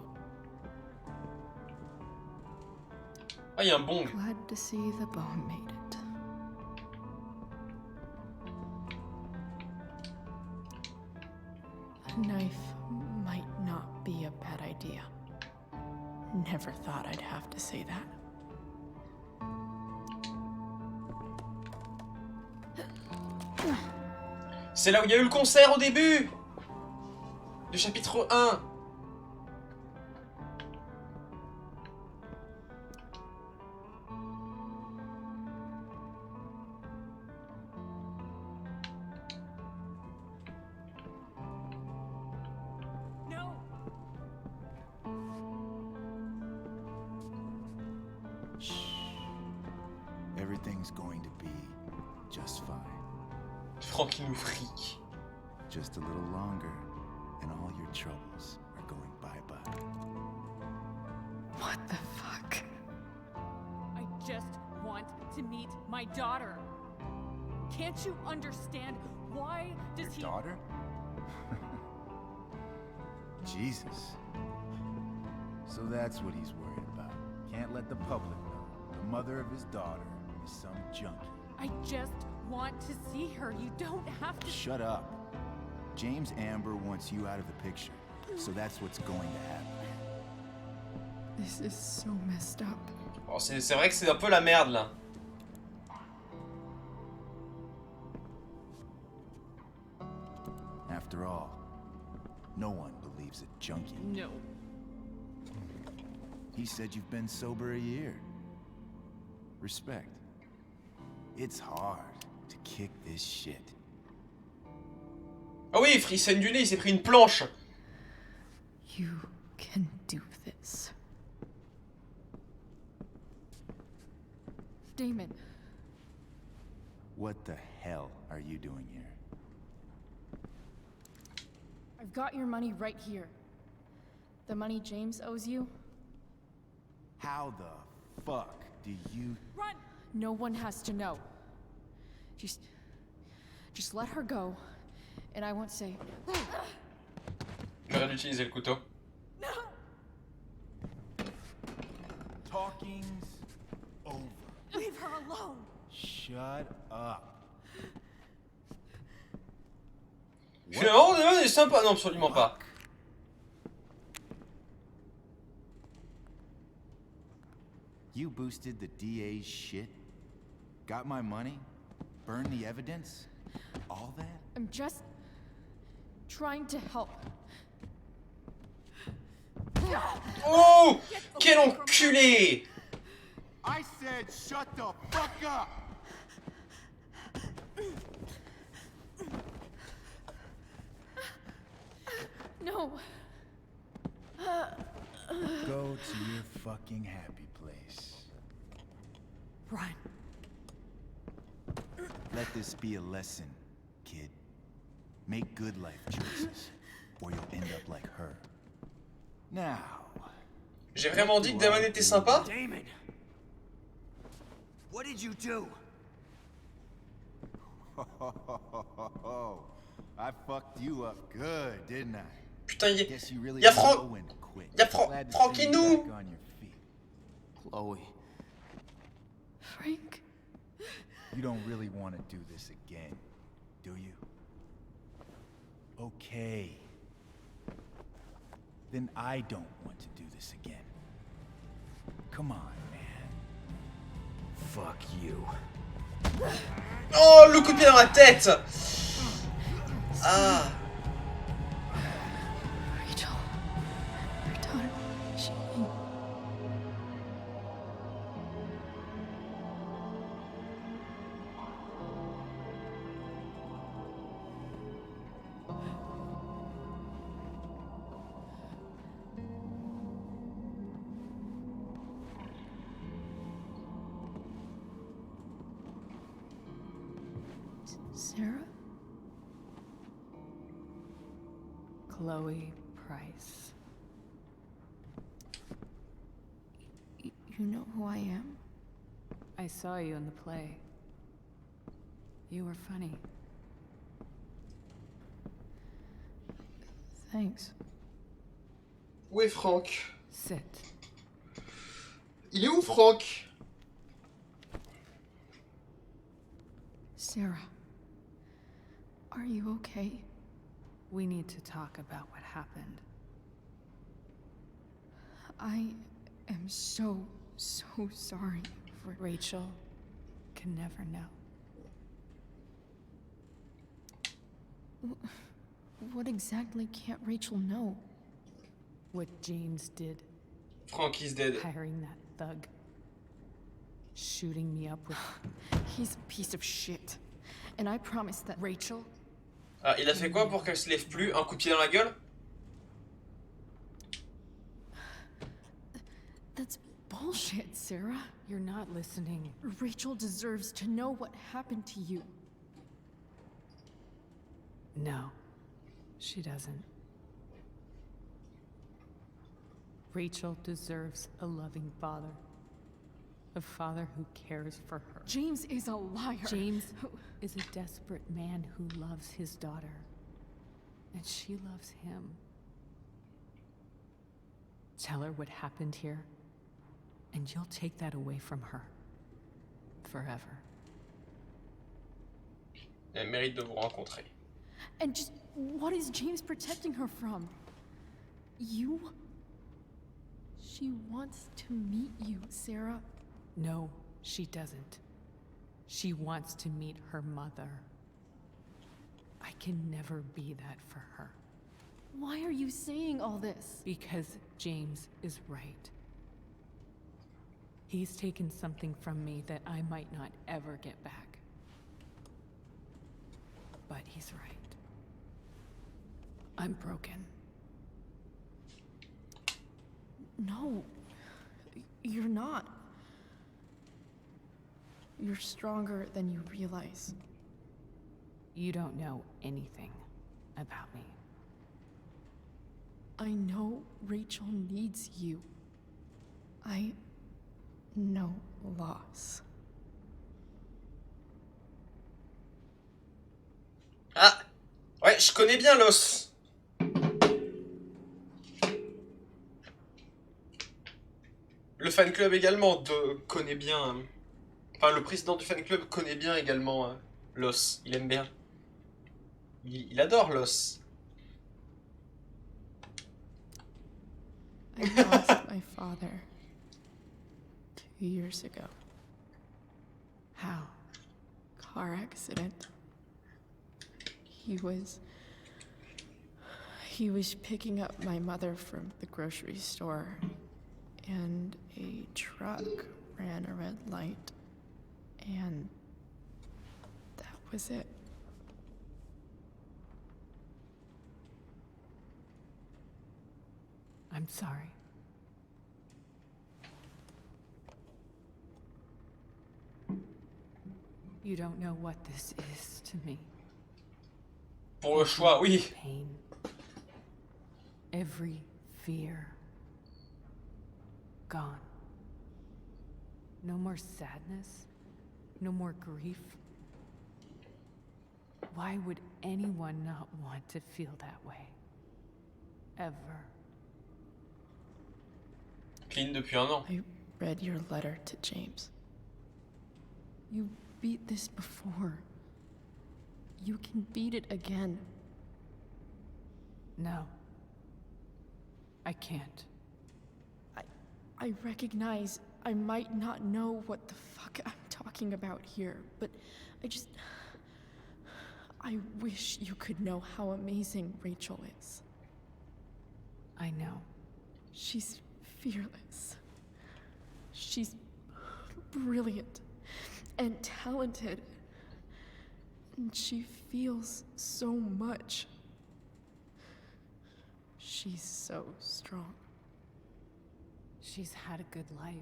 Ah, il y a un bong. Glad to see the bone made it. A knife might not be a bad idea. Never thought I'd have to say that. C'est là où il y a eu le concert au début! Du chapitre 1. Everything's going to be just fine. Franck, il nous frique. Just a little longer, and all your troubles are going bye-bye. What the fuck? I just want to meet my daughter. Can't you understand? Why does Your daughter? Jesus. So that's what he's worried about. Can't let the public know. The mother of his daughter is some junkie. I just want to see her. You don't have to. Shut up. James Amber wants you out of the picture, so that's what's going to happen. This is so messed up. Oh, c'est vrai que c'est un peu la merde là. After all, no one believes a junkie. No. He said you've been sober a year. Respect. It's hard to kick this shit. Ah oui, il saigne du nez, il s'est pris une planche. You can do this. Damon. What the hell are you doing here? I've got your money right here. The money James owes you. How the fuck do you... Run! No one has to know. Just let her go, and I won't say. J'aurais dû utiliser le couteau. Talking's over. Leave her alone. Shut up. Finalement, Damon est sympa. Non, absolument pas. You boosted the DA's shit? Got my money? Burned the evidence? All that? I'm just trying to help. Oh! Quel enculé! I said shut the fuck up! No. Go to your fucking happy place. Run. Let this be a lesson, kid. Make good life choices, or you'll end up like her. Now. J'ai vraiment dit que Damon était sympa? Damon! What did you do? I fucked you up good, didn't I? Putain, Guess you really y'a know Franck. when to quit. Y'a Glad to see Franck you nous. back on your feet. Chloe. Frank? You don't really want to do this again, do you? Okay. Then I don't want to do this again. Come on, man. Fuck you. Oh, le coup de pied dans la tête! Ah! Rachel. Your daughter. She... Sarah? Chloe Price. You know who I am? I saw you in the play. You were funny. Thanks. Où est Franck? Sit. Il est où Franck? Sarah. Are you okay? We need to talk about what happened. I am so sorry for... Rachel can never know. What exactly can't Rachel know? What James did. Frankie's dead. Hiring that thug. Shooting me up with... He's a piece of shit. And I promise that... Rachel? Ah, il a fait quoi pour qu'elle se lève plus? Un coup de pied dans la gueule? That's bullshit, Sarah. You're not listening. Rachel deserves to know what happened to you. No, she doesn't. Rachel deserves a loving father. A father who cares for her. James is a liar. James is a desperate man who loves his daughter. And she loves him. Tell her what happened here, and you'll take that away from her. Forever. Elle mérite de vous rencontrer. And just what is James protecting her from? You? She wants to meet you, Sarah. No, she doesn't. She wants to meet her mother. I can never be that for her. Why are you saying all this? Because James is right. He's taken something from me that I might not ever get back. But he's right. I'm broken. No, you're not. You're stronger than you realize. You don't know anything about me. I know Rachel needs you. I know loss. Ah! Ouais, je connais bien l'os. Le fan club également connaît bien... Enfin, le président du fan club connaît bien également l'os. Il aime bien. Il adore l'os. I lost my father 2 years ago. How? Car accident. He was picking up my mother from the grocery store, and a truck ran a red light, and that was it. I'm sorry. You don't know what this is to me. Pour le choix, oui. Pain. Every fear. Gone. No more sadness. No more grief. Why would anyone not want to feel that way? Ever. Clean depuis un an. I read your letter to James. You beat this before. You can beat it again. No. I can't. I recognize I might not know what the fuck I'm talking about here, but I wish you could know how amazing Rachel is. I know. She's fearless. She's brilliant and talented. And she feels so much. She's so strong. She's had a good life.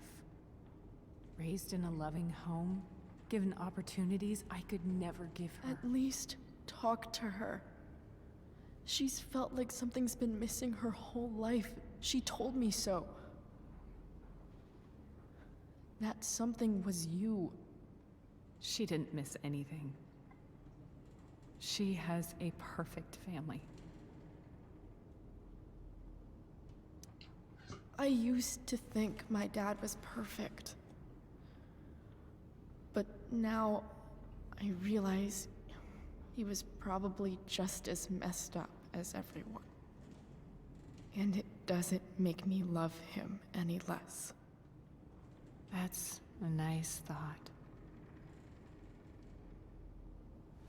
Raised in a loving home, given opportunities I could never give her. At least talk to her. She's felt like something's been missing her whole life. She told me so. That something was you. She didn't miss anything. She has a perfect family. I used to think my dad was perfect. But now I realize he was probably just as messed up as everyone. And it doesn't make me love him any less. That's a nice thought.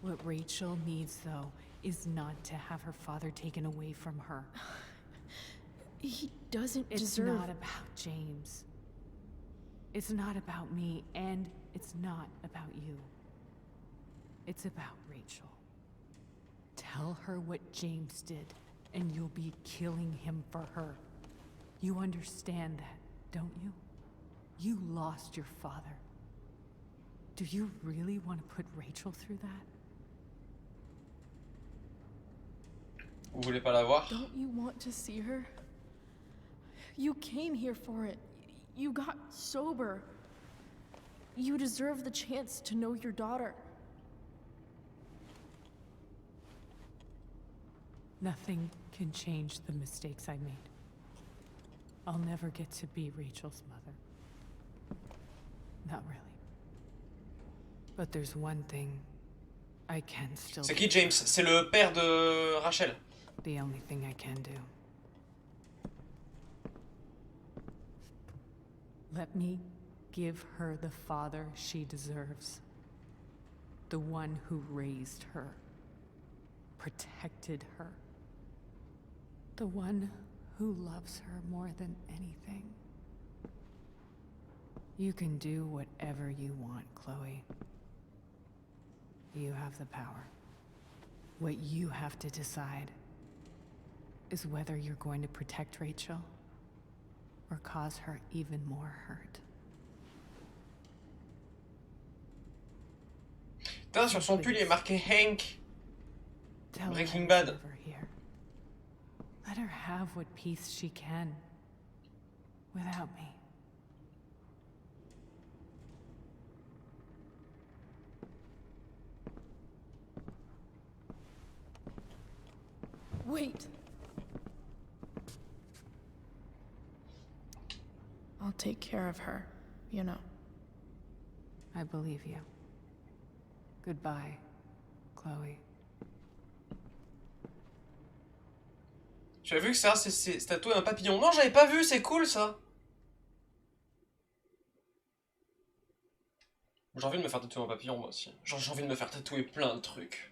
What Rachel needs, though, is not to have her father taken away from her. He doesn't It's deserve... not about James. It's not about me, and it's not about you. It's about Rachel. Tell her what James did, and you'll be killing him for her. You understand that, don't you? You lost your father. Do you really want to put Rachel through that? Vous voulez pas la voir? Don't you want to see her? You came here for it. You got sober. You deserve the chance to know your daughter. Nothing can change the mistakes I made. I'll never get to be Rachel's mother. Not really. But there's one thing I can still do. C'est qui James? C'est le père de Rachel. The only thing I can do. Let me give her the father she deserves. The one who raised her, protected her. The one who loves her more than anything. You can do whatever you want, Chloe. You have the power. What you have to decide is whether you're going to protect Rachel or cause her even more hurt. Putain, sur son pull il est marqué Hank. Tell Breaking her Bad. it's over here. Let her have what peace she can without me. Wait. I'll take care of her, you know. I believe you. Goodbye, Chloe. Tu as vu que ça, c'est tatoué un papillon? Non, j'avais pas vu, c'est cool ça. J'ai envie de me faire tatouer un papillon moi aussi. Genre j'ai envie de me faire tatouer plein de trucs.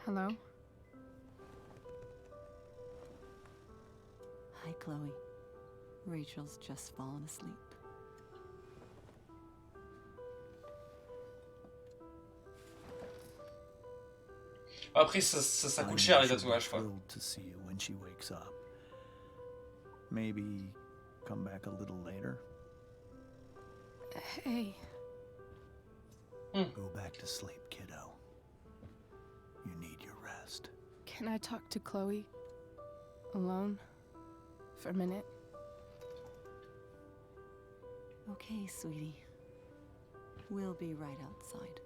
Hello? Hi, Chloe. Rachel's just fallen asleep. Après ça coûte cher les tatouages quoi. Thrilled to see you when she wakes up. Maybe come back a little later. Hey. Go back to sleep, kiddo. You need your rest. Can I talk to Chloe? Alone? For a minute? Okay, sweetie. We'll be right outside.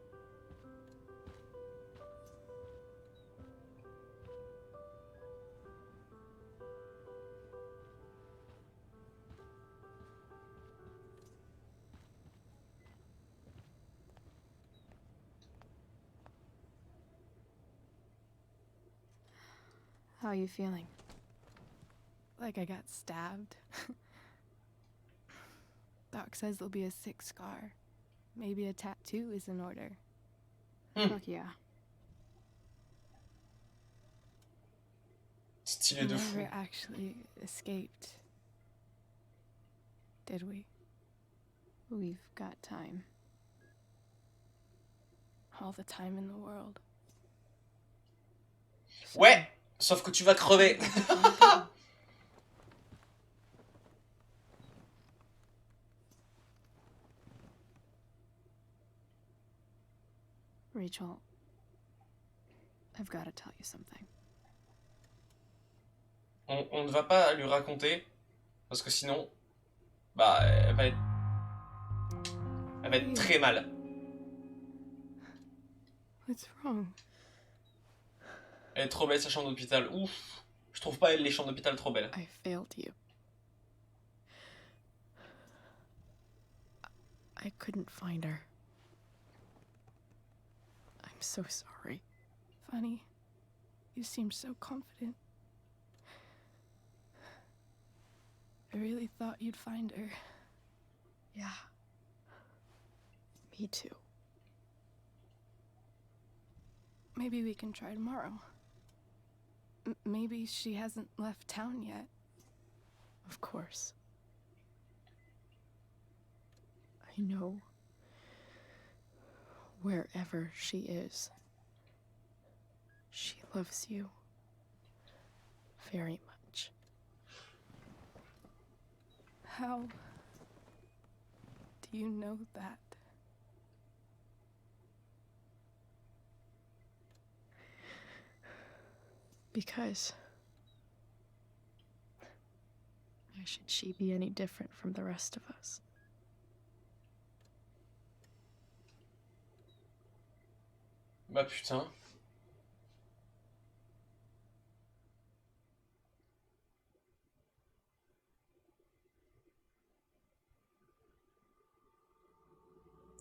How are you feeling? Like I got stabbed? Doc says there'll be a sick scar. Maybe a tattoo is in order. Fuck yeah. Stylé de fou. We never actually escaped. Did we? We've got time. All the time in the world. Ouais, sauf que tu vas crever. Rachel, I've got to tell you something. On ne va pas lui raconter parce que sinon, bah, elle va être très mal. What's wrong? Elle est trop belle sa chambre d'hôpital. Ouf, je trouve pas elle les chambres d'hôpital trop belles. I failed you. I couldn't find her. I'm so sorry. Funny. You seemed so confident. I really thought you'd find her. Yeah. Me too. Maybe we can try tomorrow. Maybe she hasn't left town yet. Of course. I know wherever she is, she loves you very much. How do you know that? Because why should she be any different from the rest of us? Bah putain.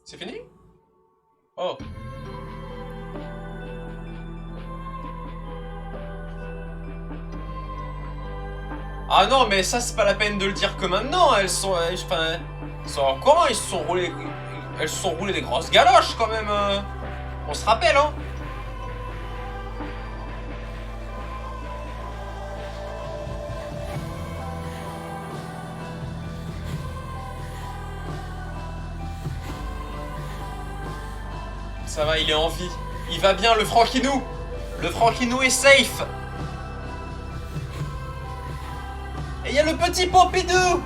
C'est fini? Oh. Ah non, mais ça c'est pas la peine de le dire que maintenant. Elles sont au courant, elles se sont roulées des grosses galoches quand même. On se rappelle, hein. Ça va, il est en vie. Il va bien, le Franquinou. Le Franquinou est safe. Et il y a le petit Pompidou.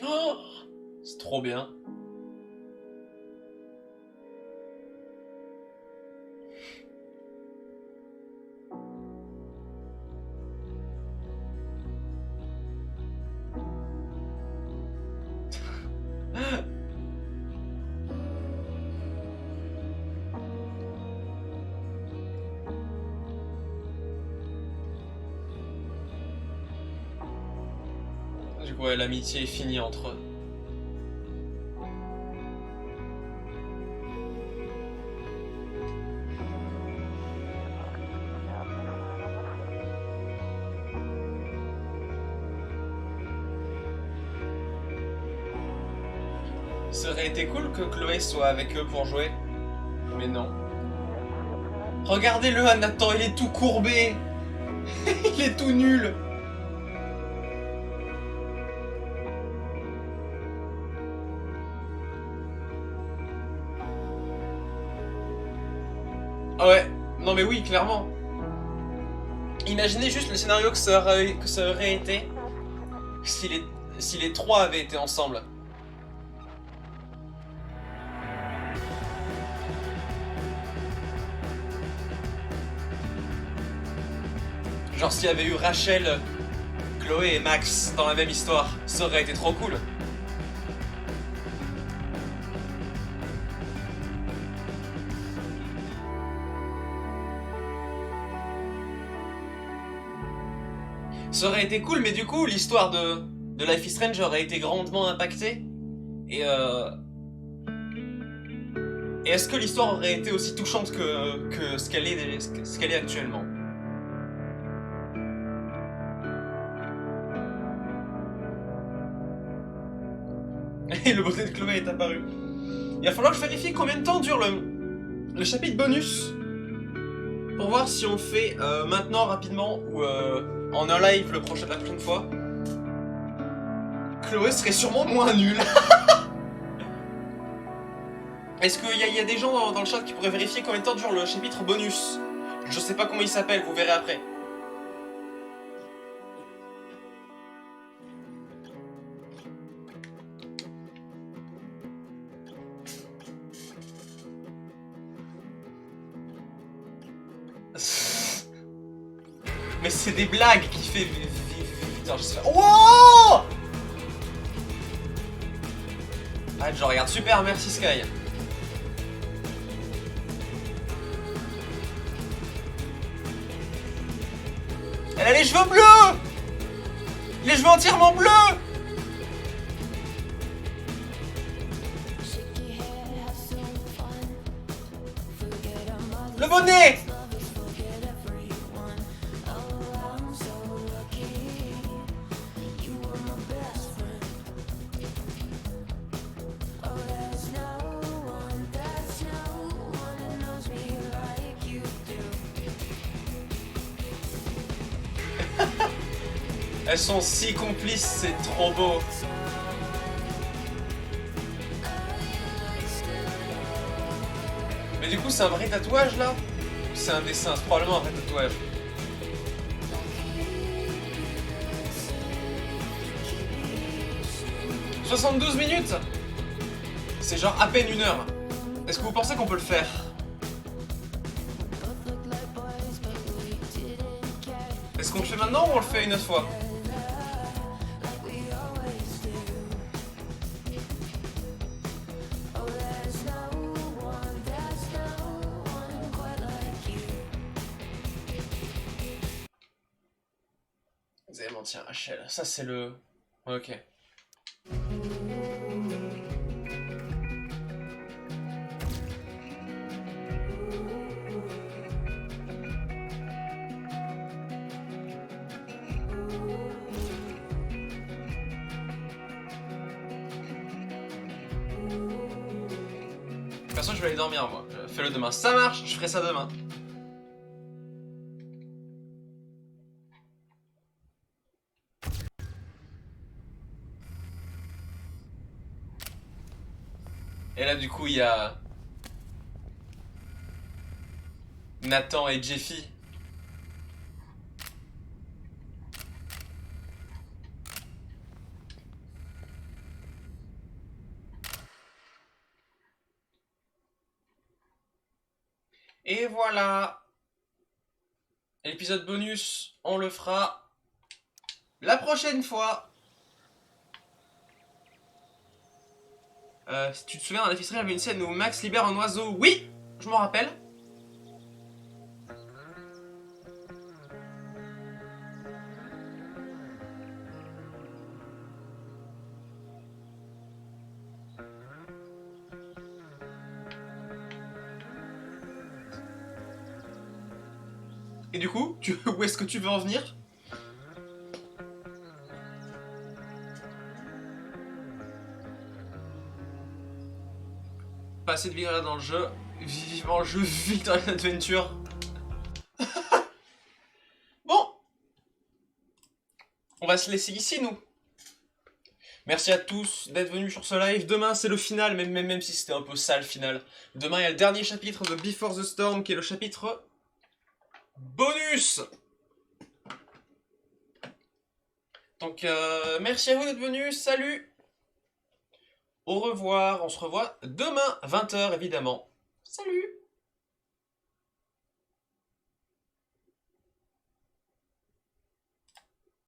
Oh, c'est trop bien. Du coup, ouais, l'amitié est finie entre eux. Ça aurait été cool que Chloé soit avec eux pour jouer, mais non. Regardez-le, Nathan, il est tout courbé. Il est tout nul. Ah ouais, non mais oui, clairement. Imaginez juste le scénario que ça aurait été si les trois avaient été ensemble. Genre s'il y avait eu Rachel, Chloé et Max dans la même histoire, ça aurait été trop cool. Ça aurait été cool, mais du coup, l'histoire de Life is Strange aurait été grandement impactée. Et est-ce que l'histoire aurait été aussi touchante que ce qu'elle est actuellement? Et le beauté de Chloé est apparu. Il va falloir que je vérifie combien de temps dure le chapitre bonus. Pour voir si on le fait maintenant, rapidement, ou en un live la prochaine fois. Chloé serait sûrement moins nulle. Est-ce qu'il y a des gens dans le chat qui pourraient vérifier combien de temps dure le chapitre bonus? Je sais pas comment il s'appelle, vous verrez après. Mais c'est des blagues qui fait... Putain, je sais pas... Wow! Arrête, je regarde. Super, merci Sky. Elle a les cheveux bleus! Les cheveux entièrement bleus! Le bonnet! Elles sont si complices, c'est trop beau. Mais du coup, c'est un vrai tatouage là? C'est un dessin, c'est probablement un vrai tatouage. « 72 minutes ! C'est genre à peine 1 heure. Est-ce que vous pensez qu'on peut le faire? Est-ce qu'on le fait maintenant ou on le fait une autre fois? Vous allez mentir, Rachel. Ça, c'est le... Ok. Perso, je vais aller dormir, moi. Fais-le demain. Ça marche, je ferai ça demain. Et là, du coup, il y a... Nathan et Jeffy. Et voilà. L'épisode bonus, on le fera la prochaine fois. Si tu te souviens, dans la ficherie, il y avait une scène où Max libère un oiseau. Oui, je m'en rappelle. Et du coup, où est-ce que tu veux en venir? Pas assez de vie dans le jeu. Vivement le jeu Victorian Adventure. Bon, on va se laisser ici, nous. Merci à tous d'être venus sur ce live. Demain, c'est le final, même si c'était un peu sale final. Demain, il y a le dernier chapitre de Before the Storm, qui est le chapitre bonus. Donc, merci à vous d'être venus. Salut. Au revoir. On se revoit demain, 20 h, évidemment. Salut.